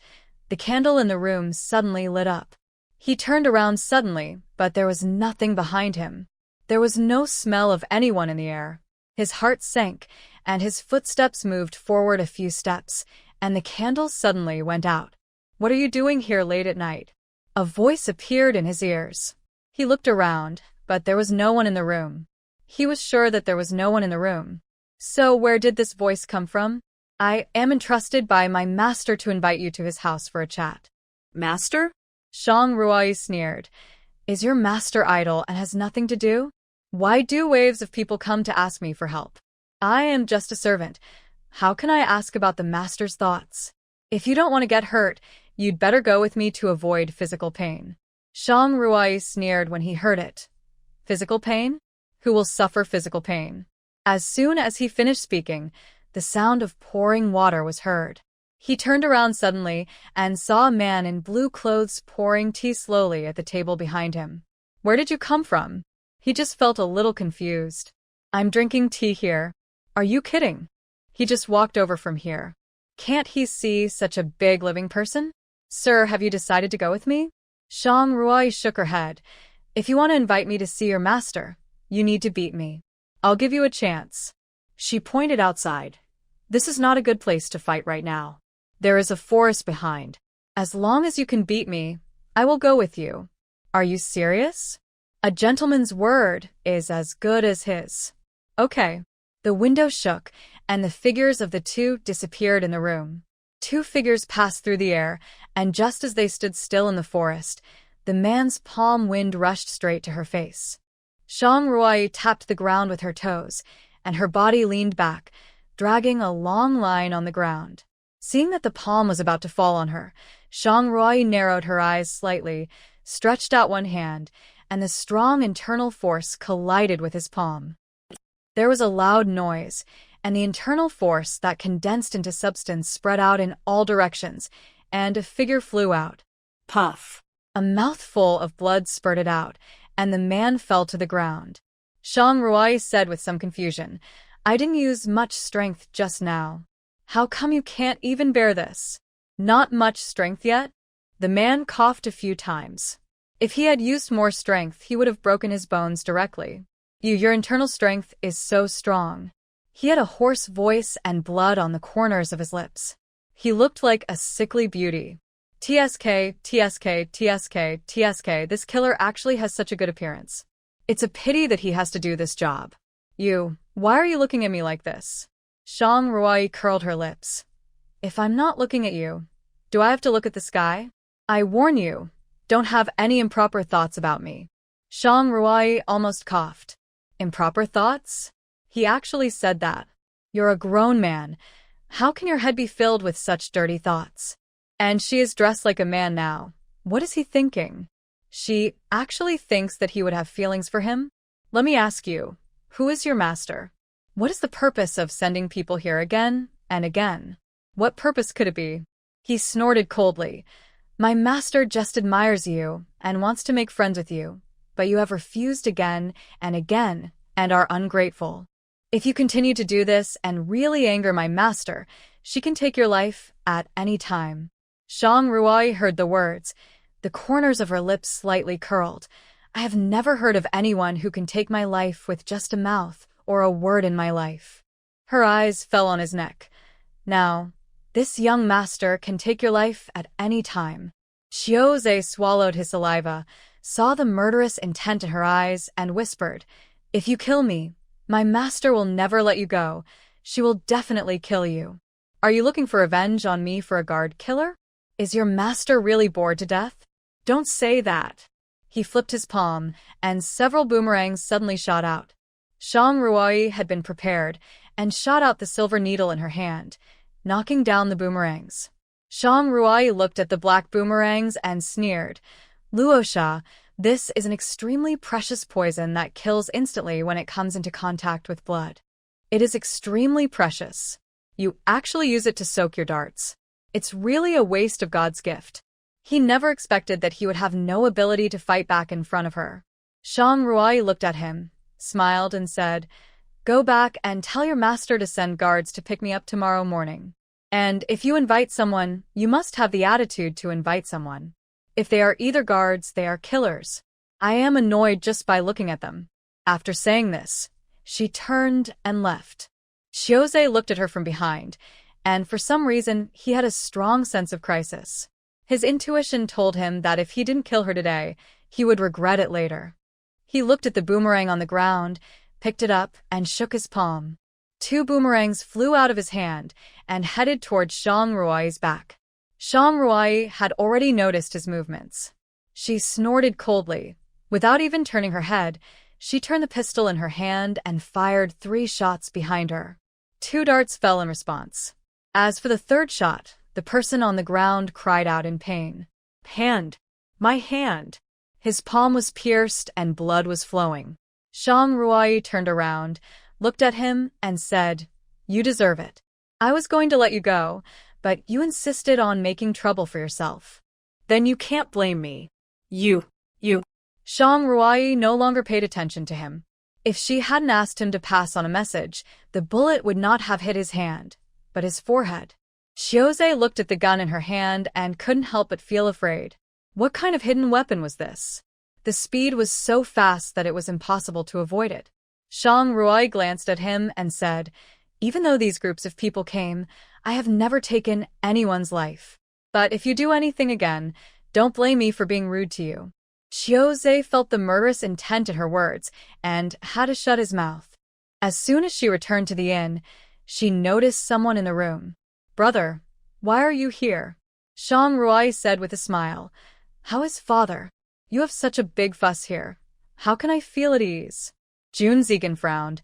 the candle in the room suddenly lit up. He turned around suddenly, but there was nothing behind him. There was no smell of anyone in the air. His heart sank, and his footsteps moved forward a few steps, and the candle suddenly went out. "What are you doing here late at night?" A voice appeared in his ears. He looked around, but there was no one in the room. He was sure that there was no one in the room. So where did this voice come from? "I am entrusted by my master to invite you to his house for a chat." Master? Shang Ruai sneered. "Is your master idle and has nothing to do? Why do waves of people come to ask me for help? I am just a servant. How can I ask about the master's thoughts? If you don't want to get hurt, you'd better go with me to avoid physical pain." Shang Ruai sneered when he heard it. Physical pain? Who will suffer physical pain? As soon as he finished speaking, the sound of pouring water was heard. He turned around suddenly and saw a man in blue clothes pouring tea slowly at the table behind him. "Where did you come from?" He just felt a little confused. "I'm drinking tea here." "Are you kidding?" He just walked over from here. Can't he see such a big living person? "Sir, have you decided to go with me?" Shang Ruai shook her head. "If you want to invite me to see your master, you need to beat me. I'll give you a chance." She pointed outside. "This is not a good place to fight right now. There is a forest behind. As long as you can beat me, I will go with you." "Are you serious?" "A gentleman's word is as good as his." "Okay." The window shook, and the figures of the two disappeared in the room. Two figures passed through the air, and just as they stood still in the forest, the man's palm wind rushed straight to her face. Shang Ruai tapped the ground with her toes, and her body leaned back, dragging a long line on the ground. Seeing that the palm was about to fall on her, Shang Ruai narrowed her eyes slightly, stretched out one hand, and the strong internal force collided with his palm. There was a loud noise, and the internal force that condensed into substance spread out in all directions, and a figure flew out. Puff. A mouthful of blood spurted out, and the man fell to the ground. Shang Ruai said with some confusion, "I didn't use much strength just now. How come you can't even bear this?" "Not much strength yet?" The man coughed a few times. If he had used more strength, he would have broken his bones directly. Your internal strength is so strong." He had a hoarse voice and blood on the corners of his lips. He looked like a sickly beauty. TSK, TSK, TSK, TSK, this killer actually has such a good appearance. It's a pity that he has to do this job. Why are you looking at me like this?" Shang Ruai curled her lips. "If I'm not looking at you, do I have to look at the sky? I warn you, don't have any improper thoughts about me." Shang Ruai almost coughed. "Improper thoughts?" He actually said that. "You're a grown man. How can your head be filled with such dirty thoughts?" And she is dressed like a man now. What is he thinking? She actually thinks that he would have feelings for him? "Let me ask you, who is your master? What is the purpose of sending people here again and again? What purpose could it be?" He snorted coldly. "My master just admires you and wants to make friends with you, but you have refused again and again and are ungrateful. If you continue to do this and really anger my master, she can take your life at any time." Shang Ruai heard the words. The corners of her lips slightly curled. "I have never heard of anyone who can take my life with just a mouth or a word in my life." Her eyes fell on his neck. "Now, this young master can take your life at any time." Xiaoze swallowed his saliva, saw the murderous intent in her eyes, and whispered, "If you kill me, my master will never let you go. She will definitely kill you. Are you looking for revenge on me for a guard killer? Is your master really bored to death? Don't say that." He flipped his palm, and several boomerangs suddenly shot out. Shang Ruai had been prepared, and shot out the silver needle in her hand, knocking down the boomerangs. Shang Ruai looked at the black boomerangs and sneered. "Luosha, this is an extremely precious poison that kills instantly when it comes into contact with blood. It is extremely precious. You actually use it to soak your darts. It's really a waste of God's gift." He never expected that he would have no ability to fight back in front of her. Shang Ruai looked at him, smiled and said, "Go back and tell your master to send guards to pick me up tomorrow morning. And if you invite someone, you must have the attitude to invite someone. If they are either guards, they are killers. I am annoyed just by looking at them." After saying this, she turned and left. Xiaozhe looked at her from behind, and for some reason, he had a strong sense of crisis. His intuition told him that if he didn't kill her today, he would regret it later. He looked at the boomerang on the ground, picked it up, and shook his palm. 2 boomerangs flew out of his hand and headed towards Shang Ruai's back. Shang Ruai had already noticed his movements. She snorted coldly. Without even turning her head, she turned the pistol in her hand and fired 3 shots behind her. 2 darts fell in response. As for the 3rd shot, the person on the ground cried out in pain. "Hand! My hand!" His palm was pierced and blood was flowing. Shang Ruai turned around, looked at him, and said, "You deserve it. I was going to let you go, but you insisted on making trouble for yourself. Then you can't blame me. You. Shang Ruai no longer paid attention to him. If she hadn't asked him to pass on a message, the bullet would not have hit his hand, but his forehead. Xiaozhe looked at the gun in her hand and couldn't help but feel afraid. What kind of hidden weapon was this? The speed was so fast that it was impossible to avoid it. Shang Ruai glanced at him and said, "Even though these groups of people came, I have never taken anyone's life. But if you do anything again, don't blame me for being rude to you." Xiaozhe felt the murderous intent in her words and had to shut his mouth. As soon as she returned to the inn, she noticed someone in the room. "Brother, why are you here?" Shang Ruai said with a smile. "How is father? You have such a big fuss here. How can I feel at ease?" Jun Zigan frowned.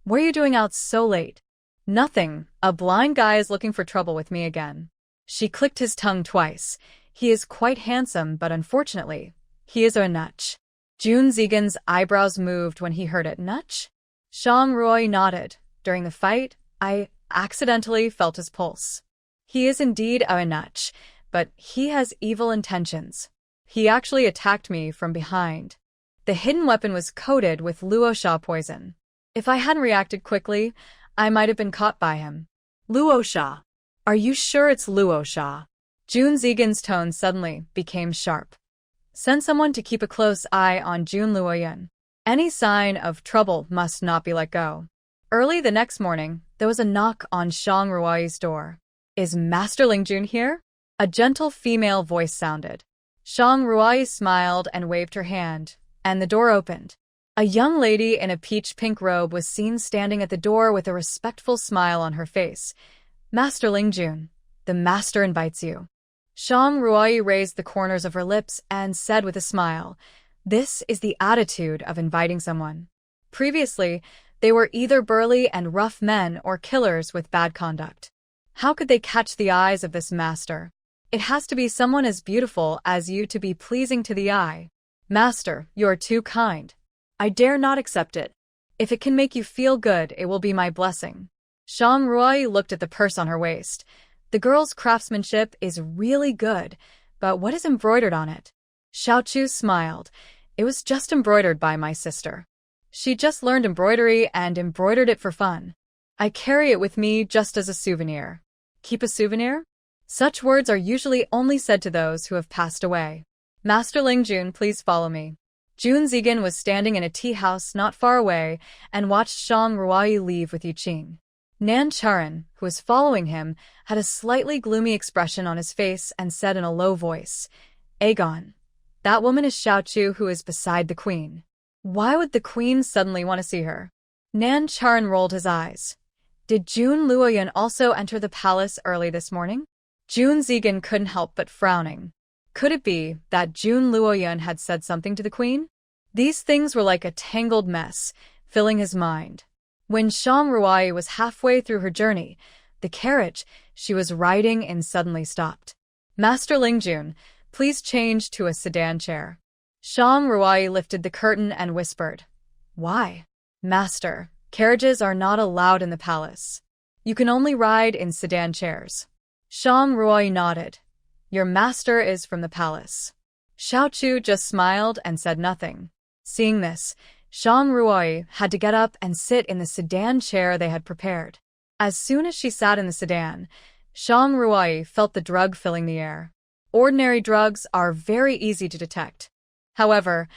"What are you doing out so late?" "Nothing. A blind guy is looking for trouble with me again." She clicked his tongue twice. "He is quite handsome, but unfortunately, he is a nutch." Jun Zigan's eyebrows moved when he heard it. "Nutch?" Shang Ruai nodded. "During the fight, I accidentally felt his pulse. He is indeed a nutch, but he has evil intentions. He actually attacked me from behind. The hidden weapon was coated with luosha poison. If I hadn't reacted quickly, I might have been caught by him." "Luosha? Are you sure it's luosha?" Jun Zigan's tone suddenly became sharp. "Send someone to keep a close eye on Jun Luoyun. Any sign of trouble must not be let go." Early the next morning, there was a knock on Shang Ruai's door. "Is Master Lingjun here?" A gentle female voice sounded. Shang Ruai smiled and waved her hand, and the door opened. A young lady in a peach-pink robe was seen standing at the door with a respectful smile on her face. "Master Lingjun, the master invites you." Shang Ruai raised the corners of her lips and said with a smile, "This is the attitude of inviting someone." Previously, they were either burly and rough men or killers with bad conduct. How could they catch the eyes of this master? It has to be someone as beautiful as you to be pleasing to the eye. "Master, you are too kind. I dare not accept it. If it can make you feel good, it will be my blessing." Shang Ruai looked at the purse on her waist. The girl's craftsmanship is really good, but what is embroidered on it? Xiaochu smiled. "It was just embroidered by my sister. She just learned embroidery and embroidered it for fun. I carry it with me just as a souvenir." "Keep a souvenir?" Such words are usually only said to those who have passed away. "Master Lingjun, please follow me." Jun Zigan was standing in a tea house not far away and watched Shang Ruai leave with Yuqing. Nan Charan, who was following him, had a slightly gloomy expression on his face and said in a low voice, "Aegon, that woman is Xiaochu who is beside the queen. Why would the queen suddenly want to see her?" Nan Charan rolled his eyes. "Did Jun Luoyun also enter the palace early this morning?" Jun Zigan couldn't help but frowning. Could it be that Jun Luoyun had said something to the queen? These things were like a tangled mess, filling his mind. When Shang Ruai was halfway through her journey, the carriage she was riding in suddenly stopped. "Master Lingjun, please change to a sedan chair." Shang Ruai lifted the curtain and whispered, "Why?" "Master, carriages are not allowed in the palace. You can only ride in sedan chairs." Shang Ruai nodded. Your master is from the palace. Xiaochu just smiled and said nothing. Seeing this, Zhang Ruoyi had to get up and sit in the sedan chair they had prepared. As soon as she sat in the sedan, Zhang Ruoyi felt the drug filling the air. Ordinary drugs are very easy to detect. However,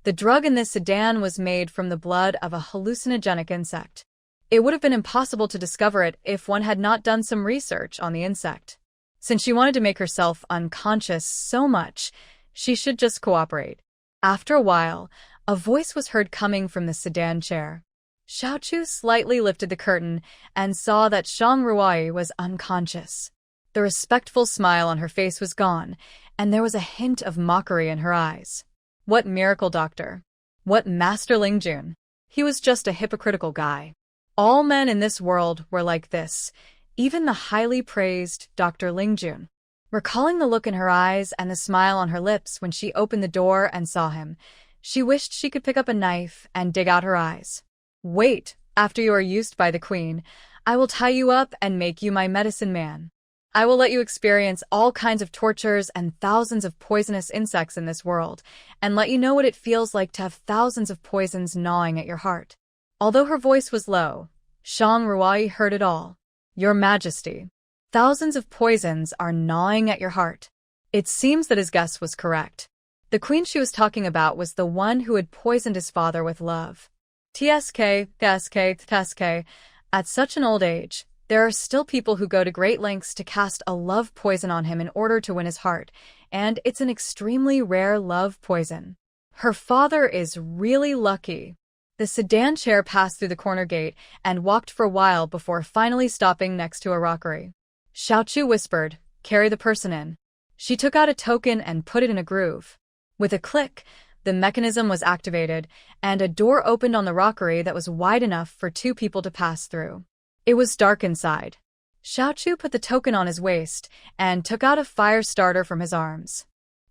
the drug in this sedan was made from the blood of a hallucinogenic insect. It would have been impossible to discover it if one had not done some research on the insect. Since she wanted to make herself unconscious so much, she should just cooperate. After a while, a voice was heard coming from the sedan chair. Xiaochu slightly lifted the curtain and saw that Zhang Ruoyi was unconscious. The respectful smile on her face was gone, and there was a hint of mockery in her eyes. What miracle doctor? What Master Lingjun? He was just a hypocritical guy. All men in this world were like this, even the highly praised Dr. Lingjun. Recalling the look in her eyes and the smile on her lips when she opened the door and saw him, she wished she could pick up a knife and dig out her eyes. Wait, after you are used by the queen, I will tie you up and make you my medicine man. I will let you experience all kinds of tortures and thousands of poisonous insects in this world, and let you know what it feels like to have thousands of poisons gnawing at your heart. Although her voice was low, Zhang Ruoyi heard it all. Your Majesty, thousands of poisons are gnawing at your heart. It seems that his guess was correct. The queen she was talking about was the one who had poisoned his father with love. TSK. At such an old age, there are still people who go to great lengths to cast a love poison on him in order to win his heart, and it's an extremely rare love poison. Her father is really lucky. The sedan chair passed through the corner gate and walked for a while before finally stopping next to a rockery. Xiaochu whispered, "Carry the person in." She took out a token and put it in a groove. With a click, the mechanism was activated, and a door opened on the rockery that was wide enough for two people to pass through. It was dark inside. Xiaochu put the token on his waist and took out a fire starter from his arms.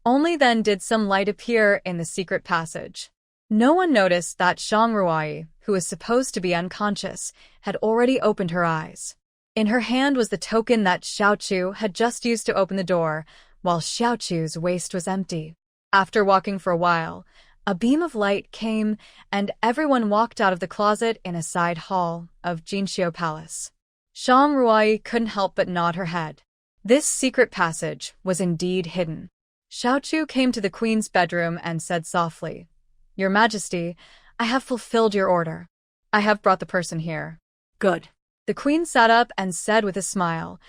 Only then did some light appear in the secret passage. No one noticed that Zhang Ruoyi, who was supposed to be unconscious, had already opened her eyes. In her hand was the token that Xiaochu had just used to open the door, while Xiaochu's waist was empty. After walking for a while, a beam of light came, and everyone walked out of the closet in a side hall of Jinxiu Palace. Zhang Ruoyi couldn't help but nod her head. This secret passage was indeed hidden. Xiaochu came to the queen's bedroom and said softly, "Your Majesty, I have fulfilled your order. I have brought the person here." Good. The queen sat up and said with a smile,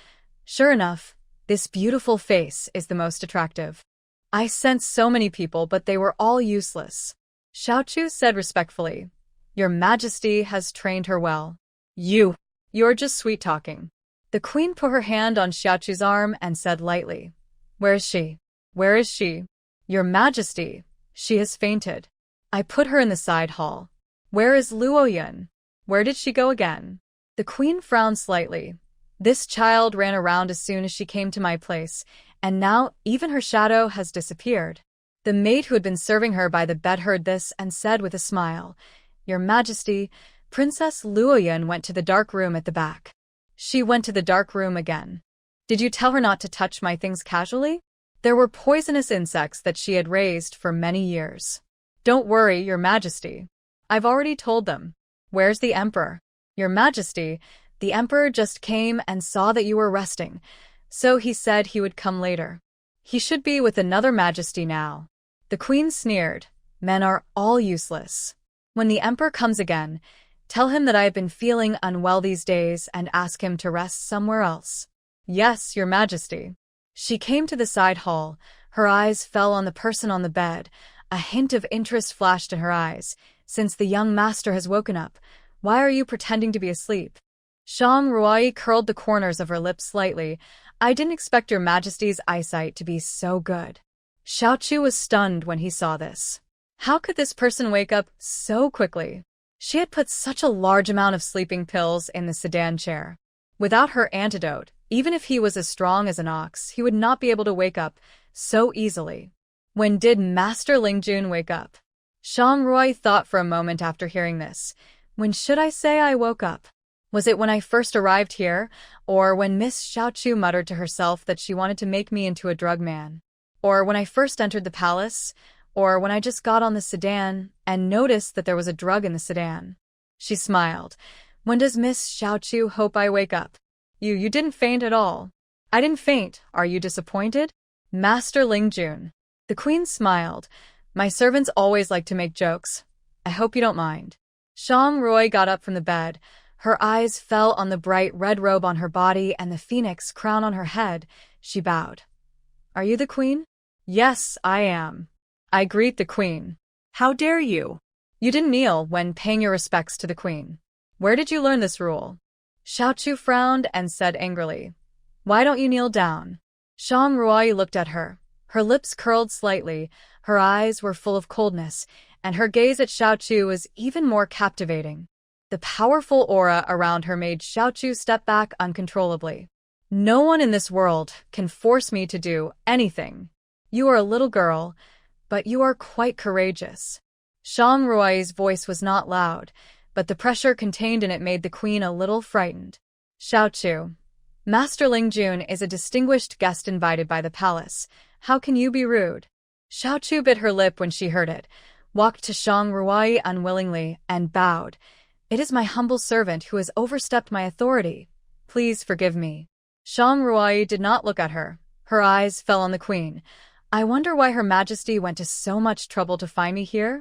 "Sure enough, this beautiful face is the most attractive. I sent so many people, but they were all useless." Xiaochu said respectfully, "Your Majesty has trained her well. You're just sweet-talking." The queen put her hand on Xiaochu's arm and said lightly, "Where is she? Where is she?" "Your Majesty, she has fainted. I put her in the side hall." "Where is Luoyun? Where did she go again?" The queen frowned slightly. "This child ran around as soon as she came to my place, and now even her shadow has disappeared." The maid who had been serving her by the bed heard this and said with a smile, "Your Majesty, Princess Luoyun went to the dark room at the back." "She went to the dark room again. Did you tell her not to touch my things casually?" There were poisonous insects that she had raised for many years. "Don't worry, Your Majesty. I've already told them." "Where's the Emperor?" "Your Majesty, the Emperor just came and saw that you were resting, so he said he would come later. He should be with another Majesty now." The queen sneered, "Men are all useless. When the Emperor comes again, tell him that I have been feeling unwell these days and ask him to rest somewhere else." "Yes, Your Majesty." She came to the side hall. Her eyes fell on the person on the bed. A hint of interest flashed in her eyes. "Since the young master has woken up, why are you pretending to be asleep?" Zhang Ruoyi curled the corners of her lips slightly. "I didn't expect Your Majesty's eyesight to be so good." Xiaochu was stunned when he saw this. How could this person wake up so quickly? She had put such a large amount of sleeping pills in the sedan chair. Without her antidote, even if he was as strong as an ox, he would not be able to wake up so easily. When did Master Lingjun wake up? Zhang Ruoyi thought for a moment after hearing this. When should I say I woke up? Was it when I first arrived here, or when Miss Xiaochu muttered to herself that she wanted to make me into a drug man? Or when I first entered the palace, or when I just got on the sedan and noticed that there was a drug in the sedan? She smiled. When does Miss Xiaochu hope I wake up? You didn't faint at all. I didn't faint. Are you disappointed? Master Ling Jun. The queen smiled. My servants always like to make jokes. I hope you don't mind. Shang Rui got up from the bed. Her eyes fell on the bright red robe on her body and the phoenix crown on her head. She bowed. Are you the queen? Yes, I am. I greet the queen. How dare you? You didn't kneel when paying your respects to the queen. Where did you learn this rule? Xiaochu frowned and said angrily. Why don't you kneel down? Shang Rui looked at her. Her lips curled slightly, her eyes were full of coldness, and her gaze at Xiaochu was even more captivating. The powerful aura around her made Xiaochu step back uncontrollably. No one in this world can force me to do anything. You are a little girl, but you are quite courageous. Shang Rui's voice was not loud, but the pressure contained in it made the queen a little frightened. Xiaochu. Master Ling Jun is a distinguished guest invited by the palace. How can you be rude? Xiaochu bit her lip when she heard it, walked to Shang Rui unwillingly, and bowed. It is my humble servant who has overstepped my authority. Please forgive me. Shang Rui did not look at her. Her eyes fell on the queen. I wonder why Her Majesty went to so much trouble to find me here?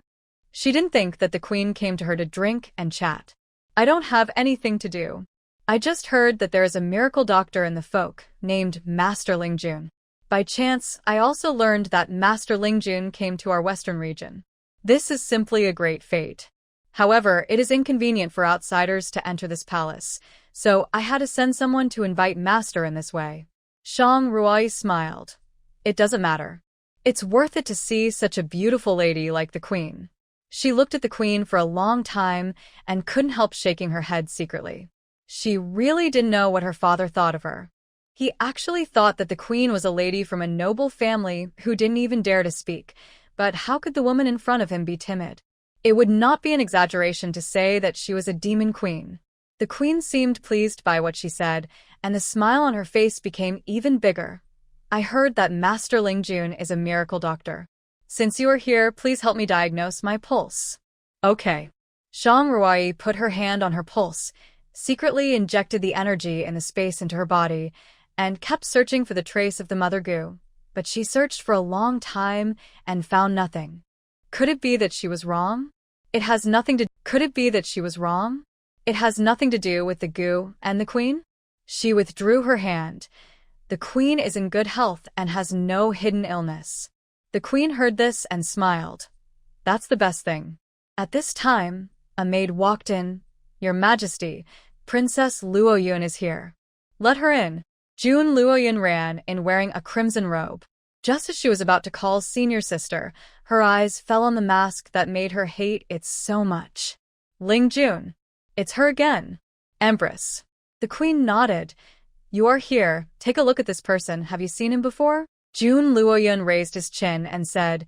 She didn't think that the queen came to her to drink and chat. I don't have anything to do. I just heard that there is a miracle doctor in the folk, named Master Ling Jun. By chance, I also learned that Master Ling Jun came to our western region. This is simply a great fate. However, it is inconvenient for outsiders to enter this palace, so I had to send someone to invite Master in this way. Shang Rui smiled. It doesn't matter. It's worth it to see such a beautiful lady like the queen. She looked at the queen for a long time and couldn't help shaking her head secretly. She really didn't know what her father thought of her. He actually thought that the queen was a lady from a noble family who didn't even dare to speak, but how could the woman in front of him be timid? It would not be an exaggeration to say that she was a demon queen. The queen seemed pleased by what she said, and the smile on her face became even bigger. I heard that Master Ling Jun is a miracle doctor. Since you are here, please help me diagnose my pulse. Okay. Shang Rui put her hand on her pulse, secretly injected the energy in the space into her body, and kept searching for the trace of the mother goo. But she searched for a long time and found nothing. Could it be that she was wrong? Could it be that she was wrong? It has nothing to do with the goo and the queen? She withdrew her hand. The queen is in good health and has no hidden illness. The queen heard this and smiled. That's the best thing. At this time, a maid walked in. Your Majesty, Princess Luoyun is here. Let her in. June Luoyun ran in wearing a crimson robe. Just as she was about to call senior sister, her eyes fell on the mask that made her hate it so much. Ling Jun. It's her again. Empress. The queen nodded. You are here. Take a look at this person. Have you seen him before? June Luoyun raised his chin and said,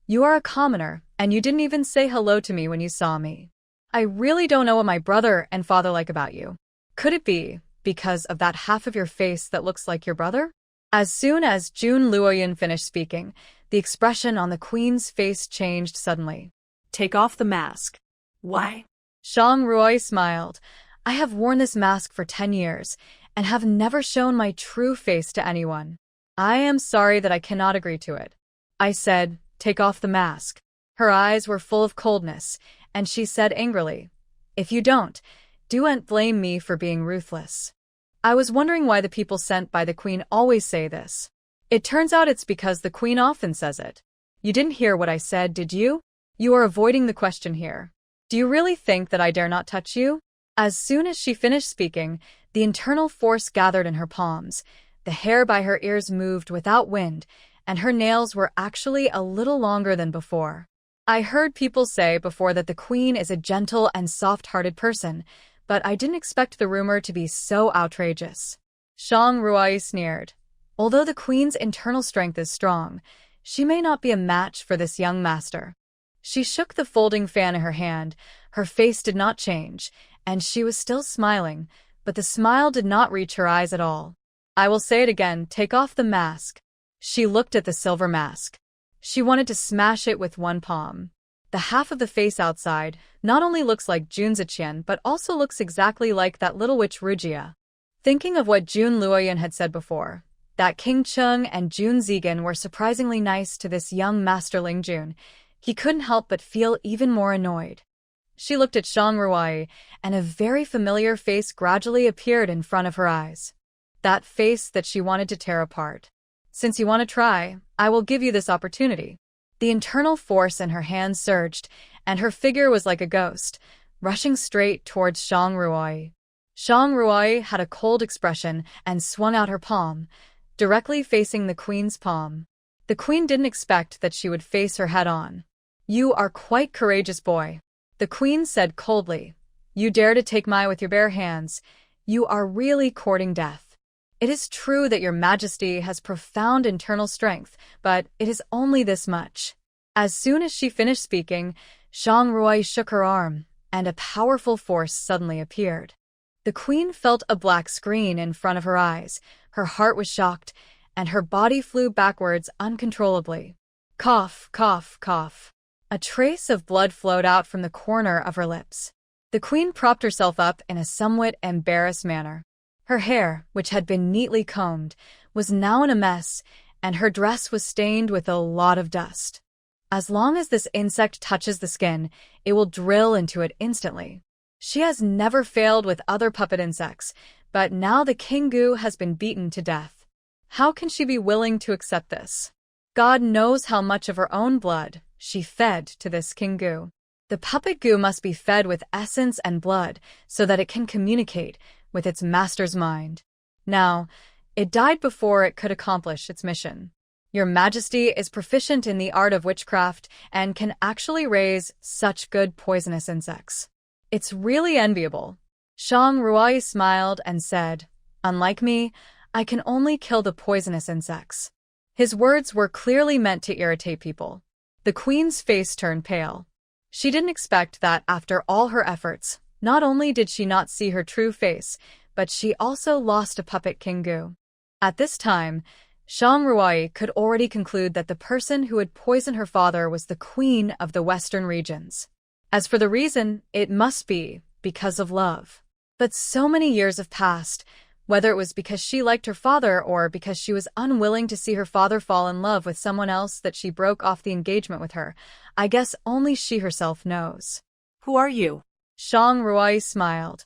You are a commoner, and you didn't even say hello to me when you saw me. I really don't know what my brother and father like about you. Could it be because of that half of your face that looks like your brother? As soon as June Luoyun finished speaking, the expression on the queen's face changed suddenly. Take off the mask. Why? Shang Rui smiled. I have worn this mask for 10 years and have never shown my true face to anyone. I am sorry that I cannot agree to it. I said, take off the mask. Her eyes were full of coldness, and she said angrily, If you don't, don't blame me for being ruthless. I was wondering why the people sent by the queen always say this. It turns out it's because the queen often says it. You didn't hear what I said, did you? You are avoiding the question here. Do you really think that I dare not touch you? As soon as she finished speaking, the internal force gathered in her palms. The hair by her ears moved without wind, and her nails were actually a little longer than before. I heard people say before that the queen is a gentle and soft-hearted person, but I didn't expect the rumor to be so outrageous. Shang Rui sneered. Although the queen's internal strength is strong, she may not be a match for this young master. She shook the folding fan in her hand. Her face did not change, and she was still smiling, but the smile did not reach her eyes at all. I will say it again, take off the mask. She looked at the silver mask. She wanted to smash it with one palm. The half of the face outside not only looks like Jun Ziqian but also looks exactly like that little witch Rugia. Thinking of what Jun Luoyan had said before, that King Cheng and Jun Zigan were surprisingly nice to this young masterling Jun, he couldn't help but feel even more annoyed. She looked at Shang Ruai, and a very familiar face gradually appeared in front of her eyes. That face that she wanted to tear apart. Since you want to try, I will give you this opportunity. The internal force in her hands surged, and her figure was like a ghost, rushing straight towards Shang Ruai. Shang Ruai had a cold expression and swung out her palm, directly facing the queen's palm. The queen didn't expect that she would face her head-on. You are quite courageous, boy. The queen said coldly. You dare to take my with your bare hands. You are really courting death. It is true that your majesty has profound internal strength, but it is only this much. As soon as she finished speaking, Shang Ruai shook her arm, and a powerful force suddenly appeared. The queen felt a black screen in front of her eyes, her heart was shocked, and her body flew backwards uncontrollably. Cough, cough, cough. A trace of blood flowed out from the corner of her lips. The queen propped herself up in a somewhat embarrassed manner. Her hair, which had been neatly combed, was now in a mess, and her dress was stained with a lot of dust. As long as this insect touches the skin, it will drill into it instantly. She has never failed with other puppet insects, but now the king goo has been beaten to death. How can she be willing to accept this? God knows how much of her own blood she fed to this king goo. The puppet goo must be fed with essence and blood so that it can communicate with its master's mind. Now, it died before it could accomplish its mission. Your Majesty is proficient in the art of witchcraft and can actually raise such good poisonous insects. It's really enviable. Shang Ruai smiled and said, Unlike me, I can only kill the poisonous insects. His words were clearly meant to irritate people. The queen's face turned pale. She didn't expect that after all her efforts, not only did she not see her true face, but she also lost a puppet king goo. At this time, Shang Ruai could already conclude that the person who had poisoned her father was the queen of the western regions. As for the reason, it must be because of love. But so many years have passed, whether it was because she liked her father or because she was unwilling to see her father fall in love with someone else that she broke off the engagement with her, I guess only she herself knows. Who are you? Shang Ruai smiled.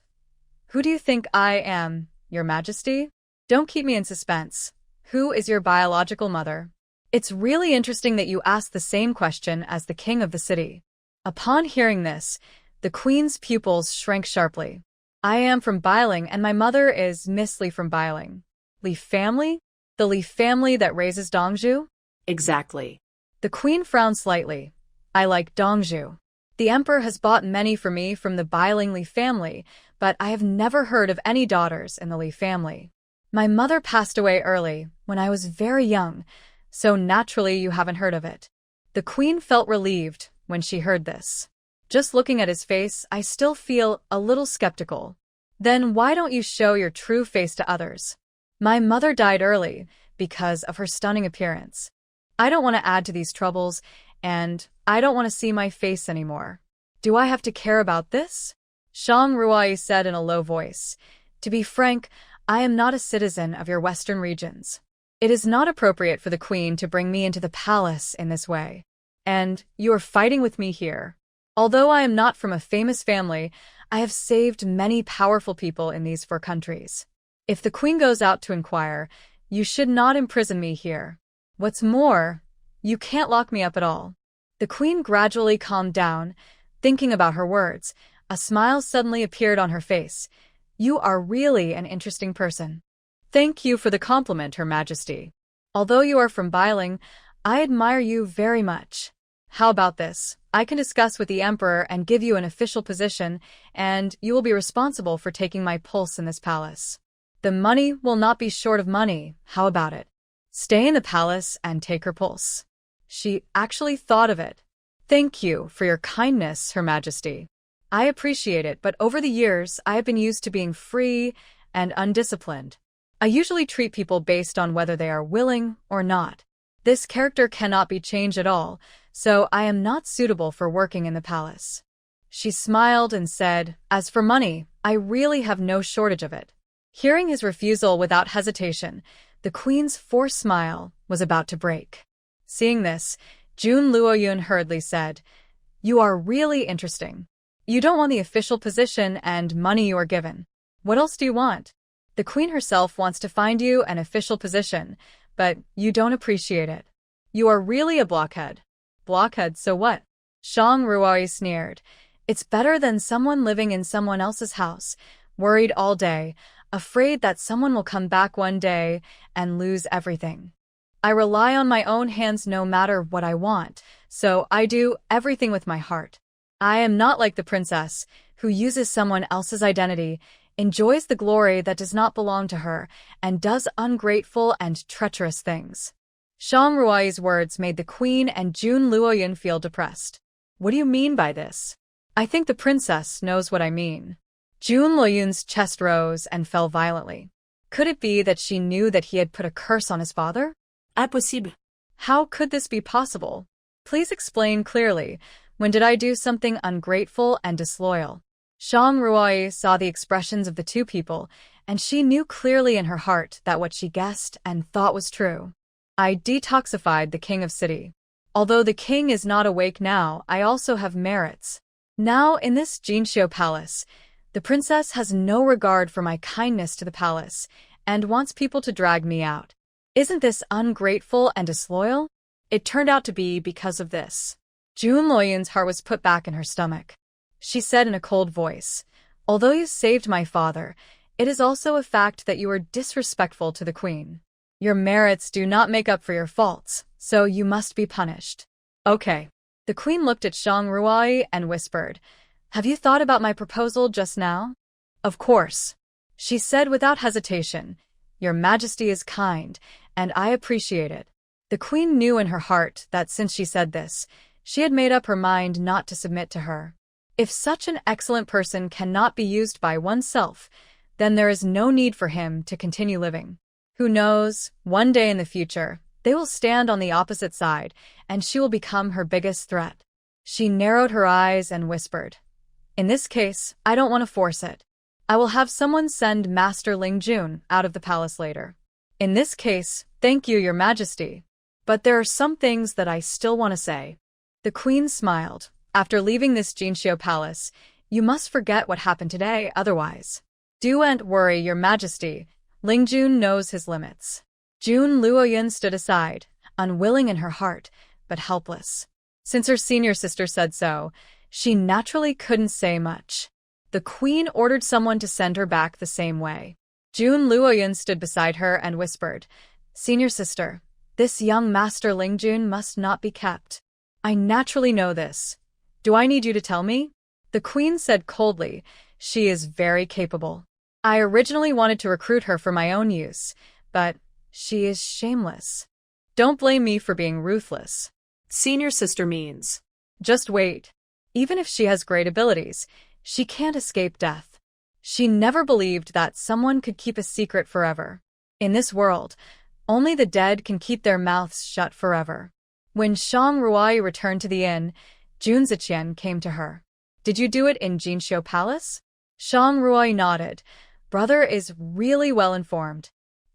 Who do you think I am, Your Majesty? Don't keep me in suspense. Who is your biological mother? It's really interesting that you asked the same question as the king of the city. Upon hearing this, the queen's pupils shrank sharply. I am from Biling and my mother is Miss Li from Biling. Li family? The Li family that raises Dongzhu? Exactly. The queen frowned slightly. I like Dongzhu. The emperor has bought many for me from the Biling Li family, but I have never heard of any daughters in the Li family. My mother passed away early, when I was very young, so naturally you haven't heard of it. The queen felt relieved when she heard this. Just looking at his face, I still feel a little skeptical. Then why don't you show your true face to others? My mother died early because of her stunning appearance. I don't want to add to these troubles, and I don't want to see my face anymore. Do I have to care about this? Shang Ruai said in a low voice. To be frank, I am not a citizen of your western regions. It is not appropriate for the queen to bring me into the palace in this way. And you are fighting with me here. Although I am not from a famous family, I have saved many powerful people in these 4 countries. If the queen goes out to inquire, you should not imprison me here. What's more, you can't lock me up at all. The queen gradually calmed down, thinking about her words. A smile suddenly appeared on her face. You are really an interesting person. Thank you for the compliment, Her Majesty. Although you are from Biling, I admire you very much. How about this? I can discuss with the emperor and give you an official position, and you will be responsible for taking my pulse in this palace. The money will not be short of money. How about it? Stay in the palace and take her pulse. She actually thought of it. Thank you for your kindness, Her Majesty. I appreciate it, but over the years, I have been used to being free and undisciplined. I usually treat people based on whether they are willing or not. This character cannot be changed at all, so I am not suitable for working in the palace. She smiled and said, "As for money, I really have no shortage of it." Hearing his refusal without hesitation, the queen's forced smile was about to break. Seeing this, Jun Luoyun hurriedly said, "You are really interesting. You don't want the official position and money you are given. What else do you want? The queen herself wants to find you an official position, but you don't appreciate it. You are really a blockhead." "Blockhead, so what?" Shang Ruai sneered. "It's better than someone living in someone else's house, worried all day, afraid that someone will come back one day and lose everything. I rely on my own hands no matter what I want, so I do everything with my heart. I am not like the princess, who uses someone else's identity, enjoys the glory that does not belong to her, and does ungrateful and treacherous things." Shang Ruai's words made the queen and Jun Luoyun feel depressed. "What do you mean by this?" "I think the princess knows what I mean." Jun Luoyun's chest rose and fell violently. Could it be that she knew that he had put a curse on his father? Impossible. How could this be possible? Please explain clearly. When did I do something ungrateful and disloyal? Shang Ruai saw the expressions of the two people, and she knew clearly in her heart that what she guessed and thought was true. "I detoxified the king of city. Although the king is not awake now, I also have merits. Now, in this Jinxiu palace, the princess has no regard for my kindness to the palace and wants people to drag me out. Isn't this ungrateful and disloyal? It turned out to be because of this." Jun Luoyun's heart was put back in her stomach. She said in a cold voice, "Although you saved my father, it is also a fact that you were disrespectful to the queen. Your merits do not make up for your faults, so you must be punished." "Okay." The queen looked at Shang Ruai and whispered, "Have you thought about my proposal just now?" "Of course," she said without hesitation. "Your Majesty is kind, and I appreciate it." The queen knew in her heart that since she said this, she had made up her mind not to submit to her. If such an excellent person cannot be used by oneself, then there is no need for him to continue living. Who knows, one day in the future, they will stand on the opposite side, and she will become her biggest threat. She narrowed her eyes and whispered, "In this case, I don't want to force it. I will have someone send Master Ling Jun out of the palace later. In this case, thank you, Your Majesty. But there are some things that I still want to say." The queen smiled. "After leaving this Jinxiu palace, you must forget what happened today, otherwise. Don't worry, Your Majesty. Ling Jun knows his limits." Jun Luoyun stood aside, unwilling in her heart, but helpless. Since her senior sister said so, she naturally couldn't say much. The queen ordered someone to send her back the same way. Jun Luoyun stood beside her and whispered, "Senior sister, this young Master Ling Jun must not be kept. I naturally know this. Do I need you to tell me?" The queen said coldly, "She is very capable. I originally wanted to recruit her for my own use, but she is shameless. Don't blame me for being ruthless." Senior sister means. Just wait. Even if she has great abilities, she can't escape death. She never believed that someone could keep a secret forever. In this world, only the dead can keep their mouths shut forever. When Shang Ruai returned to the inn, Jun Ziqian came to her. "Did you do it in Jinxiu Palace?" Shang Ruai nodded. Brother is really well informed.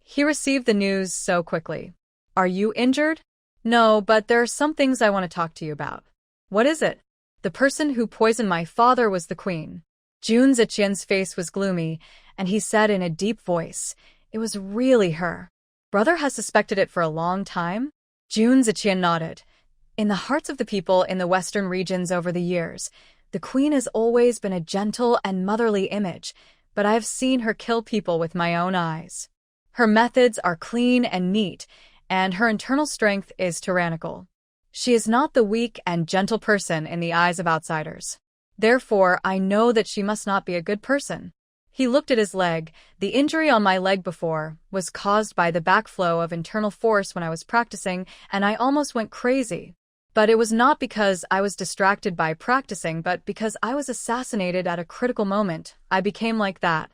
He received the news so quickly. "Are you injured?" "No, but there are some things I want to talk to you about." "What is it?" "The person who poisoned my father was the queen." Jun Ziqian's face was gloomy, and he said in a deep voice, "It was really her." "Brother has suspected it for a long time?" Jun Ziqian nodded. "In the hearts of the people in the western regions over the years, the queen has always been a gentle and motherly image, but I have seen her kill people with my own eyes. Her methods are clean and neat, and her internal strength is tyrannical. She is not the weak and gentle person in the eyes of outsiders. Therefore, I know that she must not be a good person." He looked at his leg. "The injury on my leg before was caused by the backflow of internal force when I was practicing, and I almost went crazy. But it was not because I was distracted by practicing, but because I was assassinated at a critical moment. I became like that.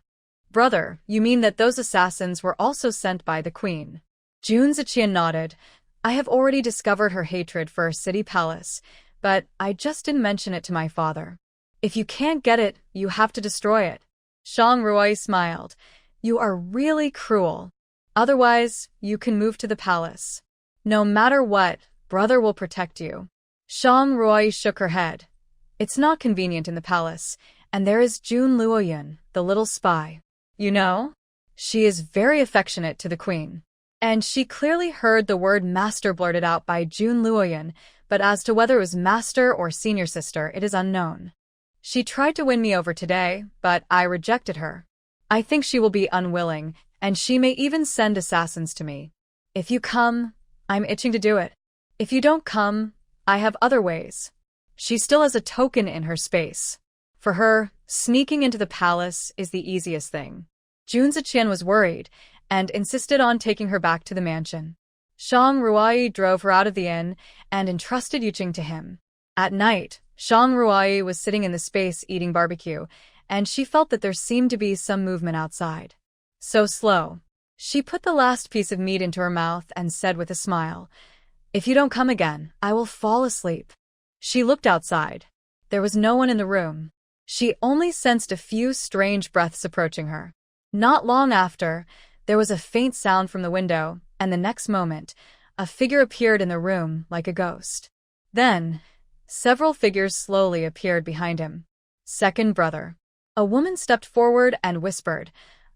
Brother, you mean that those assassins were also sent by the queen? Jun Ziqian nodded. I have already discovered her hatred for our city palace, but I just didn't mention it to my father. If you can't get it, you have to destroy it. Shang Ruai smiled. You are really cruel. Otherwise, you can move to the palace. No matter what, brother will protect you. Shang Ruai shook her head. It's not convenient in the palace, and there is Jun Luoyun, the little spy. You know? She is very affectionate to the queen. And she clearly heard the word master blurted out by Jun Luoyun, but as to whether it was master or senior sister, it is unknown. She tried to win me over today, but I rejected her. I think she will be unwilling, and she may even send assassins to me. If you come, I'm itching to do it. If you don't come, I have other ways. She still has a token in her space. For her, sneaking into the palace is the easiest thing. Jun Ziqian was worried, and insisted on taking her back to the mansion. Shang Ruai drove her out of the inn and entrusted Yuqing to him. At night, Shang Ruai was sitting in the space eating barbecue, and she felt that there seemed to be some movement outside. So slow. She put the last piece of meat into her mouth and said with a smile, If you don't come again, I will fall asleep. She looked outside. There was no one in the room. She only sensed a few strange breaths approaching her. Not long after, there was a faint sound from the window, and the next moment, a figure appeared in the room like a ghost. Then, several figures slowly appeared behind him. Second brother. A woman stepped forward and whispered,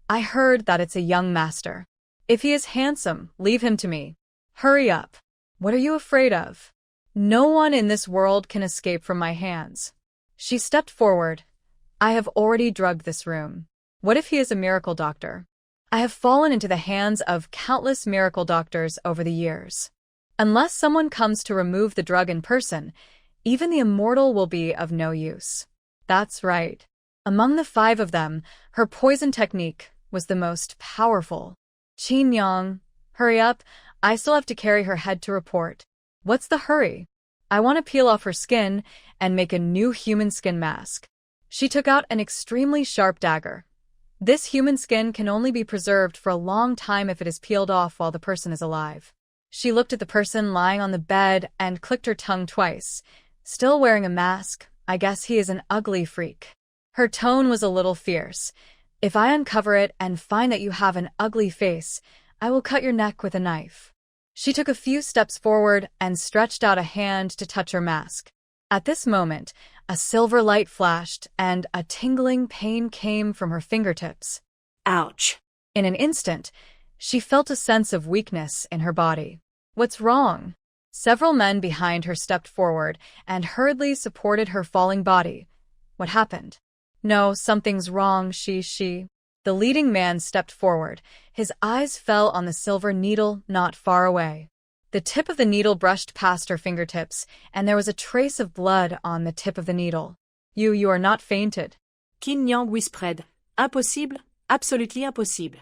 I heard that it's a young master. If he is handsome, leave him to me. Hurry up. What are you afraid of? No one in this world can escape from my hands. She stepped forward. I have already drugged this room. What if he is a miracle doctor? I have fallen into the hands of countless miracle doctors over the years. Unless someone comes to remove the drug in person, even the immortal will be of no use. That's right. Among the 5 of them, her poison technique was the most powerful. Qin Yang, hurry up, I still have to carry her head to report. What's the hurry? I want to peel off her skin and make a new human skin mask. She took out an extremely sharp dagger. This human skin can only be preserved for a long time if it is peeled off while the person is alive. She looked at the person lying on the bed and clicked her tongue twice. Still wearing a mask, I guess he is an ugly freak. Her tone was a little fierce. If I uncover it and find that you have an ugly face, I will cut your neck with a knife. She took a few steps forward and stretched out a hand to touch her mask. At this moment, a silver light flashed and a tingling pain came from her fingertips. Ouch. In an instant, she felt a sense of weakness in her body. What's wrong? Several men behind her stepped forward and hurriedly supported her falling body. What happened? No, something's wrong, she. The leading man stepped forward. His eyes fell on the silver needle not far away. The tip of the needle brushed past her fingertips, and there was a trace of blood on the tip of the needle. You are not fainted. Qin Yang whispered, Impossible, absolutely impossible.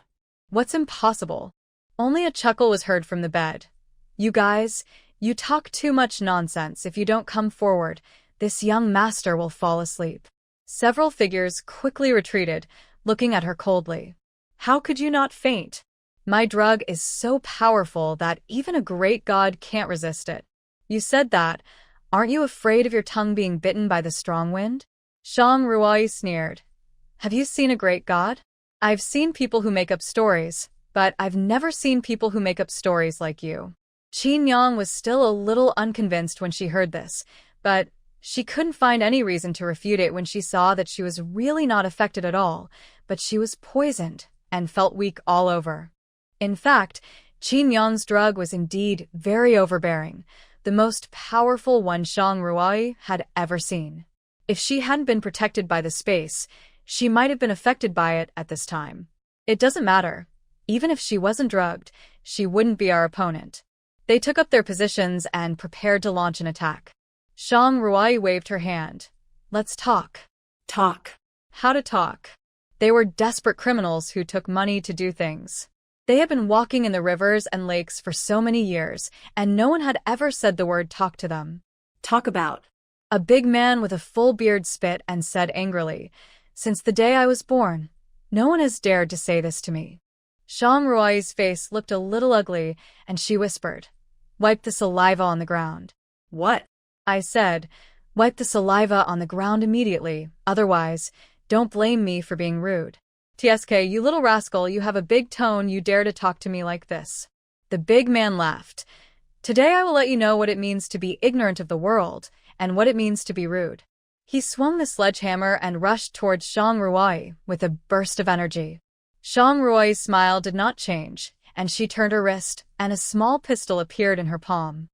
What's impossible? Only a chuckle was heard from the bed. You guys, you talk too much nonsense. If you don't come forward, this young master will fall asleep. Several figures quickly retreated, looking at her coldly. How could you not faint? My drug is so powerful that even a great god can't resist it. You said that. Aren't you afraid of your tongue being bitten by the strong wind? Shang Ruai sneered. Have you seen a great god? I've seen people who make up stories, but I've never seen people who make up stories like you. Qin Yang was still a little unconvinced when she heard this, but she couldn't find any reason to refute it when she saw that she was really not affected at all, but she was poisoned and felt weak all over. In fact, Qin Yang's drug was indeed very overbearing, the most powerful one Shang Ruai had ever seen. If she hadn't been protected by the space, she might have been affected by it at this time. It doesn't matter. Even if she wasn't drugged, she wouldn't be our opponent. They took up their positions and prepared to launch an attack. Shang Ruai waved her hand. Let's talk. Talk. How to talk? They were desperate criminals who took money to do things. They had been walking in the rivers and lakes for so many years, and no one had ever said the word talk to them. Talk about. A big man with a full beard spit and said angrily, "Since the day I was born, no one has dared to say this to me." Shang Rui's face looked a little ugly, and she whispered, "Wipe the saliva on the ground." What? I said, "Wipe the saliva on the ground immediately, otherwise, don't blame me for being rude." "TSK, you little rascal, you have a big tone, you dare to talk to me like this." The big man laughed. "Today I will let you know what it means to be ignorant of the world, and what it means to be rude." He swung the sledgehammer and rushed towards Shang Ruai with a burst of energy. Shang Rui's smile did not change, and she turned her wrist, and a small pistol appeared in her palm.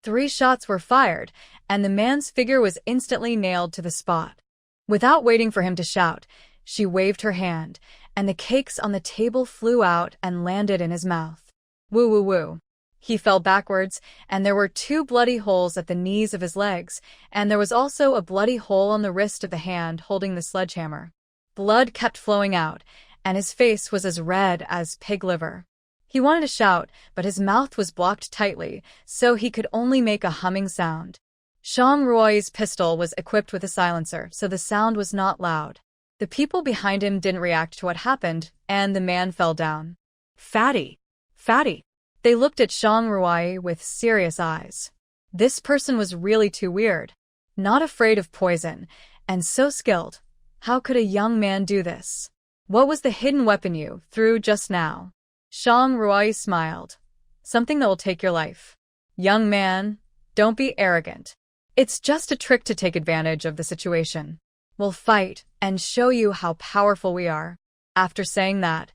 3 shots were fired, and the man's figure was instantly nailed to the spot. Without waiting for him to shout, she waved her hand, and the cakes on the table flew out and landed in his mouth. Woo woo woo. He fell backwards, and there were 2 bloody holes at the knees of his legs, and there was also a bloody hole on the wrist of the hand holding the sledgehammer. Blood kept flowing out, and his face was as red as pig liver. He wanted to shout, but his mouth was blocked tightly, so he could only make a humming sound. Shang Rui's pistol was equipped with a silencer, so the sound was not loud. The people behind him didn't react to what happened, and the man fell down. Fatty. Fatty. They looked at Shang Rui with serious eyes. This person was really too weird. Not afraid of poison, and so skilled. How could a young man do this? What was the hidden weapon you threw just now? Shang Rui smiled. Something that will take your life. Young man, don't be arrogant. It's just a trick to take advantage of the situation. We'll fight and show you how powerful we are. After saying that,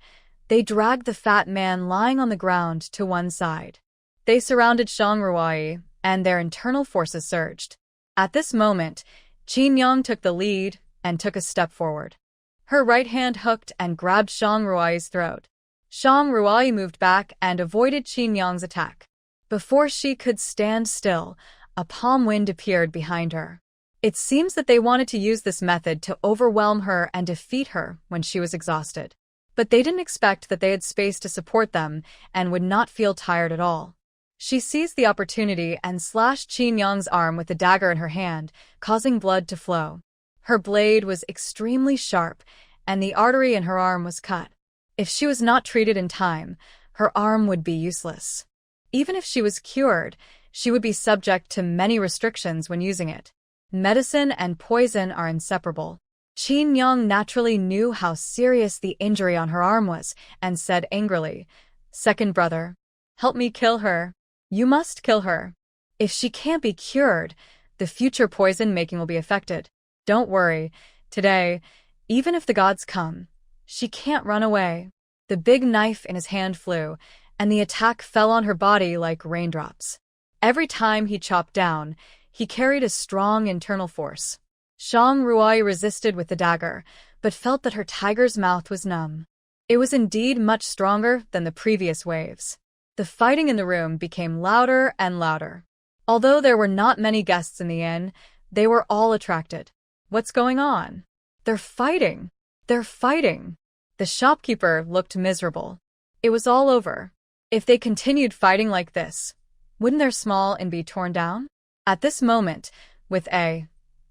they dragged the fat man lying on the ground to one side. They surrounded Shang Rui, and their internal forces surged. At this moment, Qin Yang took the lead and took a step forward. Her right hand hooked and grabbed Shang Rui's throat. Shang Rui moved back and avoided Qin Yang's attack. Before she could stand still, a palm wind appeared behind her. It seems that they wanted to use this method to overwhelm her and defeat her when she was exhausted. But they didn't expect that they had space to support them and would not feel tired at all. She seized the opportunity and slashed Qin Yang's arm with the dagger in her hand, causing blood to flow. Her blade was extremely sharp, and the artery in her arm was cut. If she was not treated in time, her arm would be useless. Even if she was cured, she would be subject to many restrictions when using it. Medicine and poison are inseparable. Qin Yang naturally knew how serious the injury on her arm was, and said angrily, "Second brother, help me kill her. You must kill her. If she can't be cured, the future poison making will be affected. Don't worry, today, even if the gods come, she can't run away." The big knife in his hand flew, and the attack fell on her body like raindrops. Every time he chopped down, he carried a strong internal force. Shang Rui resisted with the dagger, but felt that her tiger's mouth was numb. It was indeed much stronger than the previous waves. The fighting in the room became louder and louder. Although there were not many guests in the inn, they were all attracted. What's going on? They're fighting! They're fighting! The shopkeeper looked miserable. It was all over. If they continued fighting like this, wouldn't their small inn be torn down? At this moment,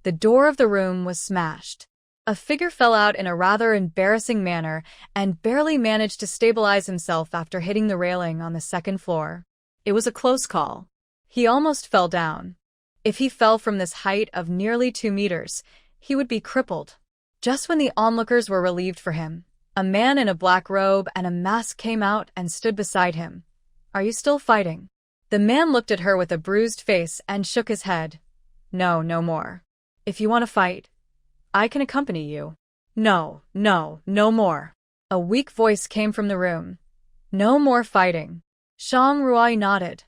the door of the room was smashed. A figure fell out in a rather embarrassing manner and barely managed to stabilize himself after hitting the railing on the 2nd floor. It was a close call. He almost fell down. If he fell from this height of nearly 2 meters, he would be crippled. Just when the onlookers were relieved for him, a man in a black robe and a mask came out and stood beside him. "Are you still fighting?" The man looked at her with a bruised face and shook his head. "No, no more. If you want to fight, I can accompany you." "No, no, no more." A weak voice came from the room. "No more fighting." Shang Rui nodded.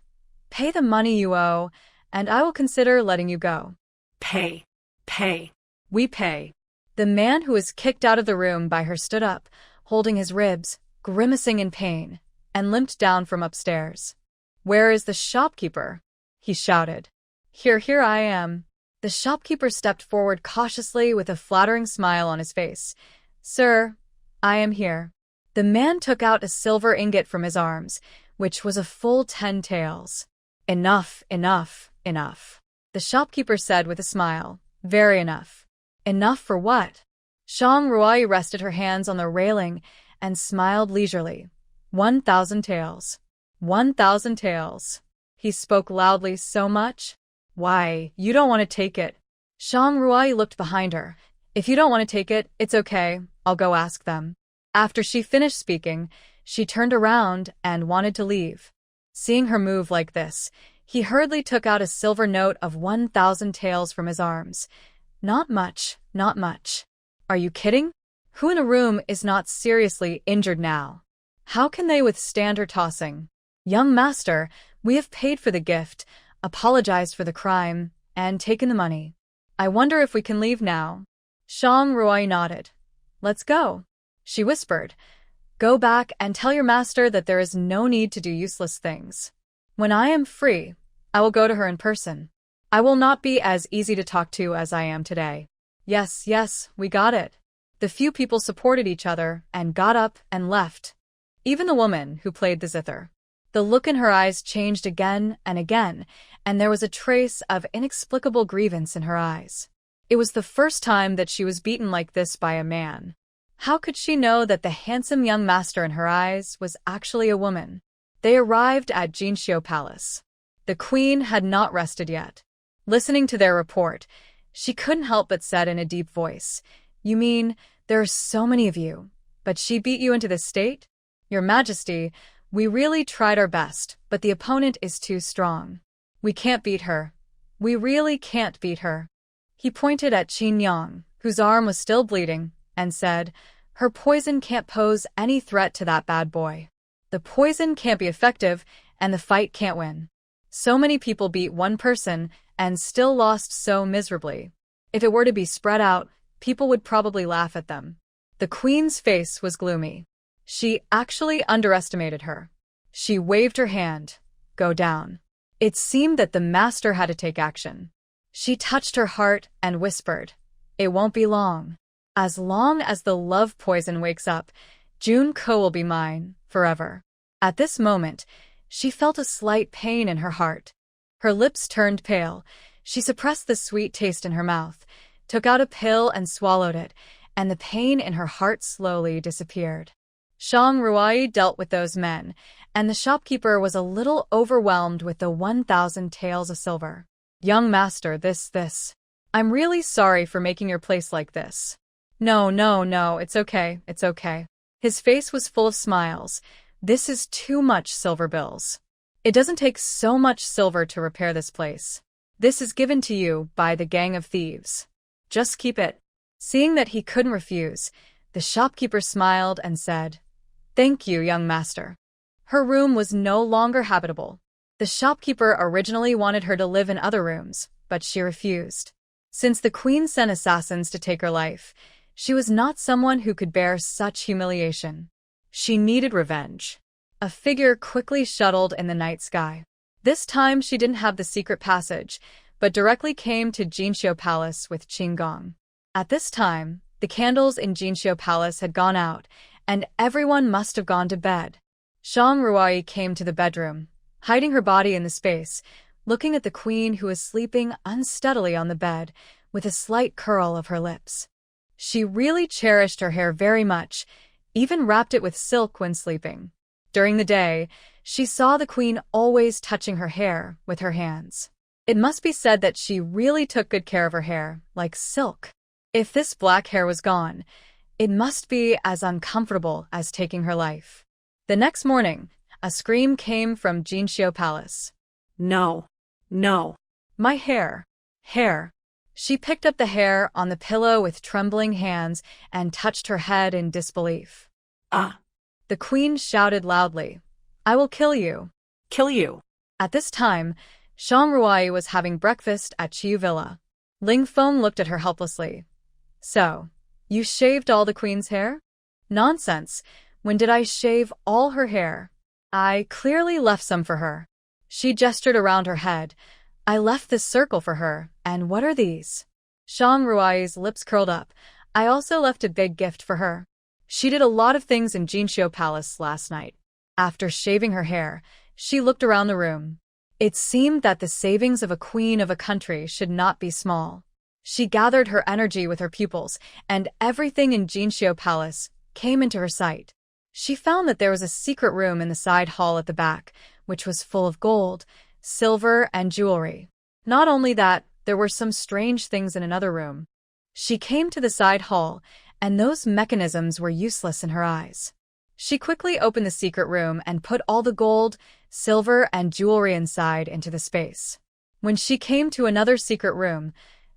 "Pay the money you owe, and I will consider letting you go." Pay. Pay. "We pay." The man who was kicked out of the room by her stood up, holding his ribs, grimacing in pain, and limped down from upstairs. "Where is the shopkeeper?" he shouted. Here I am." The shopkeeper stepped forward cautiously with a flattering smile on his face. "Sir, I am here." The man took out a silver ingot from his arms, which was a full 10 taels. "Enough, enough, enough." The shopkeeper said with a smile. Very enough. Enough for what? Shang Ruai rested her hands on the railing and smiled leisurely. 1,000 taels. 1,000 taels. He spoke loudly so much. Why, you don't want to take it. Shang Ruai looked behind her. If you don't want to take it, it's okay. I'll go ask them. After she finished speaking, she turned around and wanted to leave. Seeing her move like this, he hurriedly took out a silver note of 1,000 taels from his arms. Not much, not much. Are you kidding? Who in a room is not seriously injured now? How can they withstand her tossing? Young master, we have paid for the gift, apologized for the crime, and taken the money. I wonder if we can leave now. Shang Ruai nodded. Let's go. She whispered. Go back and tell your master that there is no need to do useless things. When I am free, I will go to her in person. I will not be as easy to talk to as I am today. Yes, yes, we got it. The few people supported each other and got up and left. Even the woman who played the zither. The look in her eyes changed again and again, and there was a trace of inexplicable grievance in her eyes. It was the first time that she was beaten like this by a man. How could she know that the handsome young master in her eyes was actually a woman? They arrived at Jinxiu Palace. The queen had not rested yet. Listening to their report, she couldn't help but said in a deep voice, You mean, there are so many of you, but she beat you into this state? Your Majesty, we really tried our best, but the opponent is too strong. We can't beat her. We really can't beat her. He pointed at Qin Yang, whose arm was still bleeding, and said, Her poison can't pose any threat to that bad boy. The poison can't be effective, and the fight can't win. So many people beat one person and still lost so miserably. If it were to be spread out, people would probably laugh at them. The queen's face was gloomy. She actually underestimated her. She waved her hand. Go down. It seemed that the master had to take action. She touched her heart and whispered, It won't be long. As long as the love poison wakes up, Junko will be mine, forever. At this moment, she felt a slight pain in her heart. Her lips turned pale. She suppressed the sweet taste in her mouth, took out a pill and swallowed it, and the pain in her heart slowly disappeared. Shang Ruai dealt with those men, and the shopkeeper was a little overwhelmed with the 1,000 taels of silver. Young master, this. I'm really sorry for making your place like this. No, it's okay. His face was full of smiles. This is too much silver bills. It doesn't take so much silver to repair this place. This is given to you by the gang of thieves. Just keep it. Seeing that he couldn't refuse, the shopkeeper smiled and said, Thank you, young master. Her room was no longer habitable. The shopkeeper originally wanted her to live in other rooms, but she refused. Since the queen sent assassins to take her life, she was not someone who could bear such humiliation. She needed revenge. A figure quickly shuttled in the night sky. This time she didn't have the secret passage, but directly came to Jinxiu Palace with Qinggong. At this time, the candles in Jinxiu Palace had gone out, and everyone must have gone to bed. Shang Ruai came to the bedroom, hiding her body in the space, looking at the queen who was sleeping unsteadily on the bed, with a slight curl of her lips. She really cherished her hair very much, even wrapped it with silk when sleeping. During the day, she saw the queen always touching her hair with her hands. It must be said that she really took good care of her hair, like silk. If this black hair was gone, it must be as uncomfortable as taking her life. The next morning, a scream came from Jinxiu Palace. No. My hair. She picked up the hair on the pillow with trembling hands and touched her head in disbelief. Ah. The queen shouted loudly, I will kill you. Kill you. At this time, Shang Ruai was having breakfast at Chiu Villa. Ling Feng looked at her helplessly. So, you shaved all the queen's hair? Nonsense. When did I shave all her hair? I clearly left some for her. She gestured around her head. I left this circle for her, and what are these? Shang Ruai's lips curled up. I also left a big gift for her. She did a lot of things in Jinxiu Palace last night. After shaving her hair, she looked around the room. It seemed that the savings of a queen of a country should not be small. She gathered her energy with her pupils, and everything in Jinxiu Palace came into her sight. She found that there was a secret room in the side hall at the back, which was full of gold, silver, and jewelry. Not only that, there were some strange things in another room. She came to the side hall, and those mechanisms were useless in her eyes. She quickly opened the secret room and put all the gold, silver, and jewelry inside into the space. When she came to another secret room,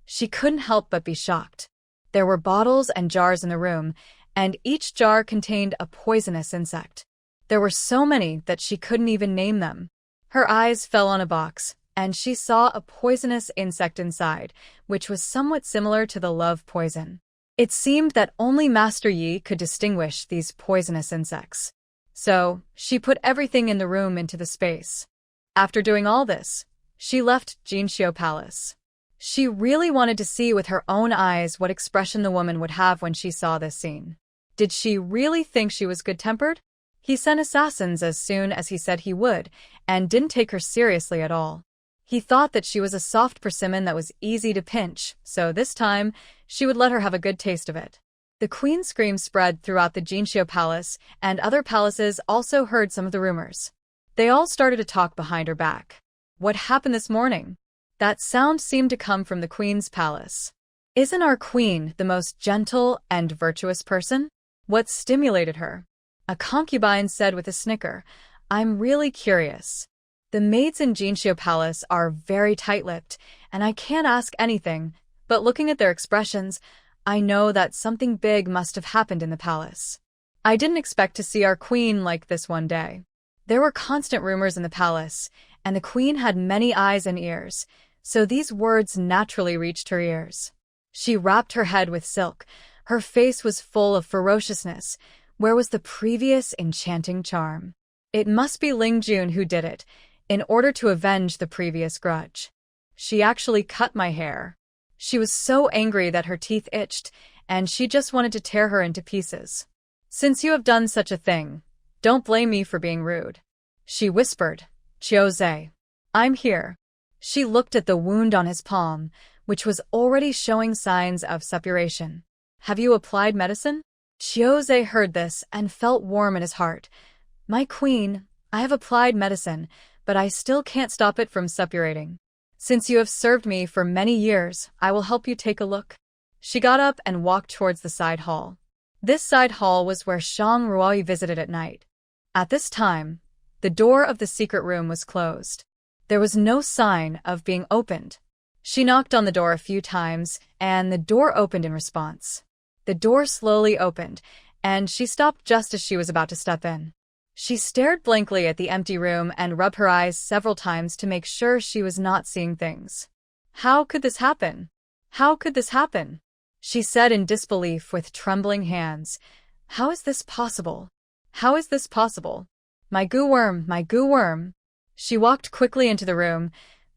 she couldn't help but be shocked. There were bottles and jars in the room, and each jar contained a poisonous insect. There were so many that she couldn't even name them. Her eyes fell on a box, and she saw a poisonous insect inside, which was somewhat similar to the love poison. It seemed that only Master Yi could distinguish these poisonous insects. So, she put everything in the room into the space. After doing all this, she left Jinxiu Palace. She really wanted to see with her own eyes what expression the woman would have when she saw this scene. Did she really think she was good-tempered? He sent assassins as soon as he said he would, and didn't take her seriously at all. He thought that she was a soft persimmon that was easy to pinch, so this time, she would let her have a good taste of it. The queen's scream spread throughout the Jinxiu Palace, and other palaces also heard some of the rumors. They all started to talk behind her back. What happened this morning? That sound seemed to come from the queen's palace. Isn't our queen the most gentle and virtuous person? What stimulated her? A concubine said with a snicker, I'm really curious. The maids in Jinxiu Palace are very tight-lipped, and I can't ask anything, but looking at their expressions, I know that something big must have happened in the palace. I didn't expect to see our queen like this one day. There were constant rumors in the palace, and the queen had many eyes and ears, so these words naturally reached her ears. She wrapped her head with silk. Her face was full of ferociousness. Where was the previous enchanting charm? It must be Ling Jun who did it, in order to avenge the previous grudge. She actually cut my hair. She was so angry that her teeth itched, and she just wanted to tear her into pieces. Since you have done such a thing, don't blame me for being rude. She whispered, Chiozei, I'm here. She looked at the wound on his palm, which was already showing signs of suppuration. Have you applied medicine? Chiozei heard this and felt warm in his heart. My queen, I have applied medicine, but I still can't stop it from suppurating. Since you have served me for many years, I will help you take a look. She got up and walked towards the side hall. This side hall was where Shang Ruoyi visited at night. At this time, the door of the secret room was closed. There was no sign of being opened. She knocked on the door a few times, and the door opened in response. The door slowly opened, and she stopped just as she was about to step in. She stared blankly at the empty room and rubbed her eyes several times to make sure she was not seeing things. How could this happen? How could this happen? She said in disbelief with trembling hands. How is this possible? How is this possible? My goo worm, my goo worm. She walked quickly into the room,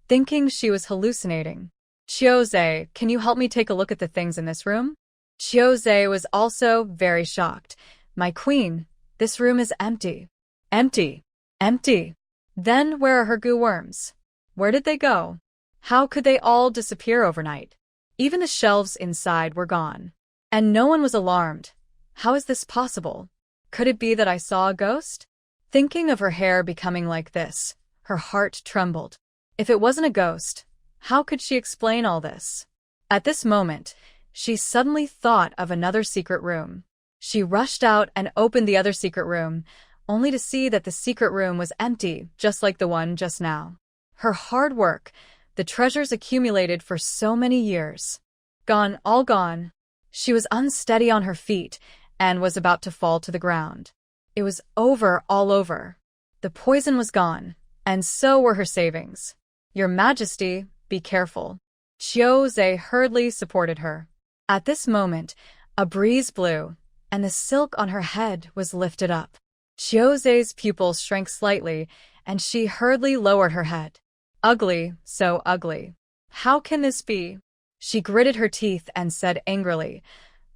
thinking she was hallucinating. Chiozei, can you help me take a look at the things in this room? Chiozei was also very shocked. My queen, this room is empty. Empty. Empty. Then where are her goo worms? Where did they go? How could they all disappear overnight? Even the shelves inside were gone. And no one was alarmed. How is this possible? Could it be that I saw a ghost? Thinking of her hair becoming like this, her heart trembled. If it wasn't a ghost, how could she explain all this? At this moment, she suddenly thought of another secret room. She rushed out and opened the other secret room, only to see that the secret room was empty, just like the one just now. Her hard work, the treasures accumulated for so many years. Gone, all gone. She was unsteady on her feet and was about to fall to the ground. It was over, all over. The poison was gone, and so were her savings. Your Majesty, be careful. Chiozei hurriedly supported her. At this moment, a breeze blew, and the silk on her head was lifted up. Chiozei's pupils shrank slightly, and she hurriedly lowered her head. Ugly, so ugly. How can this be? She gritted her teeth and said angrily,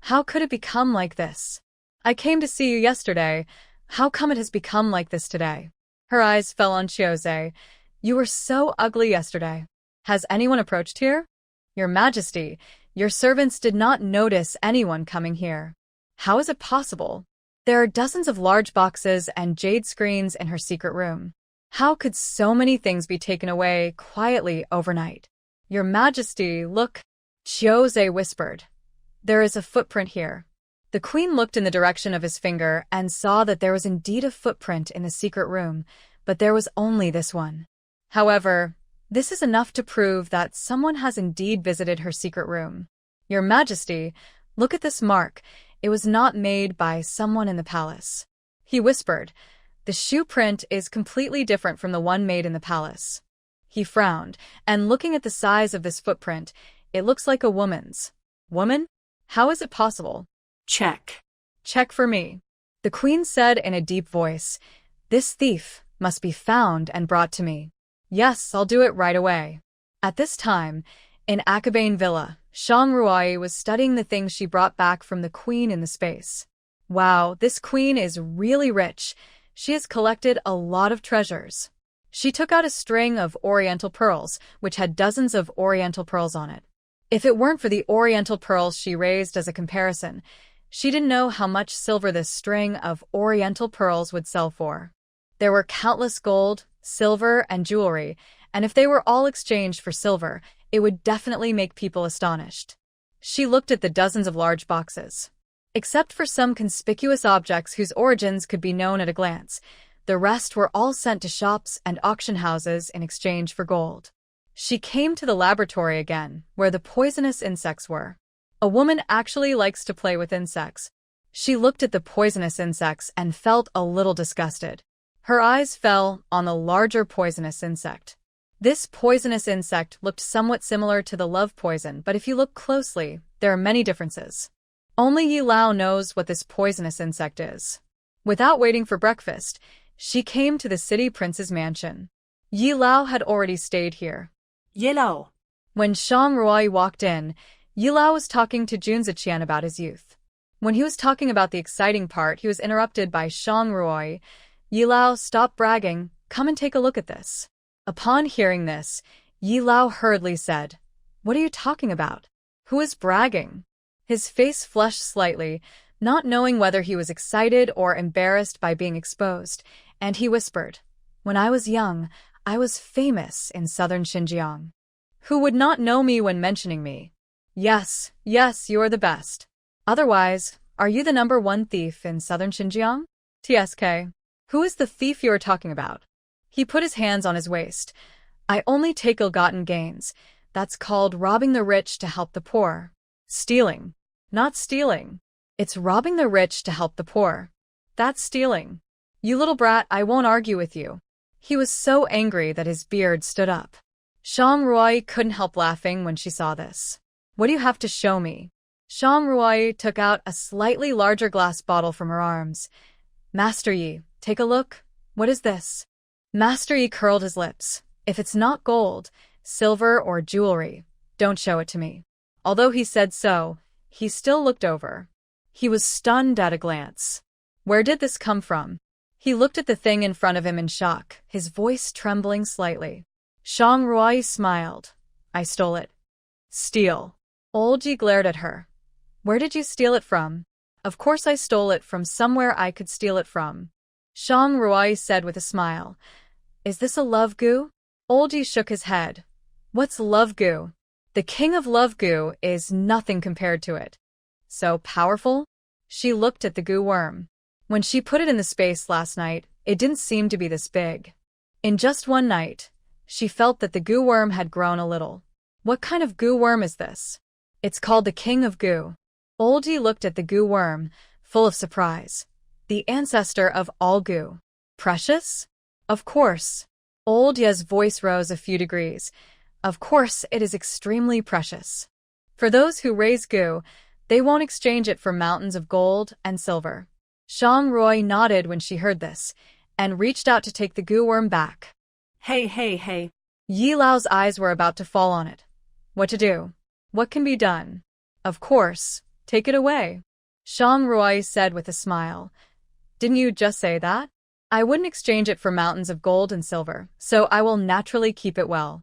How could it become like this? I came to see you yesterday. How come it has become like this today? Her eyes fell on Chiozei. You were so ugly yesterday. Has anyone approached here? Your Majesty, your servants did not notice anyone coming here. How is it possible? There are dozens of large boxes and jade screens in her secret room. How could so many things be taken away quietly overnight? Your Majesty, look, Chiozé whispered. There is a footprint here. The queen looked in the direction of his finger and saw that there was indeed a footprint in the secret room, but there was only this one. However, this is enough to prove that someone has indeed visited her secret room. Your Majesty, look at this mark. It was not made by someone in the palace. He whispered. The shoe print is completely different from the one made in the palace. He frowned, and looking at the size of this footprint, it looks like a woman's. Woman? How is it possible? Check. Check for me. The queen said in a deep voice. This thief must be found and brought to me. Yes, I'll do it right away. At this time, in Akabane Villa, Shangruai was studying the things she brought back from the queen in the space. Wow, this queen is really rich. She has collected a lot of treasures. She took out a string of oriental pearls, which had dozens of oriental pearls on it. If it weren't for the oriental pearls she raised as a comparison, she didn't know how much silver this string of oriental pearls would sell for. There were countless gold, silver, and jewelry, and if they were all exchanged for silver, it would definitely make people astonished. She looked at the dozens of large boxes. Except for some conspicuous objects whose origins could be known at a glance, the rest were all sent to shops and auction houses in exchange for gold. She came to the laboratory again, where the poisonous insects were. A woman actually likes to play with insects. She looked at the poisonous insects and felt a little disgusted. Her eyes fell on the larger poisonous insect. This poisonous insect looked somewhat similar to the love poison, but if you look closely, there are many differences. Only Yi Lao knows what this poisonous insect is. Without waiting for breakfast, she came to the city prince's mansion. Yi Lao had already stayed here. Yi Lao. When Shang Ruai walked in, Yi Lao was talking to Jun Ziqian about his youth. When he was talking about the exciting part, he was interrupted by Shang Ruai. Yi Lao, stop bragging, come and take a look at this. Upon hearing this, Yi Lao hurriedly said, What are you talking about? Who is bragging? His face flushed slightly, not knowing whether he was excited or embarrassed by being exposed, and he whispered, When I was young, I was famous in southern Xinjiang. Who would not know me when mentioning me? Yes, you are the best. Otherwise, are you the #1 thief in southern Xinjiang? TSK. Who is the thief you are talking about? He put his hands on his waist. I only take ill-gotten gains. That's called robbing the rich to help the poor. Stealing. Not stealing. It's robbing the rich to help the poor. That's stealing. You little brat, I won't argue with you. He was so angry that his beard stood up. Shang Ruai couldn't help laughing when she saw this. What do you have to show me? Shang Ruai took out a slightly larger glass bottle from her arms. Master Yi, take a look. What is this? Master Yi curled his lips. If it's not gold, silver, or jewelry, don't show it to me. Although he said so, he still looked over. He was stunned at a glance. Where did this come from? He looked at the thing in front of him in shock, his voice trembling slightly. Shang Ruai smiled. I stole it. Steal. Old Ji glared at her. Where did you steal it from? Of course I stole it from somewhere I could steal it from. Shang Ruai said with a smile. Is this a love goo? Old Ji shook his head. What's love goo? The king of love goo is nothing compared to it. So powerful? She looked at the goo worm. When she put it in the space last night, it didn't seem to be this big. In just one night, she felt that the goo worm had grown a little. What kind of goo worm is this? It's called the king of goo. Old Ji looked at the goo worm, full of surprise. The ancestor of all goo. Precious? Of course. Old Ye's voice rose a few degrees. Of course it is extremely precious. For those who raise goo, they won't exchange it for mountains of gold and silver. Shang Ruai nodded when she heard this, and reached out to take the goo worm back. Hey. Yi Lao's eyes were about to fall on it. What to do? What can be done? Of course, take it away. Shang Ruai said with a smile. Didn't you just say that? I wouldn't exchange it for mountains of gold and silver, so I will naturally keep it well.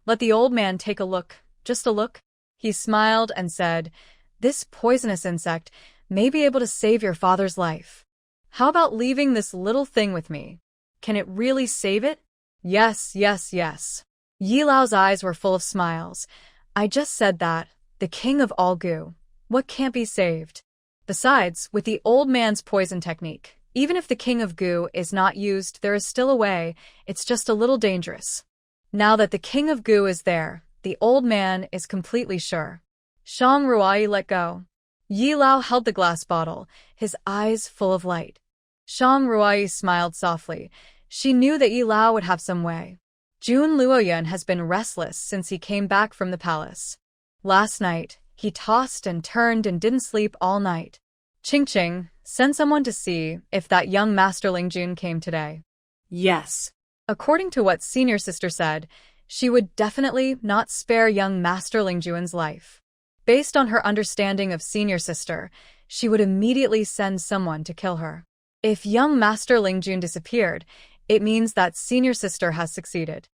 Let the old man take a look, just a look. He smiled and said, "This poisonous insect may be able to save your father's life. How about leaving this little thing with me? Can it really save it?" Yes, yes, yes. Yi Lao's eyes were full of smiles. I just said that, the king of all goo. What can't be saved? Besides, with the old man's poison technique, even if the king of goo is not used, there is still a way. It's just a little dangerous. Now that the king of goo is there, the old man is completely sure. Shang Ruai let go. Yi Lao held the glass bottle, his eyes full of light. Shang Ruai smiled softly. She knew that Yi Lao would have some way. Jun Luoyun has been restless since he came back from the palace. Last night, he tossed and turned and didn't sleep all night. Ching, send someone to see if that young Master Ling Jun came today. Yes. According to what Senior Sister said, she would definitely not spare young Master Ling Jun's life. Based on her understanding of Senior Sister, she would immediately send someone to kill her. If young Master Ling Jun disappeared, it means that Senior Sister has succeeded.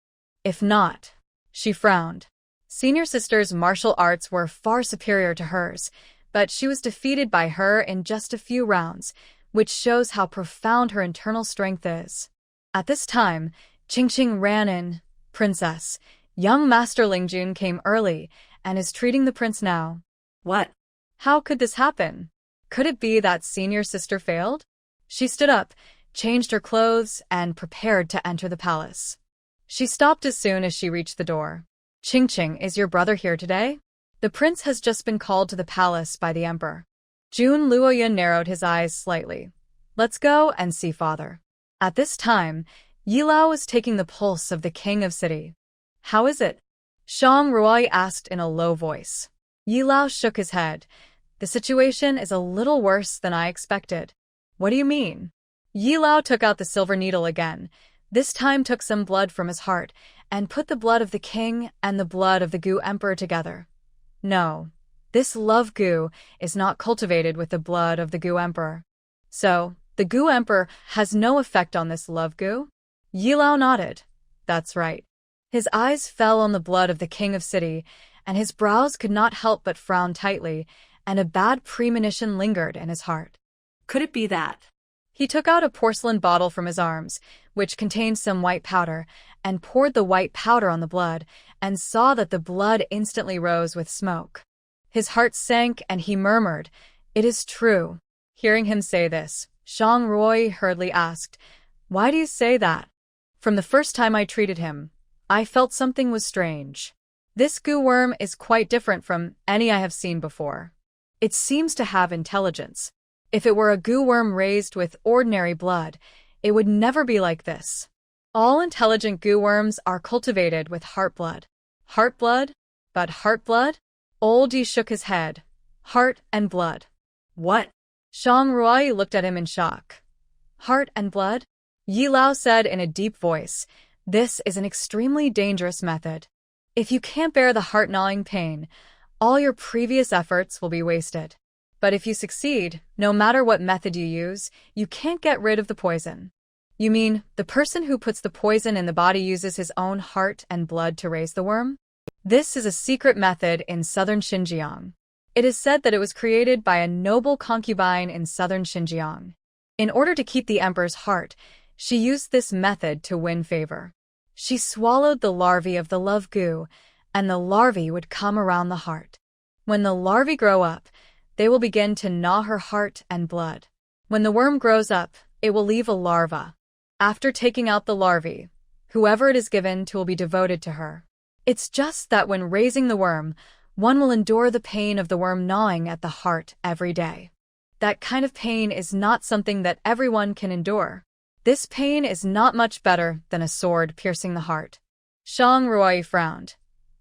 If not, she frowned. Senior Sister's martial arts were far superior to hers, but she was defeated by her in just a few rounds, which shows how profound her internal strength is. At this time, Ching ran in. "Princess, young Master Ling Jun came early and is treating the prince now." What? How could this happen? Could it be that Senior Sister failed? She stood up, changed her clothes, and prepared to enter the palace. She stopped as soon as she reached the door. Ching, is your brother here today? The prince has just been called to the palace by the emperor. Jun Luoyun narrowed his eyes slightly. Let's go and see father. At this time, Yi Lao was taking the pulse of the king of city. How is it? Shang Ruai asked in a low voice. Yi Lao shook his head. The situation is a little worse than I expected. What do you mean? Yi Lao took out the silver needle again, this time took some blood from his heart, and put the blood of the king and the blood of the Gu Emperor together. No, this love Gu is not cultivated with the blood of the Gu Emperor. So, the Gu Emperor has no effect on this love Gu? Yi Lao nodded. That's right. His eyes fell on the blood of the king of city, and his brows could not help but frown tightly, and a bad premonition lingered in his heart. Could it be that? He took out a porcelain bottle from his arms, which contained some white powder, and poured the white powder on the blood, and saw that the blood instantly rose with smoke. His heart sank, and he murmured, "It is true." Hearing him say this, Shang Ruai hurriedly asked, "Why do you say that?" "From the first time I treated him, I felt something was strange. This goo worm is quite different from any I have seen before. It seems to have intelligence. If it were a goo worm raised with ordinary blood, it would never be like this. All intelligent goo worms are cultivated with heart blood." Heart blood? But heart blood? Old Yi shook his head. Heart and blood. What? Shang Ruai looked at him in shock. Heart and blood? Yi Lao said in a deep voice, "This is an extremely dangerous method. If you can't bear the heart-gnawing pain, all your previous efforts will be wasted. But if you succeed, no matter what method you use, you can't get rid of the poison." You mean, the person who puts the poison in the body uses his own heart and blood to raise the worm? This is a secret method in southern Xinjiang. It is said that it was created by a noble concubine in southern Xinjiang. In order to keep the emperor's heart, she used this method to win favor. She swallowed the larvae of the love goo, and the larvae would come around the heart. When the larvae grow up, they will begin to gnaw her heart and blood. When the worm grows up, it will leave a larva. After taking out the larvae, whoever it is given to will be devoted to her. It's just that when raising the worm, one will endure the pain of the worm gnawing at the heart every day. That kind of pain is not something that everyone can endure. This pain is not much better than a sword piercing the heart. Shang Ruai frowned.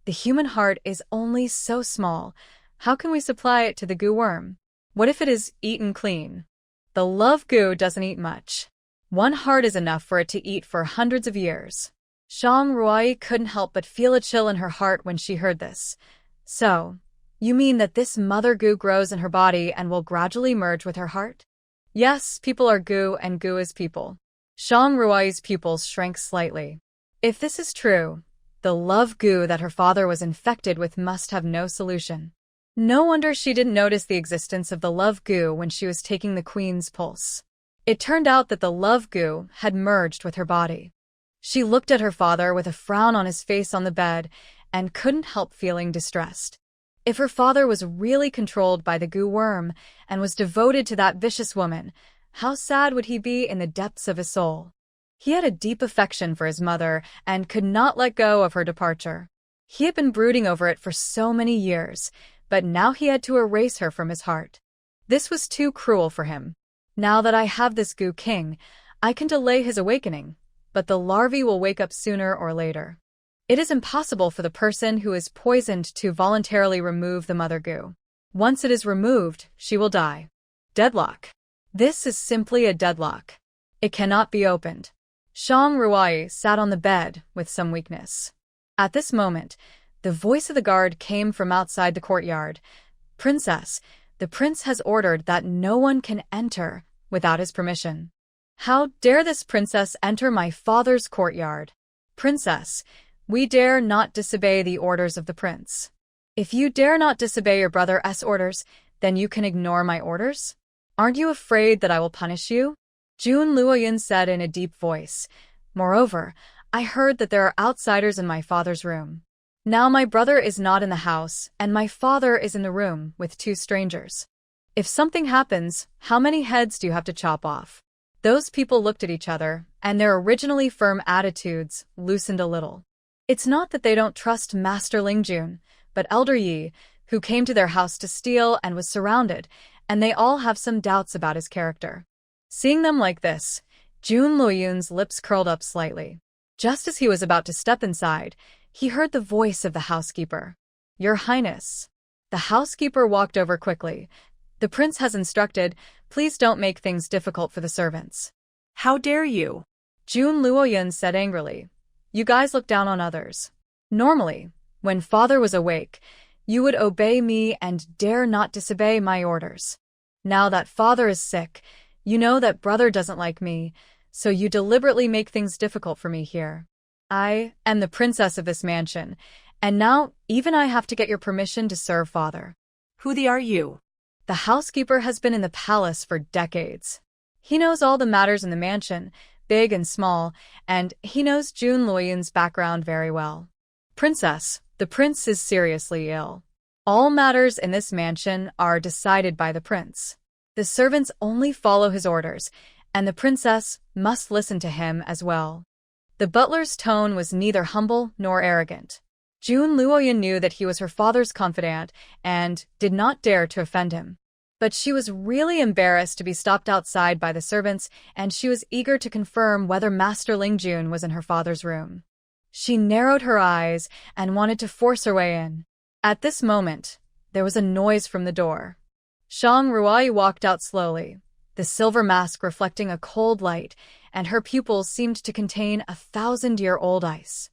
The human heart is only so small. How can we supply it to the goo worm? What if it is eaten clean? The love goo doesn't eat much. One heart is enough for it to eat for hundreds of years. Shang Ruai couldn't help but feel a chill in her heart when she heard this. So, you mean that this mother goo grows in her body and will gradually merge with her heart? Yes, people are goo and goo is people. Shang Ruai's pupils shrank slightly. If this is true, the love goo that her father was infected with must have no solution. No wonder she didn't notice the existence of the love goo when she was taking the queen's pulse. It turned out that the love goo had merged with her body. She looked at her father with a frown on his face on the bed and couldn't help feeling distressed. If her father was really controlled by the goo worm and was devoted to that vicious woman, how sad would he be in the depths of his soul? He had a deep affection for his mother and could not let go of her departure. He had been brooding over it for so many years, but now he had to erase her from his heart. This was too cruel for him. Now that I have this goo king, I can delay his awakening, but the larvae will wake up sooner or later. It is impossible for the person who is poisoned to voluntarily remove the mother goo. Once it is removed, she will die. Deadlock. This is simply a deadlock. It cannot be opened. Shang Ruai sat on the bed with some weakness. At this moment, the voice of the guard came from outside the courtyard. Princess, the prince has ordered that no one can enter without his permission. How dare this princess enter my father's courtyard? Princess, we dare not disobey the orders of the prince. If you dare not disobey your brother's orders, then you can ignore my orders? Aren't you afraid that I will punish you? Jun Luoyun said in a deep voice. Moreover, I heard that there are outsiders in my father's room. Now my brother is not in the house, and my father is in the room with two strangers. If something happens, how many heads do you have to chop off? Those people looked at each other, and their originally firm attitudes loosened a little. It's not that they don't trust Master Lingjun, but Elder Yi, who came to their house to steal and was surrounded, and they all have some doubts about his character. Seeing them like this, Jun Luoyun's lips curled up slightly. Just as he was about to step inside, he heard the voice of the housekeeper. Your Highness. The housekeeper walked over quickly. The prince has instructed, please don't make things difficult for the servants. How dare you? Jun Luoyun said angrily. You guys look down on others. Normally, when father was awake, you would obey me and dare not disobey my orders. Now that father is sick, you know that brother doesn't like me, so you deliberately make things difficult for me here. I am the princess of this mansion, and now even I have to get your permission to serve father. Who are you? The housekeeper has been in the palace for decades. He knows all the matters in the mansion, big and small, and he knows Jun Luoyun's background very well. Princess, the prince is seriously ill. All matters in this mansion are decided by the prince. The servants only follow his orders, and the princess must listen to him as well. The butler's tone was neither humble nor arrogant. Jun Luoyun knew that he was her father's confidant and did not dare to offend him. But she was really embarrassed to be stopped outside by the servants, and she was eager to confirm whether Master Lingjun was in her father's room. She narrowed her eyes and wanted to force her way in. At this moment, there was a noise from the door. Shang Ruai walked out slowly, the silver mask reflecting a cold light, and her pupils seemed to contain 1,000-year-old ice.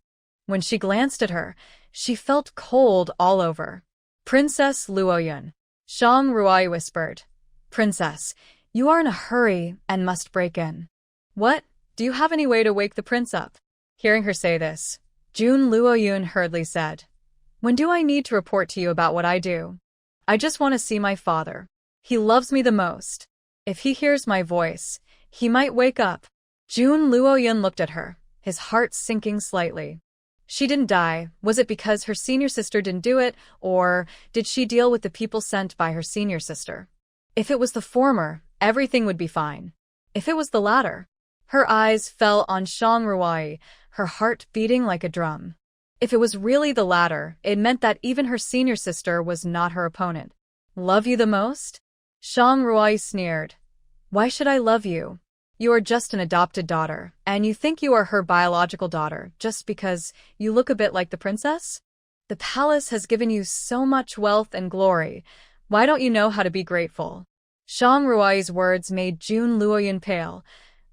When she glanced at her, she felt cold all over. Princess Luoyun. Shang Ruai whispered. Princess, you are in a hurry and must break in. What? Do you have any way to wake the prince up? Hearing her say this, Jun Luoyun hurriedly said, When do I need to report to you about what I do? I just want to see my father. He loves me the most. If he hears my voice, he might wake up. Jun Luoyun looked at her, his heart sinking slightly. She didn't die. Was it because her senior sister didn't do it, or did she deal with the people sent by her senior sister? If it was the former, everything would be fine. If it was the latter, her eyes fell on Shang Ruai, her heart beating like a drum. If it was really the latter, it meant that even her senior sister was not her opponent. Love you the most? Shang Ruai sneered. Why should I love you? You are just an adopted daughter, and you think you are her biological daughter just because you look a bit like the princess? The palace has given you so much wealth and glory. Why don't you know how to be grateful? Shang Ruai's words made Jun Luoyun pale,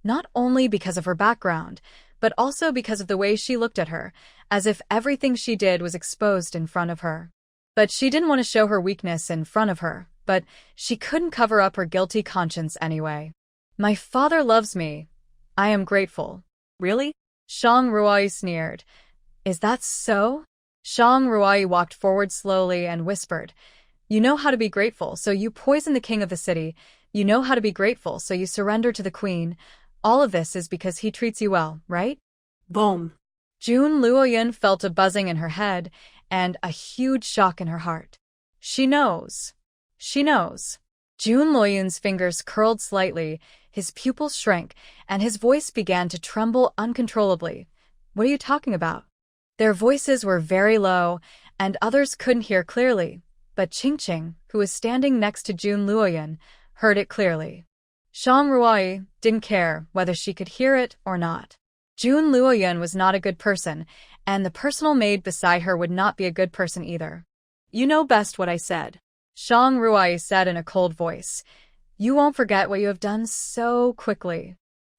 not only because of her background, but also because of the way she looked at her, as if everything she did was exposed in front of her. But she didn't want to show her weakness in front of her, but she couldn't cover up her guilty conscience anyway. My father loves me. I am grateful. Really? Shang Ruai sneered. Is that so? Shang Ruai walked forward slowly and whispered, You know how to be grateful, so you poison the king of the city. You know how to be grateful, so you surrender to the queen. All of this is because he treats you well, right? Boom. June Luoyun felt a buzzing in her head and a huge shock in her heart. She knows. She knows. June Luoyun's fingers curled slightly, his pupils shrank, and his voice began to tremble uncontrollably. What are you talking about? Their voices were very low, and others couldn't hear clearly, but Qingqing, who was standing next to June Luoyun, heard it clearly. Shang Ruai didn't care whether she could hear it or not. June Luoyun was not a good person, and the personal maid beside her would not be a good person either. You know best what I said. Shang Ruai said in a cold voice, You won't forget what you have done so quickly.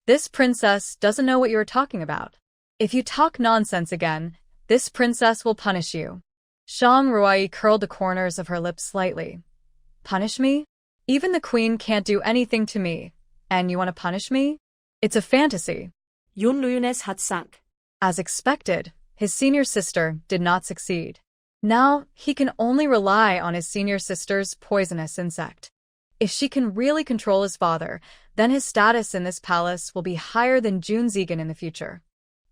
This princess doesn't know what you are talking about. If you talk nonsense again, this princess will punish you. Shang Ruai curled the corners of her lips slightly. Punish me? Even the queen can't do anything to me, and you want to punish me? It's a fantasy. Yun Luyun's heart sank. As expected, his senior sister did not succeed. Now, he can only rely on his senior sister's poisonous insect. If she can really control his father, then his status in this palace will be higher than June Zigan in the future.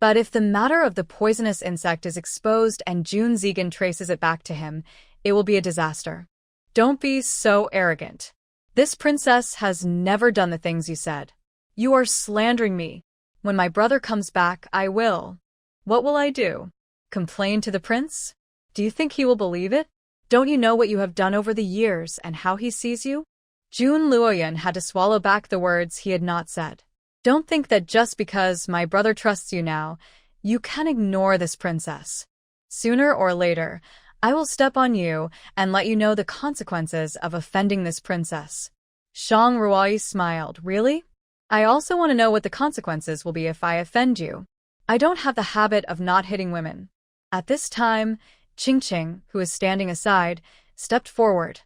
But if the matter of the poisonous insect is exposed and June Zigan traces it back to him, it will be a disaster. Don't be so arrogant. This princess has never done the things you said. You are slandering me. When my brother comes back, I will. What will I do? Complain to the prince? Do you think he will believe it? Don't you know what you have done over the years and how he sees you? June Luoyun had to swallow back the words he had not said. Don't think that just because my brother trusts you now, you can ignore this princess. Sooner or later, I will step on you and let you know the consequences of offending this princess. Shang Ruai smiled. Really? I also want to know what the consequences will be if I offend you. I don't have the habit of not hitting women. At this time, Qingqing, who was standing aside, stepped forward.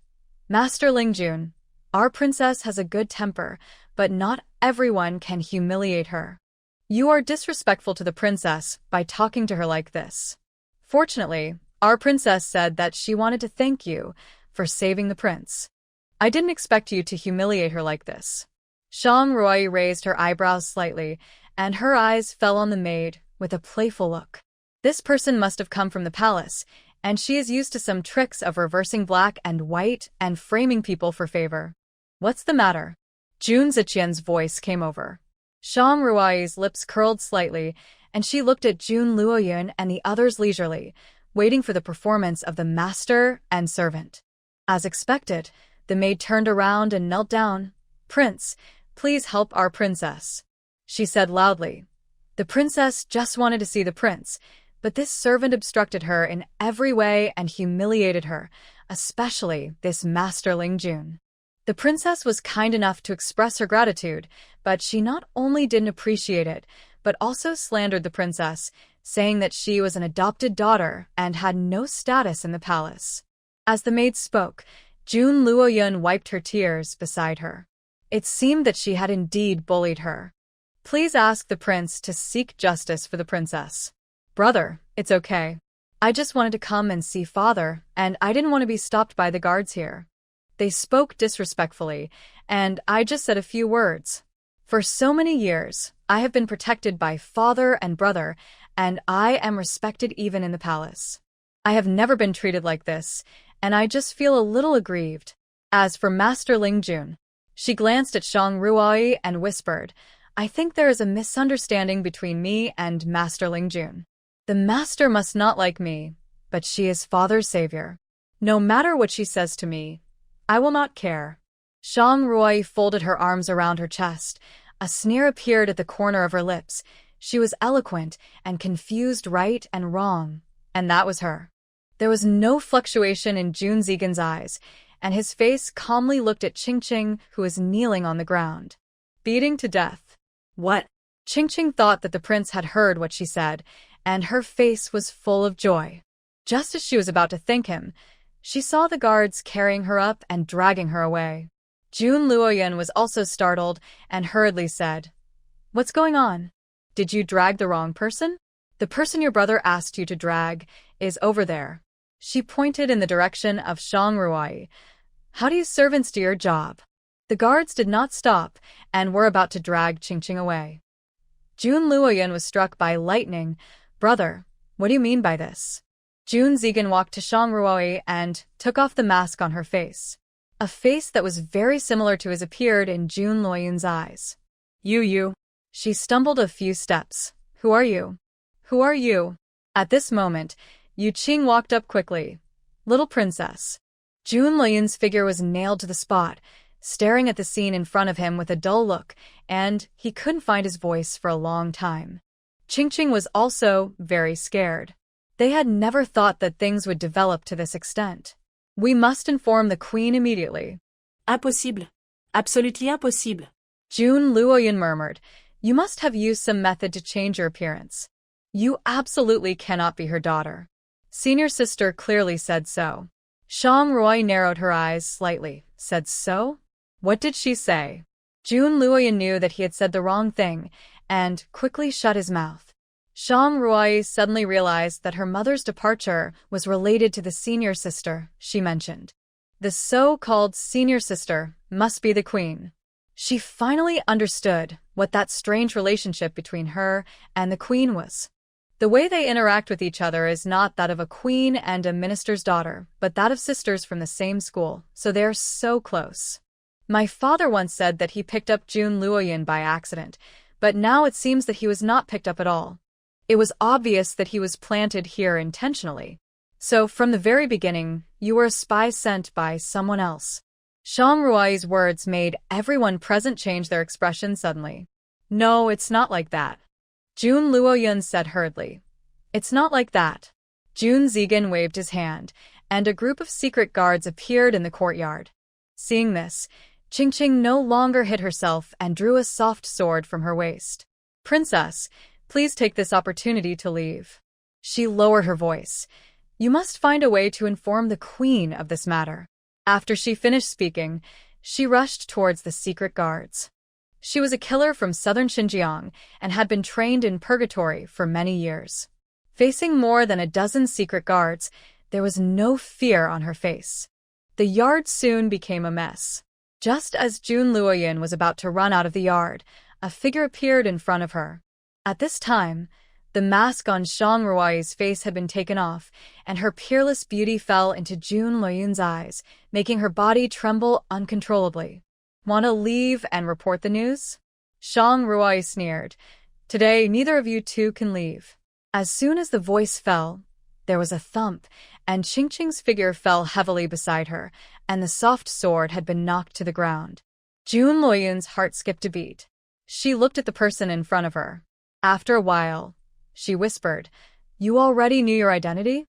Master Lingjun, our princess has a good temper, but not everyone can humiliate her. You are disrespectful to the princess by talking to her like this. Fortunately, our princess said that she wanted to thank you for saving the prince. I didn't expect you to humiliate her like this. Shang Ruai raised her eyebrows slightly, and her eyes fell on the maid with a playful look. This person must have come from the palace, and she is used to some tricks of reversing black and white and framing people for favor. What's the matter? June Ziqian's voice came over. Shang Ruai's lips curled slightly, and she looked at June Luoyun and the others leisurely, waiting for the performance of the master and servant. As expected, the maid turned around and knelt down. Prince, please help our princess, she said loudly. The princess just wanted to see the prince, but this servant obstructed her in every way and humiliated her, especially this Master Lingjun. The princess was kind enough to express her gratitude, but she not only didn't appreciate it, but also slandered the princess, saying that she was an adopted daughter and had no status in the palace. As the maid spoke, June Luoyun wiped her tears beside her. It seemed that she had indeed bullied her. Please ask the prince to seek justice for the princess. Brother, it's okay. I just wanted to come and see father, and I didn't want to be stopped by the guards here. They spoke disrespectfully, and I just said a few words. For so many years, I have been protected by father and brother, and I am respected even in the palace. I have never been treated like this, and I just feel a little aggrieved. As for Master Lingjun, she glanced at Shang Ruai and whispered, I think there is a misunderstanding between me and Master Lingjun. The master must not like me, but she is father's savior. No matter what she says to me, I will not care. Shang Ruai folded her arms around her chest. A sneer appeared at the corner of her lips. She was eloquent and confused right and wrong, and that was her. There was no fluctuation in June Zigan's eyes, and his face calmly looked at Qingqing, who was kneeling on the ground. Beating to death. What? Qingqing thought that the prince had heard what she said, and her face was full of joy. Just as she was about to thank him, she saw the guards carrying her up and dragging her away. June Luoyun was also startled and hurriedly said, What's going on? Did you drag the wrong person? The person your brother asked you to drag is over there. She pointed in the direction of Shang Ruai. How do you servants do your job? The guards did not stop and were about to drag Qingqing away. Jun Luoyun was struck by lightning. Brother, what do you mean by this? Jun Zigan walked to Shang Ruai and took off the mask on her face. A face that was very similar to his appeared in Jun Luoyun's eyes. You. She stumbled a few steps. Who are you? Who are you? At this moment, Yu Qing walked up quickly. Little princess. Jun Luoyun's figure was nailed to the spot, staring at the scene in front of him with a dull look, and he couldn't find his voice for a long time. Qingqing was also very scared. They had never thought that things would develop to this extent. We must inform the queen immediately. Impossible. Absolutely impossible. Jun Luoyun murmured. You must have used some method to change your appearance. You absolutely cannot be her daughter. Senior sister clearly said so. Shang Ruai narrowed her eyes slightly. Said so? What did she say? Jun Luoyun knew that he had said the wrong thing, and quickly shut his mouth. Shang Ruai suddenly realized that her mother's departure was related to the senior sister she mentioned. The so-called senior sister must be the queen. She finally understood what that strange relationship between her and the queen was. The way they interact with each other is not that of a queen and a minister's daughter, but that of sisters from the same school, so they are so close. My father once said that he picked up Jun Luoyun by accident, but now it seems that he was not picked up at all. It was obvious that he was planted here intentionally. So from the very beginning, you were a spy sent by someone else. Shang Ruai's words made everyone present change their expression suddenly. No, it's not like that. Jun Luoyun said hurriedly. It's not like that. Jun Zigan waved his hand, and a group of secret guards appeared in the courtyard. Seeing this, Qingqing no longer hid herself and drew a soft sword from her waist. Princess, please take this opportunity to leave. She lowered her voice. You must find a way to inform the queen of this matter. After she finished speaking, she rushed towards the secret guards. She was a killer from southern Xinjiang and had been trained in purgatory for many years. Facing more than a dozen secret guards, there was no fear on her face. The yard soon became a mess. Just as Jun Luoyun was about to run out of the yard, a figure appeared in front of her. At this time, the mask on Shang Ruai's face had been taken off, and her peerless beauty fell into Jun Luoyun's eyes, making her body tremble uncontrollably. Want to leave and report the news? Shang Ruai sneered. Today, neither of you two can leave. As soon as the voice fell, there was a thump, and Qingqing's figure fell heavily beside her, and the soft sword had been knocked to the ground. Jun Luoyun's heart skipped a beat. She looked at the person in front of her. After a while, she whispered, You already knew your identity?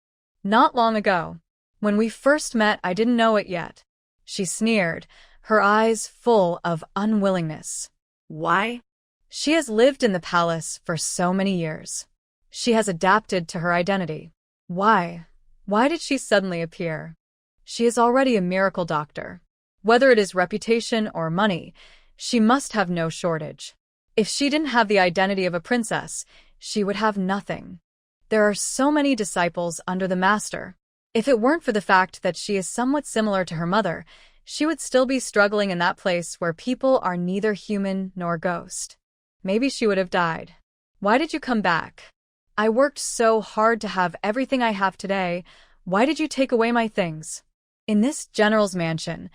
Not long ago. When we first met, I didn't know it yet. She sneered, her eyes full of unwillingness. Why? She has lived in the palace for so many years. She has adapted to her identity. Why? Why did she suddenly appear? She is already a miracle doctor. Whether it is reputation or money, she must have no shortage. If she didn't have the identity of a princess, she would have nothing. There are so many disciples under the master. If it weren't for the fact that she is somewhat similar to her mother, she would still be struggling in that place where people are neither human nor ghost. Maybe she would have died. Why did you come back? I worked so hard to have everything I have today. Why did you take away my things? In this general's mansion,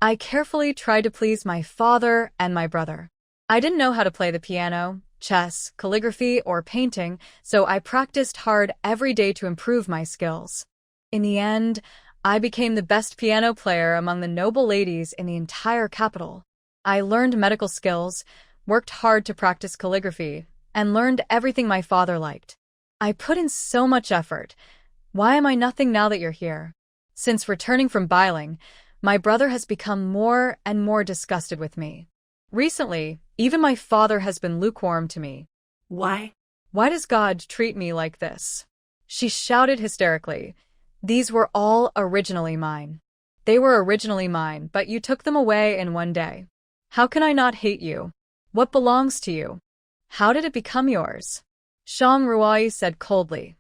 I carefully tried to please my father and my brother. I didn't know how to play the piano, chess, calligraphy, or painting, so I practiced hard every day to improve my skills. In the end, I became the best piano player among the noble ladies in the entire capital. I learned medical skills, worked hard to practice calligraphy, and learned everything my father liked. I put in so much effort. Why am I nothing now that you're here? Since returning from Bailing, my brother has become more and more disgusted with me. Recently, even my father has been lukewarm to me. Why? Why does God treat me like this? She shouted hysterically. These were all originally mine. They were originally mine, but you took them away in one day. How can I not hate you? What belongs to you? How did it become yours? Shang Ruai said coldly.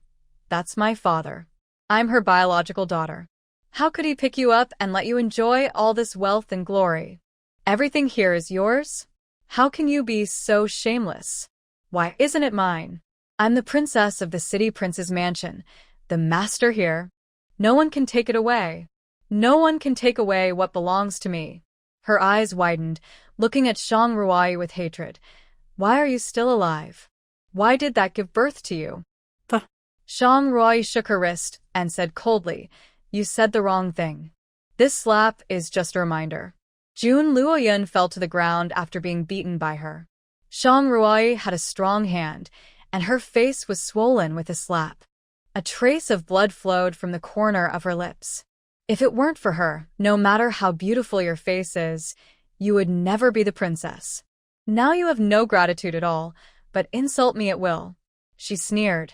That's my father. I'm her biological daughter. How could he pick you up and let you enjoy all this wealth and glory? Everything here is yours? How can you be so shameless? Why isn't it mine? I'm the princess of the city prince's mansion, the master here. No one can take it away. No one can take away what belongs to me. Her eyes widened, looking at Shang Ruai with hatred. Why are you still alive? Why did that give birth to you? Shang Ruai shook her wrist and said coldly, You said the wrong thing. This slap is just a reminder. Jun Luoyun fell to the ground after being beaten by her. Shang Ruai had a strong hand, and her face was swollen with the slap. A trace of blood flowed from the corner of her lips. If it weren't for her, no matter how beautiful your face is, you would never be the princess. Now you have no gratitude at all, but insult me at will. She sneered.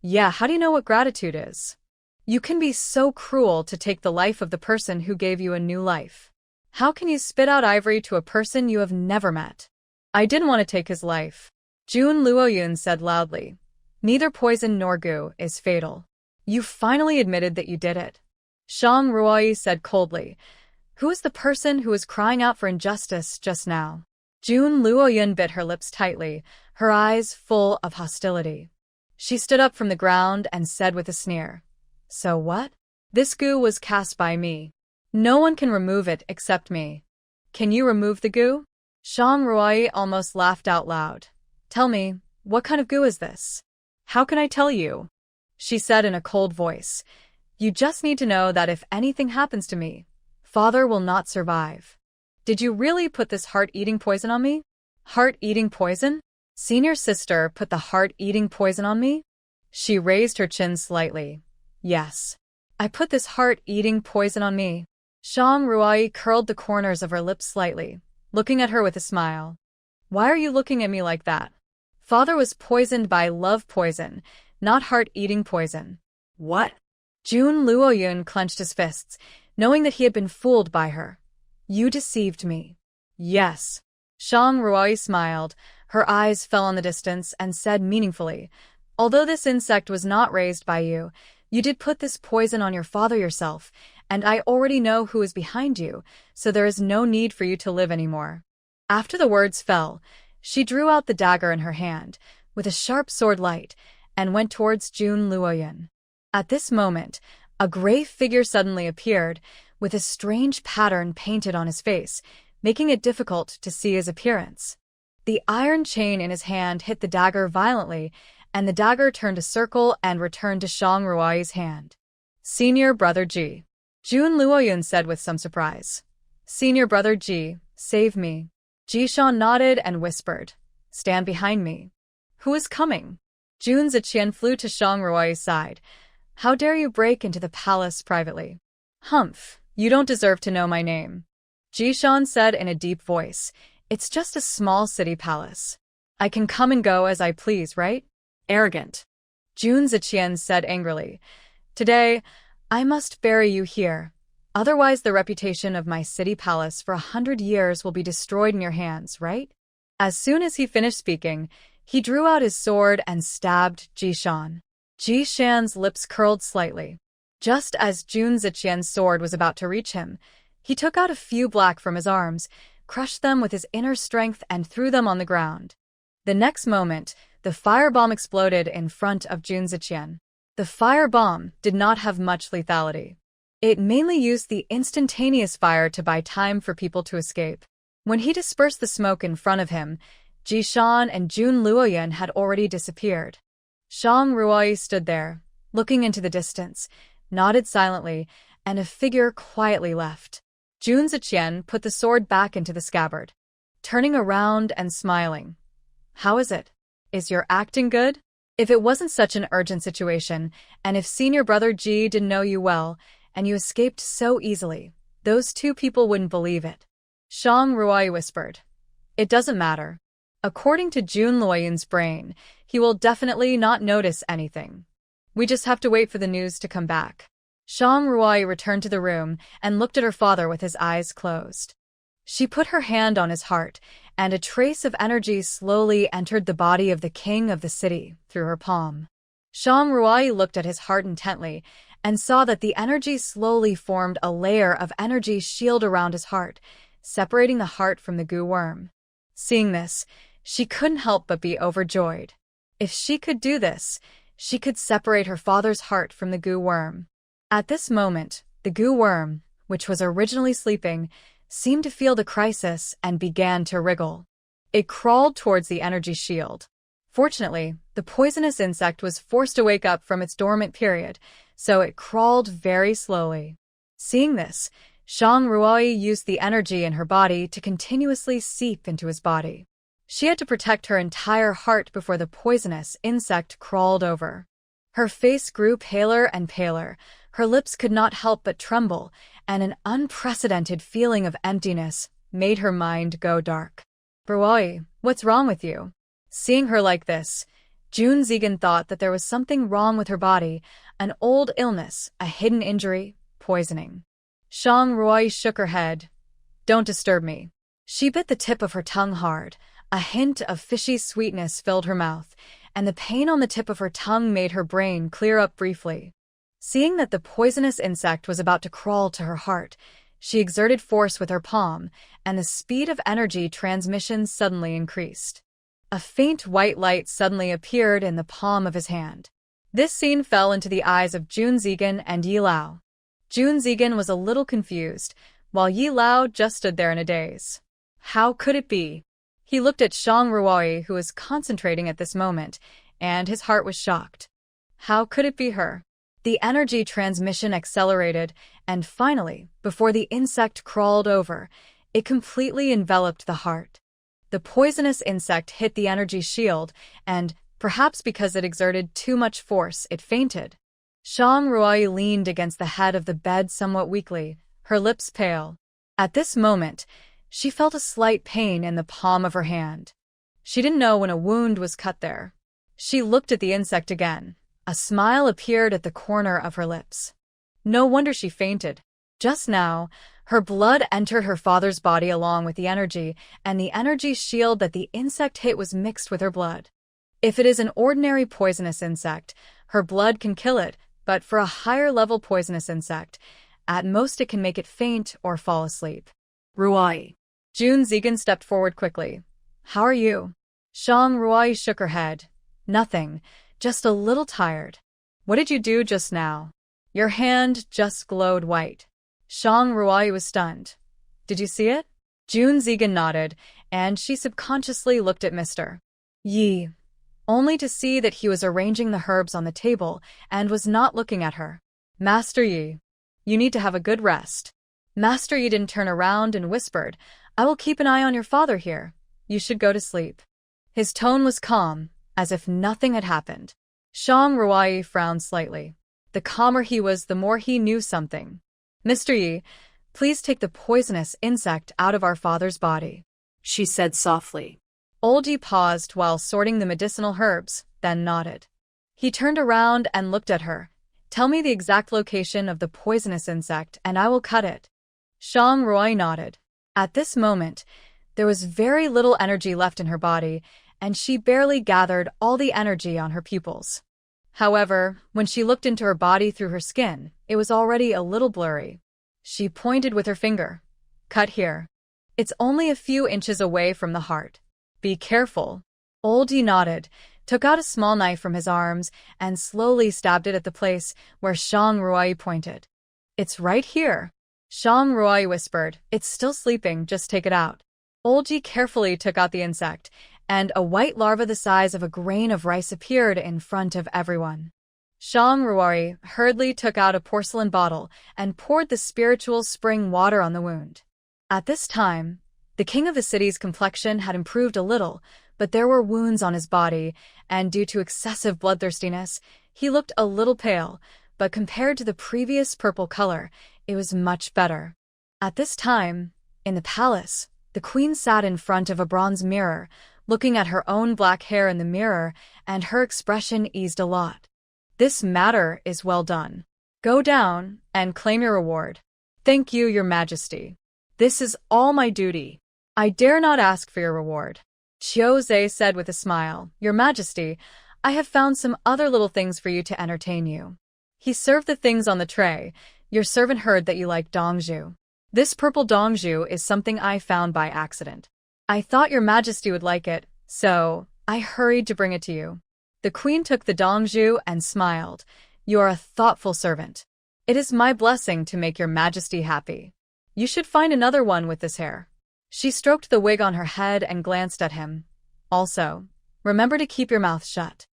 Yeah, how do you know what gratitude is? You can be so cruel to take the life of the person who gave you a new life. How can you spit out ivory to a person you have never met? I didn't want to take his life. Jun Luoyun said loudly. Neither poison nor goo is fatal. You finally admitted that you did it. Shang Ruai said coldly. Who is the person who was crying out for injustice just now? Jun Luoyun bit her lips tightly, her eyes full of hostility. She stood up from the ground and said with a sneer. So what? This goo was cast by me. No one can remove it except me. Can you remove the goo? Shang Ruai almost laughed out loud. Tell me, what kind of goo is this? How can I tell you? She said in a cold voice. You just need to know that if anything happens to me, Father will not survive. Did you really put this heart-eating poison on me? Heart-eating poison? Senior sister put the heart-eating poison on me? She raised her chin slightly. Yes. I put this heart-eating poison on me. Shang Ruai curled the corners of her lips slightly, looking at her with a smile. Why are you looking at me like that? Father was poisoned by love poison, not heart-eating poison. What? Jun Luoyun clenched his fists, knowing that he had been fooled by her. You deceived me. Yes. Shang Ruai smiled. Her eyes fell on the distance and said meaningfully, Although this insect was not raised by you, you did put this poison on your father yourself, and I already know who is behind you, so there is no need for you to live anymore. After the words fell, she drew out the dagger in her hand, with a sharp sword light, and went towards Jun Luoyun. At this moment, a gray figure suddenly appeared, with a strange pattern painted on his face, making it difficult to see his appearance. The iron chain in his hand hit the dagger violently, and the dagger turned a circle and returned to Shang Ruai's hand. Senior Brother Ji. Jun Luoyun said with some surprise. Senior Brother Ji, save me. Jishan nodded and whispered. Stand behind me. Who is coming? Jun Ziqian flew to Shang Ruai's side. How dare you break into the palace privately? Humph, you don't deserve to know my name. Jishan said in a deep voice. It's just a small city palace. I can come and go as I please, right? Arrogant. Jun Ziqian said angrily. Today, I must bury you here. Otherwise the reputation of my city palace for 100 years will be destroyed in your hands, right? As soon as he finished speaking, he drew out his sword and stabbed Jishan. Jishan's lips curled slightly. Just as Jun Ziqian's sword was about to reach him, he took out a few black from his arms, crushed them with his inner strength and threw them on the ground. The next moment, the firebomb exploded in front of Jun Ziqian. The firebomb did not have much lethality. It mainly used the instantaneous fire to buy time for people to escape. When he dispersed the smoke in front of him, Jishan and Jun Luoyun had already disappeared. Shang Ruai stood there, looking into the distance, nodded silently, and a figure quietly left. Jun Ziqian put the sword back into the scabbard, turning around and smiling. How is it? Is your acting good? If it wasn't such an urgent situation, and if Senior Brother Ji didn't know you well, and you escaped so easily, those two people wouldn't believe it. Shang Ruai whispered. It doesn't matter. According to Jun Luoyun's brain, he will definitely not notice anything. We just have to wait for the news to come back. Shang Ruai returned to the room and looked at her father with his eyes closed. She put her hand on his heart and a trace of energy slowly entered the body of the king of the city through her palm. Shang Ruai looked at his heart intently and saw that the energy slowly formed a layer of energy shield around his heart, separating the heart from the goo worm. Seeing this, she couldn't help but be overjoyed. If she could do this, she could separate her father's heart from the goo worm. At this moment, the goo worm, which was originally sleeping, seemed to feel the crisis and began to wriggle. It crawled towards the energy shield. Fortunately, the poisonous insect was forced to wake up from its dormant period, so it crawled very slowly. Seeing this, Shang Ruai used the energy in her body to continuously seep into his body. She had to protect her entire heart before the poisonous insect crawled over. Her face grew paler and paler, her lips could not help but tremble, and an unprecedented feeling of emptiness made her mind go dark. Ruai, what's wrong with you? Seeing her like this, June Zigan thought that there was something wrong with her body, an old illness, a hidden injury, poisoning. Shang Ruai shook her head. Don't disturb me. She bit the tip of her tongue hard. A hint of fishy sweetness filled her mouth, and the pain on the tip of her tongue made her brain clear up briefly. Seeing that the poisonous insect was about to crawl to her heart, she exerted force with her palm, and the speed of energy transmission suddenly increased. A faint white light suddenly appeared in the palm of his hand. This scene fell into the eyes of June Zigan and Yi Lao. June Zigan was a little confused, while Yi Lao just stood there in a daze. How could it be? He looked at Shang Ruai, who was concentrating at this moment, and his heart was shocked. How could it be her? The energy transmission accelerated, and finally, before the insect crawled over, it completely enveloped the heart. The poisonous insect hit the energy shield, and, perhaps because it exerted too much force, it fainted. Shang Ruai leaned against the head of the bed somewhat weakly, her lips pale. At this moment, she felt a slight pain in the palm of her hand. She didn't know when a wound was cut there. She looked at the insect again. A smile appeared at the corner of her lips. No wonder she fainted. Just now, her blood entered her father's body along with the energy, and the energy shield that the insect hit was mixed with her blood. If it is an ordinary poisonous insect, her blood can kill it, but for a higher-level poisonous insect, at most it can make it faint or fall asleep. Ruai. June Zigan stepped forward quickly. How are you? Shang Ruai shook her head. Nothing, just a little tired. What did you do just now? Your hand just glowed white. Shang Ruai was stunned. Did you see it? June Zigan nodded, and she subconsciously looked at Mr. Yi, only to see that he was arranging the herbs on the table and was not looking at her. Master Yi, you need to have a good rest. Master Yi didn't turn around and whispered, I will keep an eye on your father here. You should go to sleep. His tone was calm, as if nothing had happened. Shang Ruai frowned slightly. The calmer he was, the more he knew something. Mr. Yi, please take the poisonous insect out of our father's body, she said softly. Old Yi paused while sorting the medicinal herbs, then nodded. He turned around and looked at her. Tell me the exact location of the poisonous insect and I will cut it. Shang Ruai nodded. At this moment, there was very little energy left in her body, and she barely gathered all the energy on her pupils. However, when she looked into her body through her skin, it was already a little blurry. She pointed with her finger. Cut here. It's only a few inches away from the heart. Be careful. Old Yi nodded, took out a small knife from his arms, and slowly stabbed it at the place where Shang Ruai pointed. It's right here. Shang Ruai whispered, It's still sleeping, just take it out. Old Yi carefully took out the insect, and a white larva the size of a grain of rice appeared in front of everyone. Shang Ruai hurriedly took out a porcelain bottle and poured the spiritual spring water on the wound. At this time, the king of the city's complexion had improved a little, but there were wounds on his body, and due to excessive bloodthirstiness, he looked a little pale, but compared to the previous purple color, it was much better. At this time, in the palace, the queen sat in front of a bronze mirror, looking at her own black hair in the mirror, and her expression eased a lot. This matter is well done. Go down and claim your reward. Thank you, your majesty. This is all my duty. I dare not ask for your reward. Chiozei said with a smile. Your Majesty, I have found some other little things for you to entertain you. He served the things on the tray. Your servant heard that you like dongju. This purple dongju is something I found by accident. I thought your Majesty would like it, so I hurried to bring it to you. The queen took the dongju and smiled. You are a thoughtful servant. It is my blessing to make your Majesty happy. You should find another one with this hair. She stroked the wig on her head and glanced at him. Also, remember to keep your mouth shut.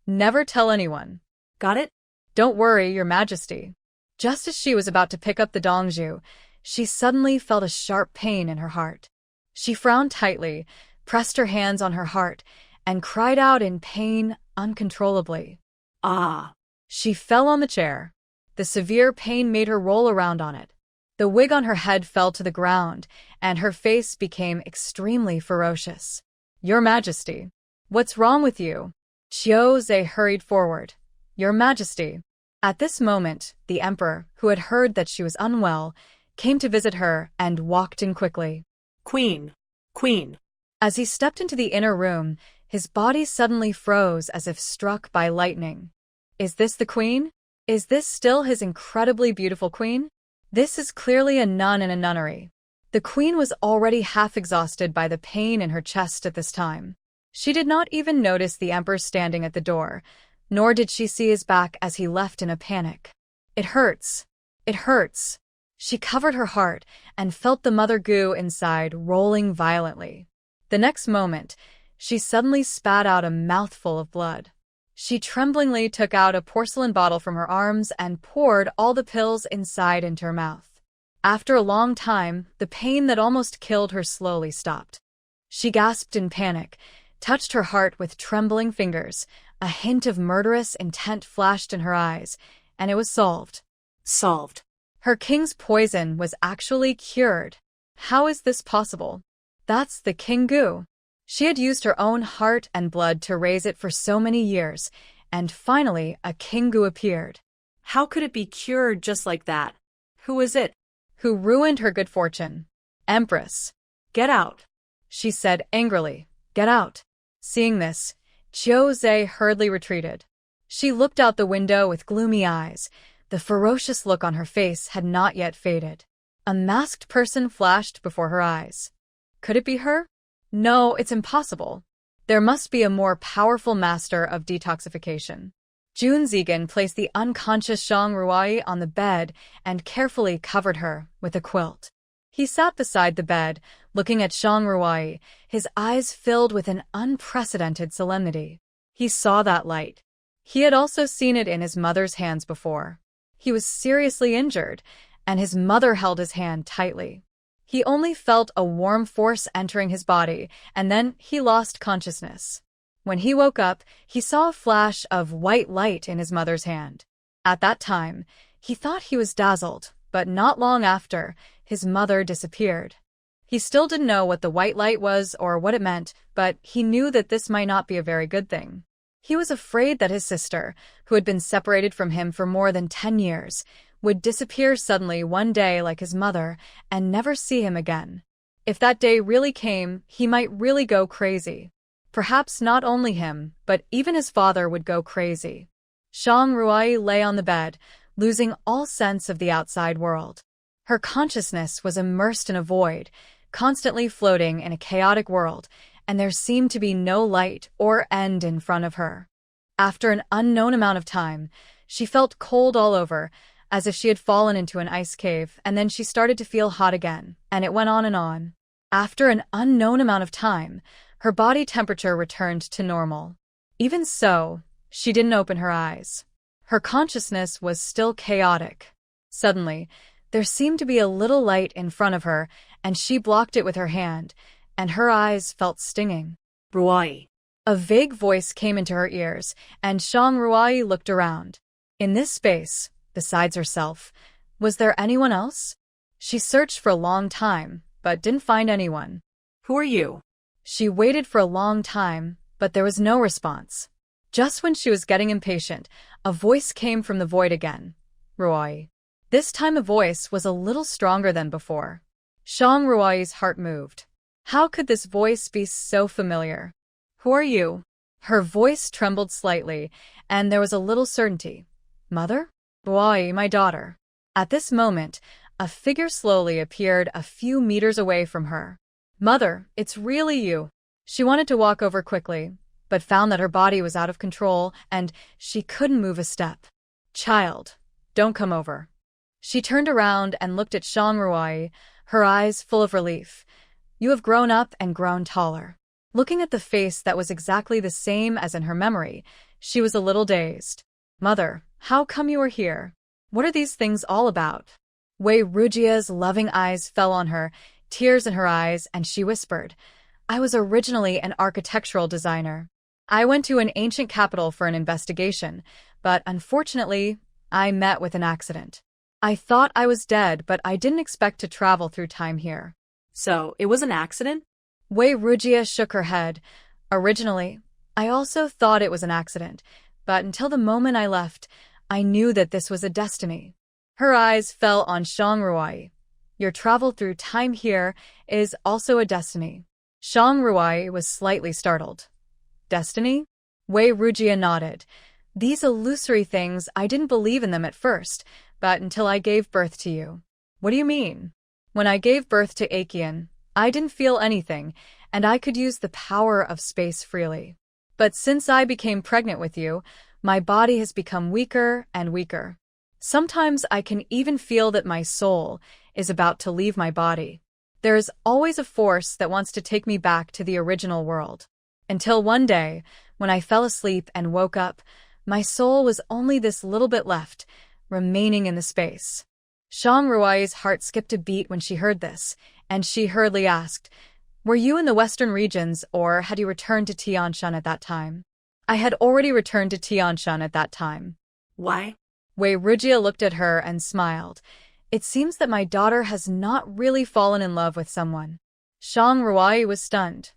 Never tell anyone. Got it? Don't worry, your Majesty. Just as she was about to pick up the dongju, she suddenly felt a sharp pain in her heart. She frowned tightly, pressed her hands on her heart, and cried out in pain uncontrollably. Ah! She fell on the chair. The severe pain made her roll around on it. The wig on her head fell to the ground, and her face became extremely ferocious. Your Majesty, what's wrong with you? Chiozei hurried forward. Your Majesty. At this moment, the emperor, who had heard that she was unwell, came to visit her and walked in quickly. Queen! Queen! As he stepped into the inner room, his body suddenly froze as if struck by lightning. Is this the queen? Is this still his incredibly beautiful queen? This is clearly a nun in a nunnery. The queen was already half exhausted by the pain in her chest at this time. She did not even notice the emperor standing at the door, nor did she see his back as he left in a panic. It hurts. It hurts. She covered her heart and felt the mother goo inside rolling violently. The next moment, she suddenly spat out a mouthful of blood. She tremblingly took out a porcelain bottle from her arms and poured all the pills inside into her mouth. After a long time, the pain that almost killed her slowly stopped. She gasped in panic, touched her heart with trembling fingers. A hint of murderous intent flashed in her eyes, and it was solved. Solved. Her king's poison was actually cured. How is this possible? That's the king goo. She had used her own heart and blood to raise it for so many years, and finally a king goo appeared. How could it be cured just like that? Who is it? Who ruined her good fortune? Empress. Get out. She said angrily. Get out. Seeing this, Chiozei hurriedly retreated. She looked out the window with gloomy eyes. The ferocious look on her face had not yet faded. A masked person flashed before her eyes. Could it be her? No, it's impossible. There must be a more powerful master of detoxification. Jun Zigan placed the unconscious Zhang Ruai on the bed and carefully covered her with a quilt. He sat beside the bed, looking at Zhang Ruai, his eyes filled with an unprecedented solemnity. He saw that light. He had also seen it in his mother's hands before. He was seriously injured, and his mother held his hand tightly. He only felt a warm force entering his body, and then he lost consciousness. When he woke up, he saw a flash of white light in his mother's hand. At that time, he thought he was dazzled, but not long after, his mother disappeared. He still didn't know what the white light was or what it meant, but he knew that this might not be a very good thing. He was afraid that his sister, who had been separated from him for more than 10 years, would disappear suddenly one day like his mother and never see him again. If that day really came, he might really go crazy. Perhaps not only him, but even his father would go crazy. Zhang Ruai lay on the bed, losing all sense of the outside world. Her consciousness was immersed in a void, constantly floating in a chaotic world, and there seemed to be no light or end in front of her. After an unknown amount of time, she felt cold all over, as if she had fallen into an ice cave, and then she started to feel hot again, and it went on and on. After an unknown amount of time, her body temperature returned to normal. Even so, she didn't open her eyes. Her consciousness was still chaotic. Suddenly, there seemed to be a little light in front of her, and she blocked it with her hand, and her eyes felt stinging. Ruai. A vague voice came into her ears, and Zhang Ruai looked around. In this space, besides herself, was there anyone else? She searched for a long time, but didn't find anyone. Who are you? She waited for a long time, but there was no response. Just when she was getting impatient, a voice came from the void again. Ruai. This time the voice was a little stronger than before. Zhang Ruai's heart moved. How could this voice be so familiar? Who are you? Her voice trembled slightly, and there was a little certainty. Mother? Why, my daughter. At this moment, a figure slowly appeared a few meters away from her. Mother, it's really you. She wanted to walk over quickly, but found that her body was out of control and she couldn't move a step. Child, don't come over. She turned around and looked at Shang Ruai, her eyes full of relief. You have grown up and grown taller. Looking at the face that was exactly the same as in her memory, she was a little dazed. Mother, how come you are here? What are these things all about? Wei Rujia's loving eyes fell on her, tears in her eyes, and she whispered, I was originally an architectural designer. I went to an ancient capital for an investigation, but unfortunately, I met with an accident. I thought I was dead, but I didn't expect to travel through time here. So, it was an accident? Wei Rujia shook her head. Originally, I also thought it was an accident, but until the moment I left, I knew that this was a destiny. Her eyes fell on Shang Ruai. Your travel through time here is also a destiny. Shang Ruai was slightly startled. Destiny? Wei Rujia nodded. These illusory things, I didn't believe in them at first, but until I gave birth to you. What do you mean? When I gave birth to Acheon, I didn't feel anything, and I could use the power of space freely. But since I became pregnant with you, my body has become weaker and weaker. Sometimes I can even feel that my soul is about to leave my body. There is always a force that wants to take me back to the original world. Until one day, when I fell asleep and woke up, my soul was only this little bit left, remaining in the space. Shang Ruai's heart skipped a beat when she heard this, and she hurriedly asked, Were you in the western regions, or had you returned to Tianshan at that time? I had already returned to Tianshan at that time. Why? Wei Rujia looked at her and smiled. It seems that my daughter has not really fallen in love with someone. Shang Ruai was stunned.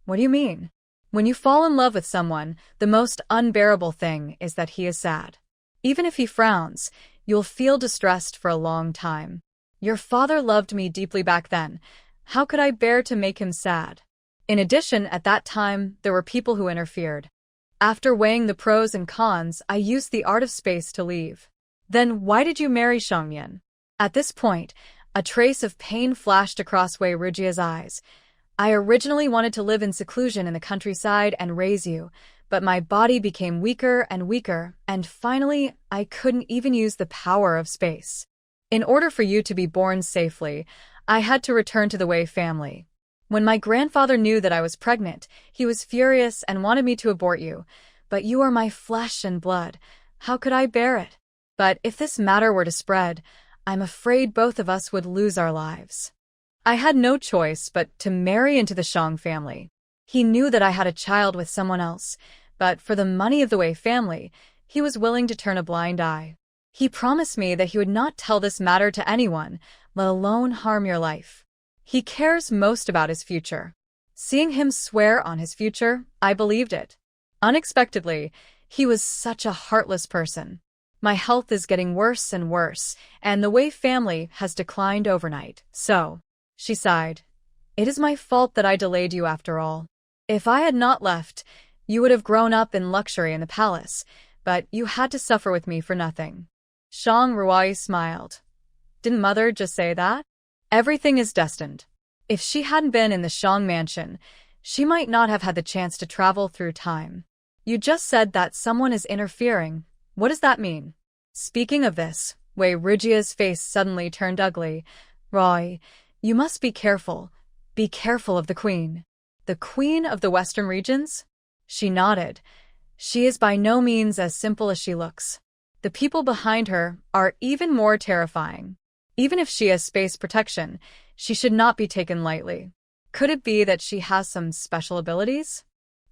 What do you mean? When you fall in love with someone, the most unbearable thing is that he is sad. Even if he frowns, you'll feel distressed for a long time. Your father loved me deeply back then. How could I bear to make him sad? In addition, at that time, there were people who interfered. After weighing the pros and cons, I used the art of space to leave. Then why did you marry Shangyan? At this point, a trace of pain flashed across Wei Rujia's eyes. I originally wanted to live in seclusion in the countryside and raise you, but my body became weaker and weaker, and finally, I couldn't even use the power of space. In order for you to be born safely, I had to return to the Wei family. When my grandfather knew that I was pregnant, he was furious and wanted me to abort you. But you are my flesh and blood. How could I bear it? But if this matter were to spread, I'm afraid both of us would lose our lives. I had no choice but to marry into the Shang family. He knew that I had a child with someone else, but for the money of the Wei family, he was willing to turn a blind eye. He promised me that he would not tell this matter to anyone, let alone harm your life. He cares most about his future. Seeing him swear on his future, I believed it. Unexpectedly, he was such a heartless person. My health is getting worse and worse, and the Wei family has declined overnight, so, she sighed, it is my fault that I delayed you after all. If I had not left, you would have grown up in luxury in the palace, but you had to suffer with me for nothing. Shang Ruai smiled. Didn't Mother just say that? Everything is destined. If she hadn't been in the Shang mansion, she might not have had the chance to travel through time. You just said that someone is interfering. What does that mean? Speaking of this, Wei Rujia's face suddenly turned ugly. Roy, you must be careful. Be careful of the queen. The queen of the western regions? She nodded. She is by no means as simple as she looks. The people behind her are even more terrifying. Even if she has space protection, she should not be taken lightly. Could it be that she has some special abilities?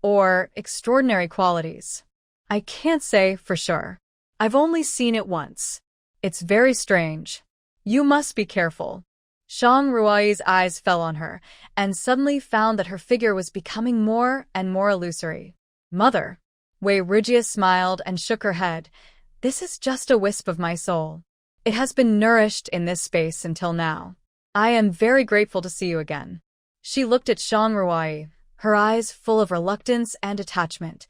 Or extraordinary qualities? I can't say for sure. I've only seen it once. It's very strange. You must be careful. Shang Ruai's eyes fell on her, and suddenly found that her figure was becoming more and more illusory. Mother. Wei Rujia smiled and shook her head. This is just a wisp of my soul. It has been nourished in this space until now. I am very grateful to see you again. She looked at Shang Ruai, her eyes full of reluctance and attachment.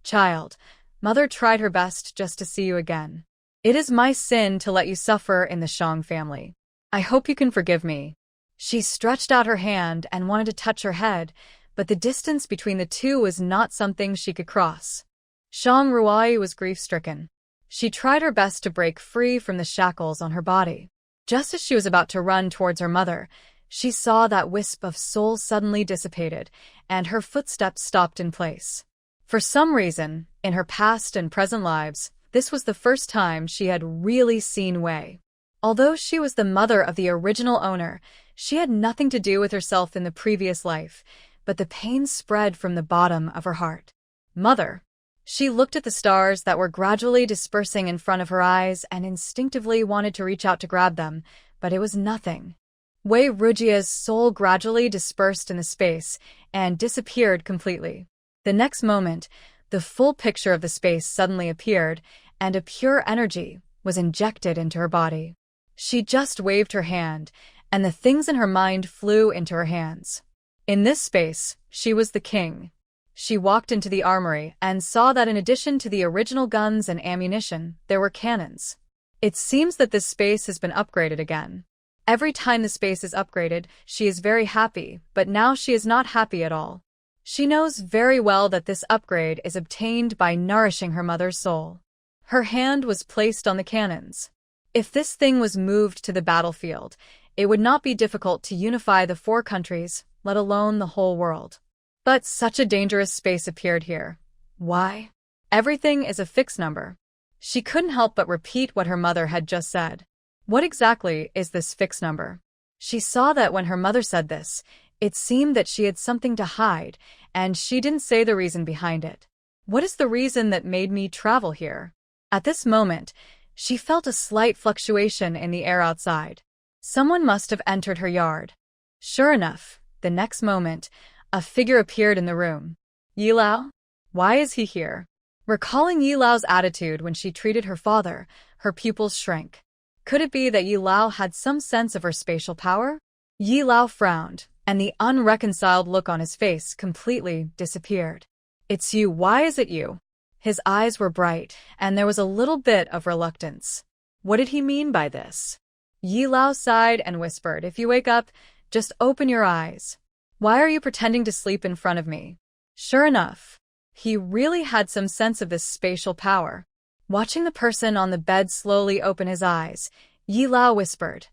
Child, mother tried her best just to see you again. It is my sin to let you suffer in the Shang family. I hope you can forgive me. She stretched out her hand and wanted to touch her head, but the distance between the two was not something she could cross. Shang Ruai was grief-stricken. She tried her best to break free from the shackles on her body. Just as she was about to run towards her mother, she saw that wisp of soul suddenly dissipated, and her footsteps stopped in place. For some reason, in her past and present lives, this was the first time she had really seen Wei. Although she was the mother of the original owner, she had nothing to do with herself in the previous life, but the pain spread from the bottom of her heart. Mother. She looked at the stars that were gradually dispersing in front of her eyes and instinctively wanted to reach out to grab them, but it was nothing. Wei Rujia's soul gradually dispersed in the space and disappeared completely. The next moment, the full picture of the space suddenly appeared, and a pure energy was injected into her body. She just waved her hand, and the things in her mind flew into her hands. In this space, she was the king. She walked into the armory and saw that in addition to the original guns and ammunition, there were cannons. It seems that this space has been upgraded again. Every time the space is upgraded, she is very happy, but now she is not happy at all. She knows very well that this upgrade is obtained by nourishing her mother's soul. Her hand was placed on the cannons. If this thing was moved to the battlefield, it would not be difficult to unify the 4 countries, let alone the whole world. But such a dangerous space appeared here. Why? Everything is a fixed number. She couldn't help but repeat what her mother had just said. What exactly is this fixed number? She saw that when her mother said this, it seemed that she had something to hide, and she didn't say the reason behind it. What is the reason that made me travel here? At this moment, she felt a slight fluctuation in the air outside. Someone must have entered her yard. Sure enough, the next moment, a figure appeared in the room. Yi Lao? Why is he here? Recalling Yi Lao's attitude when she treated her father, her pupils shrank. Could it be that Yi Lao had some sense of her spatial power? Yi Lao frowned, and the unreconciled look on his face completely disappeared. It's you, why is it you? His eyes were bright, and there was a little bit of reluctance. What did he mean by this? Yi Lao sighed and whispered, if you wake up, just open your eyes. Why are you pretending to sleep in front of me? Sure enough, he really had some sense of this spatial power. Watching the person on the bed slowly open his eyes, Yi Lao whispered,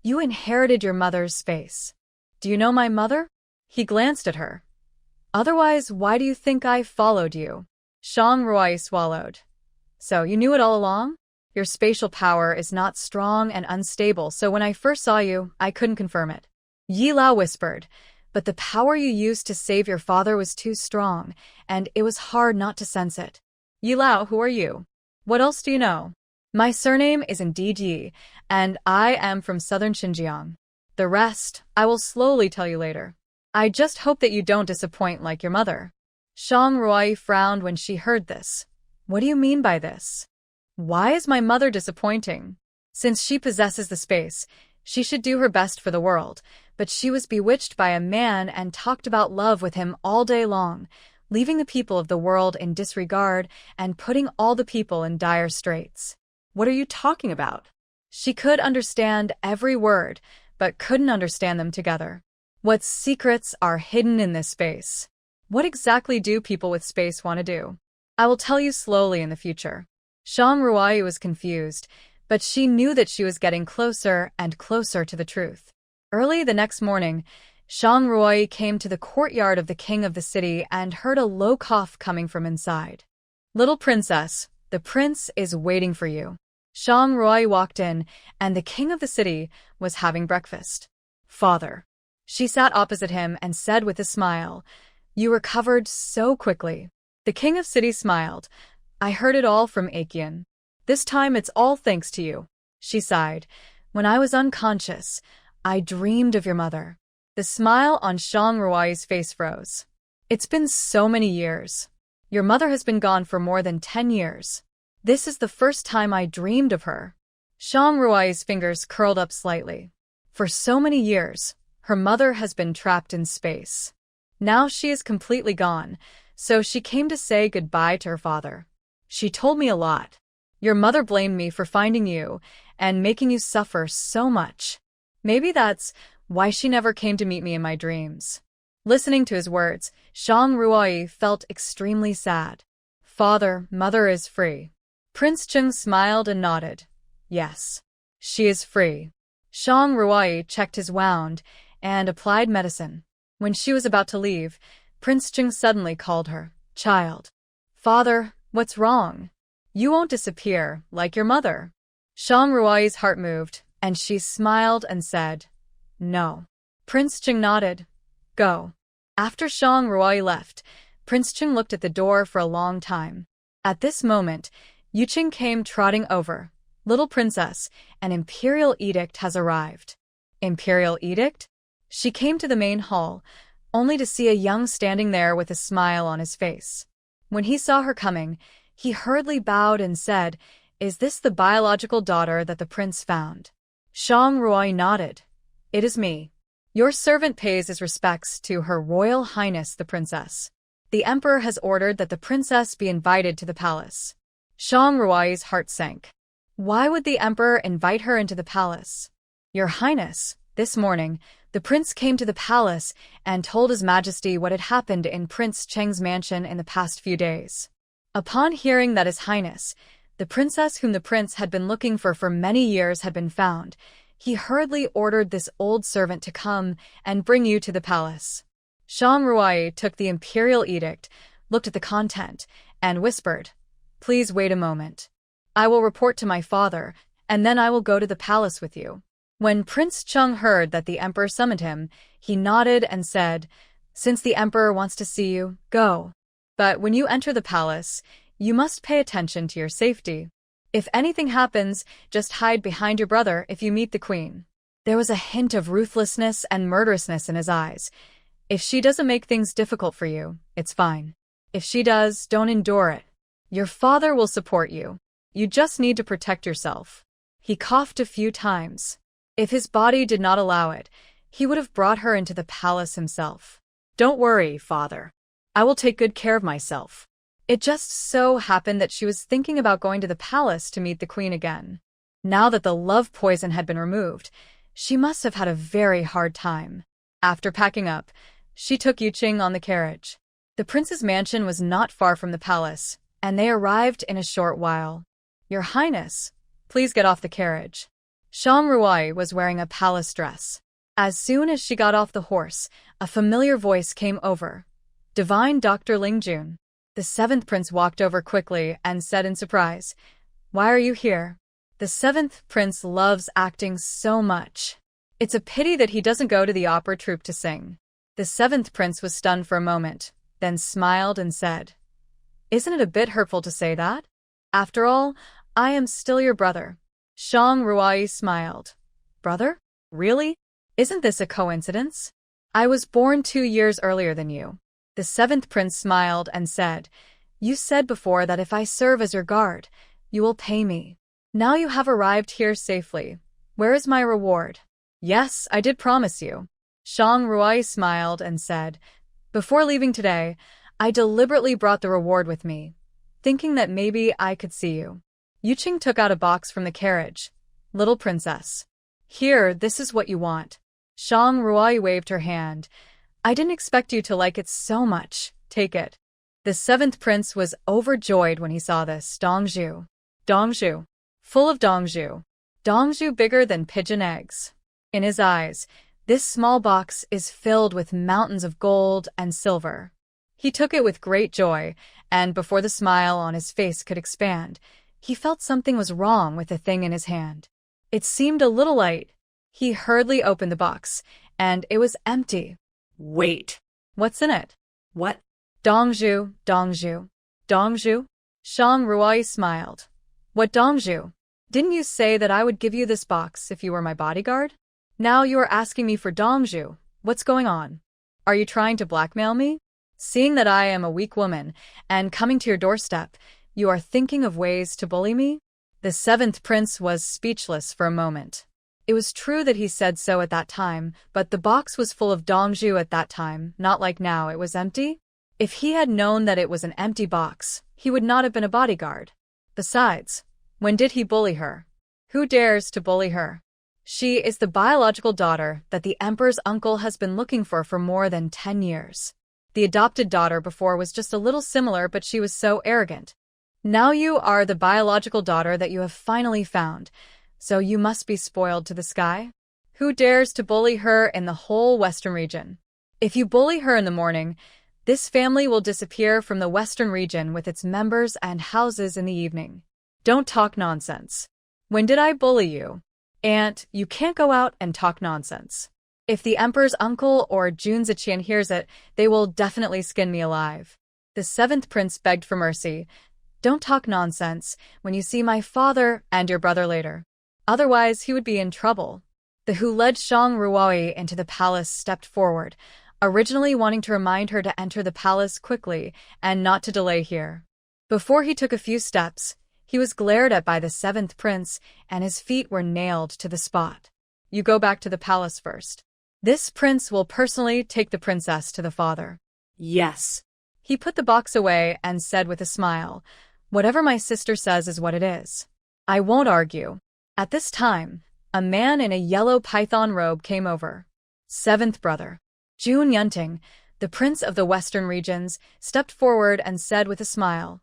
you inherited your mother's space. Do you know my mother? He glanced at her. Otherwise, why do you think I followed you? Shang Ruai swallowed. So, you knew it all along? Your spatial power is not strong and unstable, so when I first saw you, I couldn't confirm it. Yi Lao whispered, but the power you used to save your father was too strong, and it was hard not to sense it. Yi Lao, who are you? What else do you know? My surname is indeed Yi, and I am from southern Xinjiang. The rest, I will slowly tell you later. I just hope that you don't disappoint like your mother. Shang Ruai frowned when she heard this. What do you mean by this? Why is my mother disappointing? Since she possesses the space, she should do her best for the world, but she was bewitched by a man and talked about love with him all day long, leaving the people of the world in disregard and putting all the people in dire straits. What are you talking about? She could understand every word, but couldn't understand them together. What secrets are hidden in this space? What exactly do people with space want to do? I will tell you slowly in the future. Shang Ruai was confused, but she knew that she was getting closer and closer to the truth. Early the next morning, Shang Ruai came to the courtyard of the king of the city and heard a low cough coming from inside. Little princess, the prince is waiting for you. Shang Ruai walked in, and the king of the city was having breakfast. Father. She sat opposite him and said with a smile, you recovered so quickly. The king of city smiled. I heard it all from Akian. This time it's all thanks to you. She sighed. When I was unconscious, I dreamed of your mother. The smile on Shang Ruai's face froze. It's been so many years. Your mother has been gone for more than 10 years. This is the first time I dreamed of her. Shang Ruai's fingers curled up slightly. For so many years, Her mother has been trapped in space. Now she is completely gone, so she came to say goodbye to her father. She told me a lot. Your mother blamed me for finding you and making you suffer so much. Maybe that's why she never came to meet me in my dreams. Listening to his words, Zhang Ruoyi felt extremely sad. Father, mother is free. Prince Cheng smiled and nodded. Yes, she is free. Zhang Ruoyi checked his wound and applied medicine. When she was about to leave, Prince Cheng suddenly called her, Child. Father, what's wrong? You won't disappear, like your mother. Zhang Ruoyi's heart moved, and she smiled and said, No. Prince Cheng nodded. Go. After Zhang Ruoyi left, Prince Cheng looked at the door for a long time. At this moment, Yuqing came trotting over. Little princess, an imperial edict has arrived. Imperial edict? She came to the main hall, only to see a young standing there with a smile on his face. When he saw her coming, he hurriedly bowed and said, Is this the biological daughter that the prince found? Zhang Ruoyi nodded. It is me. Your servant pays his respects to Her Royal Highness the Princess. The Emperor has ordered that the princess be invited to the palace. Zhang Ruoyi's heart sank. Why would the Emperor invite her into the palace? Your Highness, this morning, the prince came to the palace and told His Majesty what had happened in Prince Cheng's mansion in the past few days. Upon hearing that His Highness, the princess whom the prince had been looking for many years had been found, he hurriedly ordered this old servant to come and bring you to the palace. Zhang Ruoyi took the imperial edict, looked at the content, and whispered, Please wait a moment. I will report to my father, and then I will go to the palace with you. When Prince Cheng heard that the emperor summoned him, he nodded and said, Since the emperor wants to see you, go. But when you enter the palace, you must pay attention to your safety. If anything happens, just hide behind your brother if you meet the queen. There was a hint of ruthlessness and murderousness in his eyes. If she doesn't make things difficult for you, it's fine. If she does, don't endure it. Your father will support you. You just need to protect yourself. He coughed a few times. If his body did not allow it, he would have brought her into the palace himself. Don't worry, father. I will take good care of myself. It just so happened that she was thinking about going to the palace to meet the queen again. Now that the love poison had been removed, she must have had a very hard time. After packing up, she took Yuqing on the carriage. The prince's mansion was not far from the palace, and they arrived in a short while. Your Highness, please get off the carriage. Zhang Ruoyi was wearing a palace dress. As soon as she got off the horse, a familiar voice came over. Divine Dr. Lingjun. The seventh prince walked over quickly and said in surprise, Why are you here? The seventh prince loves acting so much. It's a pity that he doesn't go to the opera troupe to sing. The seventh prince was stunned for a moment, then smiled and said, Isn't it a bit hurtful to say that? After all, I am still your brother. Zhang Ruoyi smiled. Brother? Really? Isn't this a coincidence? I was born 2 years earlier than you. The seventh prince smiled and said, You said before that if I serve as your guard, you will pay me. Now you have arrived here safely. Where is my reward? Yes, I did promise you. Zhang Ruoyi smiled and said, Before leaving today, I deliberately brought the reward with me, thinking that maybe I could see you. Yuqing took out a box from the carriage. Little princess. Here, this is what you want. Zhang Ruoyi waved her hand. I didn't expect you to like it so much. Take it. The seventh prince was overjoyed when he saw this. Dongzhu. Dongzhu. Full of Dongzhu. Dongzhu bigger than pigeon eggs. In his eyes, this small box is filled with mountains of gold and silver. He took it with great joy, and before the smile on his face could expand, he felt something was wrong with the thing in his hand. It seemed a little light. He hurriedly opened the box, and it was empty. Wait. What's in it? What? Dongzhu, Dongzhu. Dongzhu? Zhang Ruoyi smiled. What Dongzhu? Didn't you say that I would give you this box if you were my bodyguard? Now you are asking me for Dongzhu. What's going on? Are you trying to blackmail me? Seeing that I am a weak woman and coming to your doorstep, you are thinking of ways to bully me? The seventh prince was speechless for a moment. It was true that he said so at that time, but the box was full of Dongju at that time, not like now it was empty. If he had known that it was an empty box, he would not have been a bodyguard. Besides, when did he bully her? Who dares to bully her? She is the biological daughter that the emperor's uncle has been looking for more than 10 years. The adopted daughter before was just a little similar, but she was so arrogant. Now you are the biological daughter that you have finally found, so you must be spoiled to the sky? Who dares to bully her in the whole western region? If you bully her in the morning, this family will disappear from the western region with its members and houses in the evening. Don't talk nonsense. When did I bully you? Aunt, you can't go out and talk nonsense. If the emperor's uncle or Jun Ziqian hears it, they will definitely skin me alive. The seventh prince begged for mercy. Don't talk nonsense when you see my father and your brother later. Otherwise, he would be in trouble. The who led Shang Ruoyi into the palace stepped forward, originally wanting to remind her to enter the palace quickly and not to delay here. Before he took a few steps, he was glared at by the seventh prince, and his feet were nailed to the spot. You go back to the palace first. This prince will personally take the princess to the father. Yes. He put the box away and said with a smile, whatever my sister says is what it is. I won't argue. At this time, a man in a yellow python robe came over. Seventh brother. Jun Yunting, the prince of the western regions, stepped forward and said with a smile,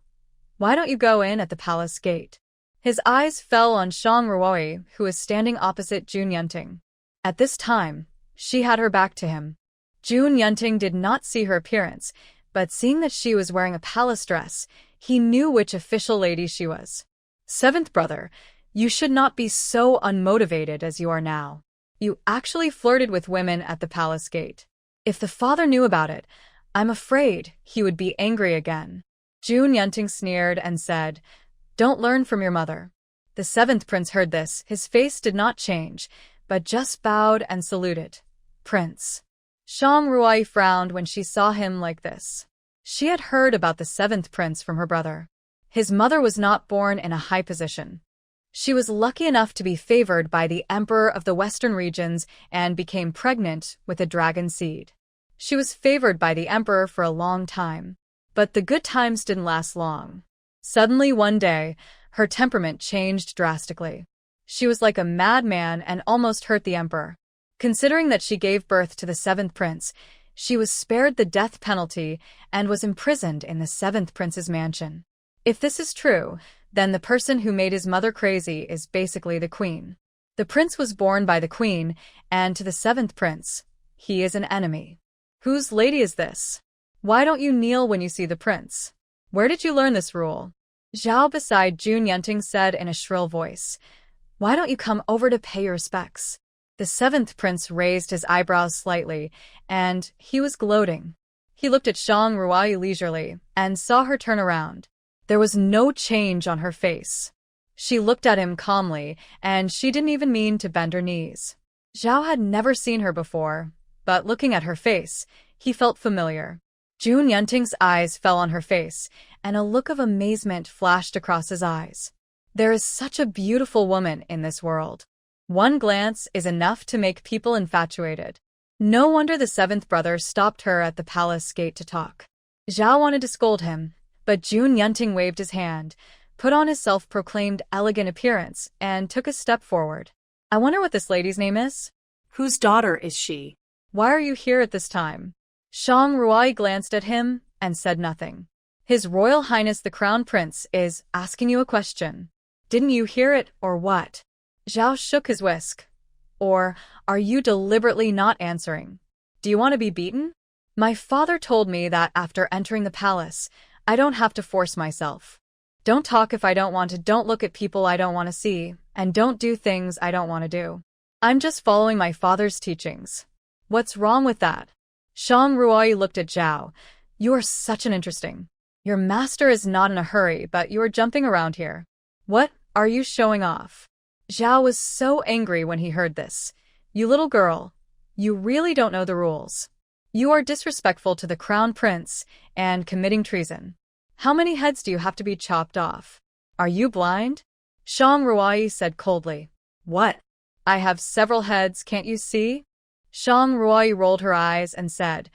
why don't you go in at the palace gate? His eyes fell on Shang Ruoyi, who was standing opposite Jun Yunting. At this time, she had her back to him. Jun Yunting did not see her appearance, but seeing that she was wearing a palace dress, he knew which official lady she was. Seventh brother, you should not be so unmotivated as you are now. You actually flirted with women at the palace gate. If the father knew about it, I'm afraid he would be angry again. Jun Yunting sneered and said, don't learn from your mother. The seventh prince heard this. His face did not change, but just bowed and saluted. Prince. Shang Ruoyi frowned when she saw him like this. She had heard about the seventh prince from her brother. His mother was not born in a high position. She was lucky enough to be favored by the emperor of the western regions and became pregnant with a dragon seed. She was favored by the emperor for a long time. But the good times didn't last long. Suddenly one day, her temperament changed drastically. She was like a madman and almost hurt the emperor. Considering that she gave birth to the seventh prince, she was spared the death penalty and was imprisoned in the seventh prince's mansion. If this is true, then the person who made his mother crazy is basically the queen. The prince was born by the queen, and to the seventh prince, he is an enemy. Whose lady is this? Why don't you kneel when you see the prince? Where did you learn this rule? Zhao beside Jun Yunting said in a shrill voice. Why don't you come over to pay your respects? The seventh prince raised his eyebrows slightly, and he was gloating. He looked at Shang Ruoyi leisurely and saw her turn around. There was no change on her face. She looked at him calmly, and she didn't even mean to bend her knees. Zhao had never seen her before, but looking at her face, he felt familiar. Jun Yunting's eyes fell on her face, and a look of amazement flashed across his eyes. There is such a beautiful woman in this world. One glance is enough to make people infatuated. No wonder the seventh brother stopped her at the palace gate to talk. Zhao wanted to scold him, but Jun Yunting waved his hand, put on his self-proclaimed elegant appearance, and took a step forward. I wonder what this lady's name is? Whose daughter is she? Why are you here at this time? Shang Ruoyi glanced at him and said nothing. His Royal Highness the Crown Prince is asking you a question. Didn't you hear it, or what? Zhao shook his whisk. Or, are you deliberately not answering? Do you want to be beaten? My father told me that after entering the palace, I don't have to force myself. Don't talk if I don't want to, don't look at people I don't want to see, and don't do things I don't want to do. I'm just following my father's teachings. What's wrong with that? Shang Ruoyi looked at Zhao. You are such an interesting. Your master is not in a hurry, but you are jumping around here. What are you showing off? Zhao was so angry when he heard this. You little girl, you really don't know the rules. You are disrespectful to the crown prince and committing treason. How many heads do you have to be chopped off? Are you blind? Shang Ruoyi said coldly. What? I have several heads, can't you see? Shang Ruoyi rolled her eyes and said,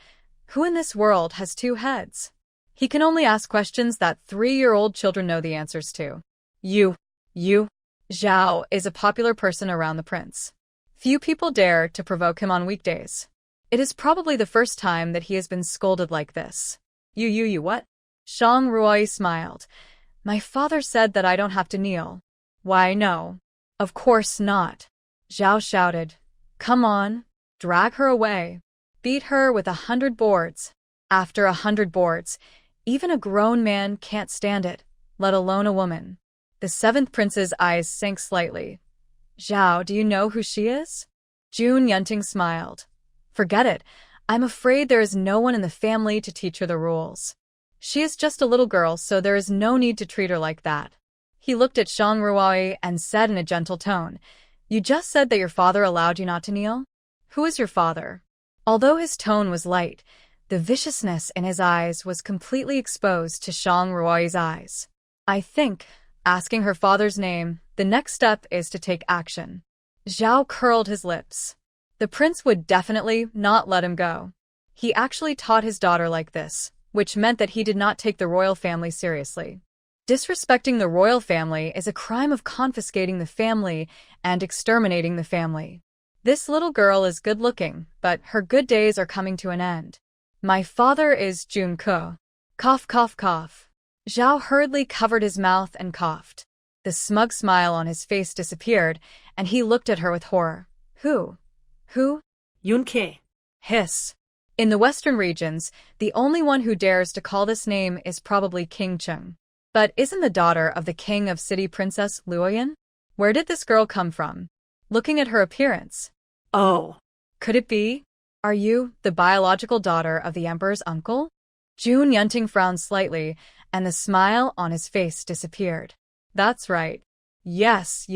Who in this world has two heads? He can only ask questions that 3-year-old children know the answers to. You. Zhao is a popular person around the prince. Few people dare to provoke him on weekdays. It is probably the first time that he has been scolded like this. You what? Shang Ruoyi smiled. My father said that I don't have to kneel. Why, no. Of course not. Zhao shouted. Come on. Drag her away. Beat her with 100 boards. After 100 boards, even a grown man can't stand it, let alone a woman. The 7th prince's eyes sank slightly. Zhao, do you know who she is? Jun Yunting smiled. Forget it. I'm afraid there is no one in the family to teach her the rules. She is just a little girl, so there is no need to treat her like that. He looked at Shang Ruoyi and said in a gentle tone, You just said that your father allowed you not to kneel? Who is your father? Although his tone was light, the viciousness in his eyes was completely exposed to Shang Ruoyi's eyes. I think, asking her father's name, the next step is to take action. Zhao curled his lips. The prince would definitely not let him go. He actually taught his daughter like this, which meant that he did not take the royal family seriously. Disrespecting the royal family is a crime of confiscating the family and exterminating the family. This little girl is good-looking, but her good days are coming to an end. My father is Jun Ke. Cough, cough, cough. Zhao hurriedly covered his mouth and coughed. The smug smile on his face disappeared, and he looked at her with horror. Who? Yun Ke. Hiss. In the western regions, the only one who dares to call this name is probably King Cheng. But isn't the daughter of the king of city Princess Luoyan? Where did this girl come from? Looking at her appearance. Oh. Could it be? Are you the biological daughter of the emperor's uncle? Jun Yunting frowned slightly, and the smile on his face disappeared. That's right. Yes.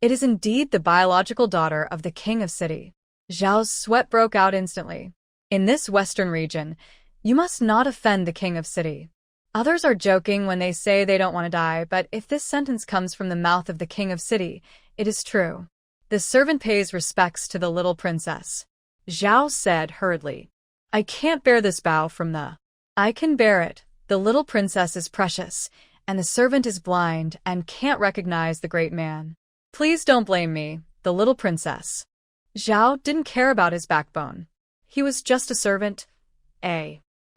It is indeed the biological daughter of the king of city. Zhao's sweat broke out instantly. In this western region, you must not offend the king of city. Others are joking when they say they don't want to die, but if this sentence comes from the mouth of the king of city, it is true. The servant pays respects to the little princess. Zhao said hurriedly. I can't bear this bow from the... I can bear it. The little princess is precious, and the servant is blind and can't recognize the great man. Please don't blame me, the little princess. Zhao didn't care about his backbone. He was just a servant.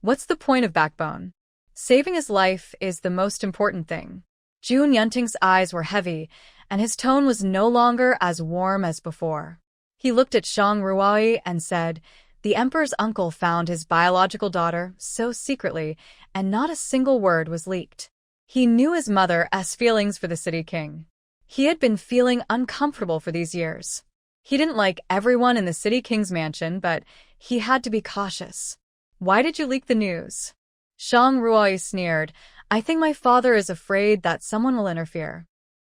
What's the point of backbone? Saving his life is the most important thing. Jun Yunting's eyes were heavy, and his tone was no longer as warm as before. He looked at Shang Ruoyi and said, The emperor's uncle found his biological daughter so secretly, and not a single word was leaked. He knew his mother's feelings for the city king. He had been feeling uncomfortable for these years. He didn't like everyone in the city king's mansion, but he had to be cautious. Why did you leak the news? Shang Ruoyi sneered. I think my father is afraid that someone will interfere.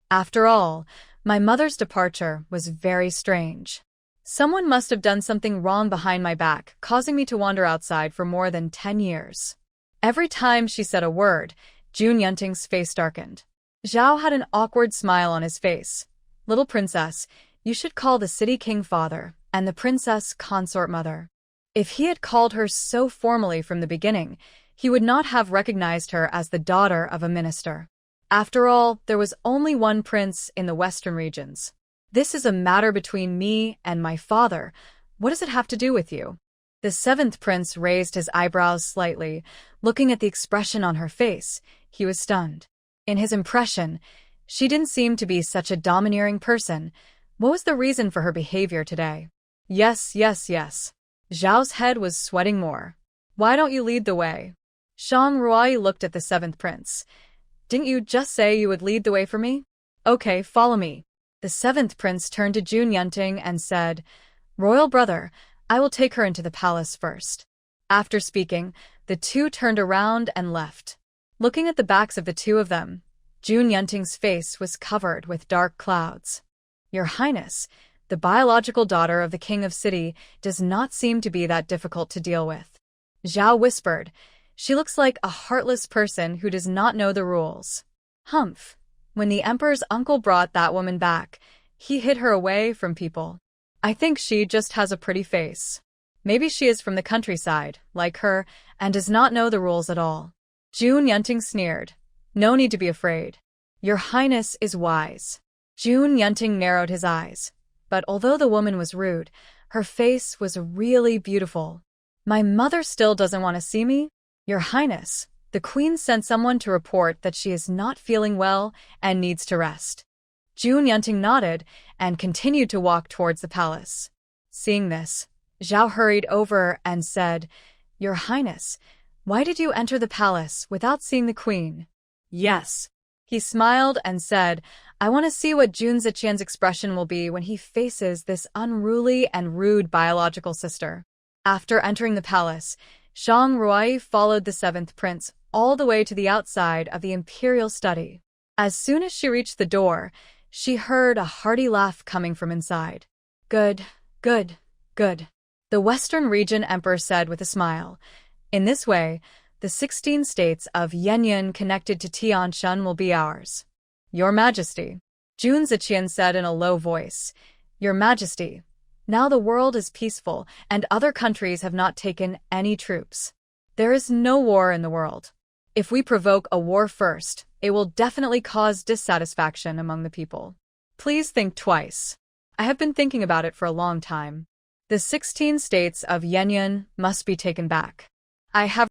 After all, my mother's departure was very strange. Someone must have done something wrong behind my back, causing me to wander outside for more than 10 years. Every time she said a word, Jun Yunting's face darkened. Zhao had an awkward smile on his face. Little princess, you should call the city king father and the princess consort mother. If he had called her so formally from the beginning, he would not have recognized her as the daughter of a minister. After all, there was only one prince in the western regions. This is a matter between me and my father. What does it have to do with you? The 7th prince raised his eyebrows slightly. Looking at the expression on her face, he was stunned. In his impression, she didn't seem to be such a domineering person. What was the reason for her behavior today? Yes. Zhao's head was sweating more. Why don't you lead the way? Shang Ruoyi looked at the 7th prince. Didn't you just say you would lead the way for me? Okay, follow me. The 7th prince turned to Jun Yunting and said, Royal brother, I will take her into the palace first. After speaking, the two turned around and left. Looking at the backs of the two of them, Jun Yunting's face was covered with dark clouds. Your Highness, the biological daughter of the king of city does not seem to be that difficult to deal with. Zhao whispered, She looks like a heartless person who does not know the rules. Humph. When the emperor's uncle brought that woman back, He hid her away from people. I think she just has a pretty face. Maybe she is from the countryside, like her, and does not know the rules at all. Jun Yunting sneered. No need to be afraid. Your Highness is wise. Jun Yunting narrowed his eyes. But although the woman was rude, her face was really beautiful. My mother still doesn't want to see me? Your Highness, the Queen sent someone to report that she is not feeling well and needs to rest. Jun Yunting nodded and continued to walk towards the palace. Seeing this, Zhao hurried over and said, Your Highness, why did you enter the palace without seeing the Queen? Yes. He smiled and said, I want to see what Jun Ziqian's expression will be when he faces this unruly and rude biological sister. After entering the palace, Shang Ruai followed the seventh prince all the way to the outside of the imperial study. As soon as she reached the door, she heard a hearty laugh coming from inside. Good, good, good. The Western Region Emperor said with a smile. In this way, the 16 states of Yanyan connected to Tianshan will be ours. Your Majesty, Jun Ziqian said in a low voice. Your Majesty, now the world is peaceful and other countries have not taken any troops. There is no war in the world. If we provoke a war first, it will definitely cause dissatisfaction among the people. Please think twice. I have been thinking about it for a long time. The 16 states of Yanyan must be taken back. I have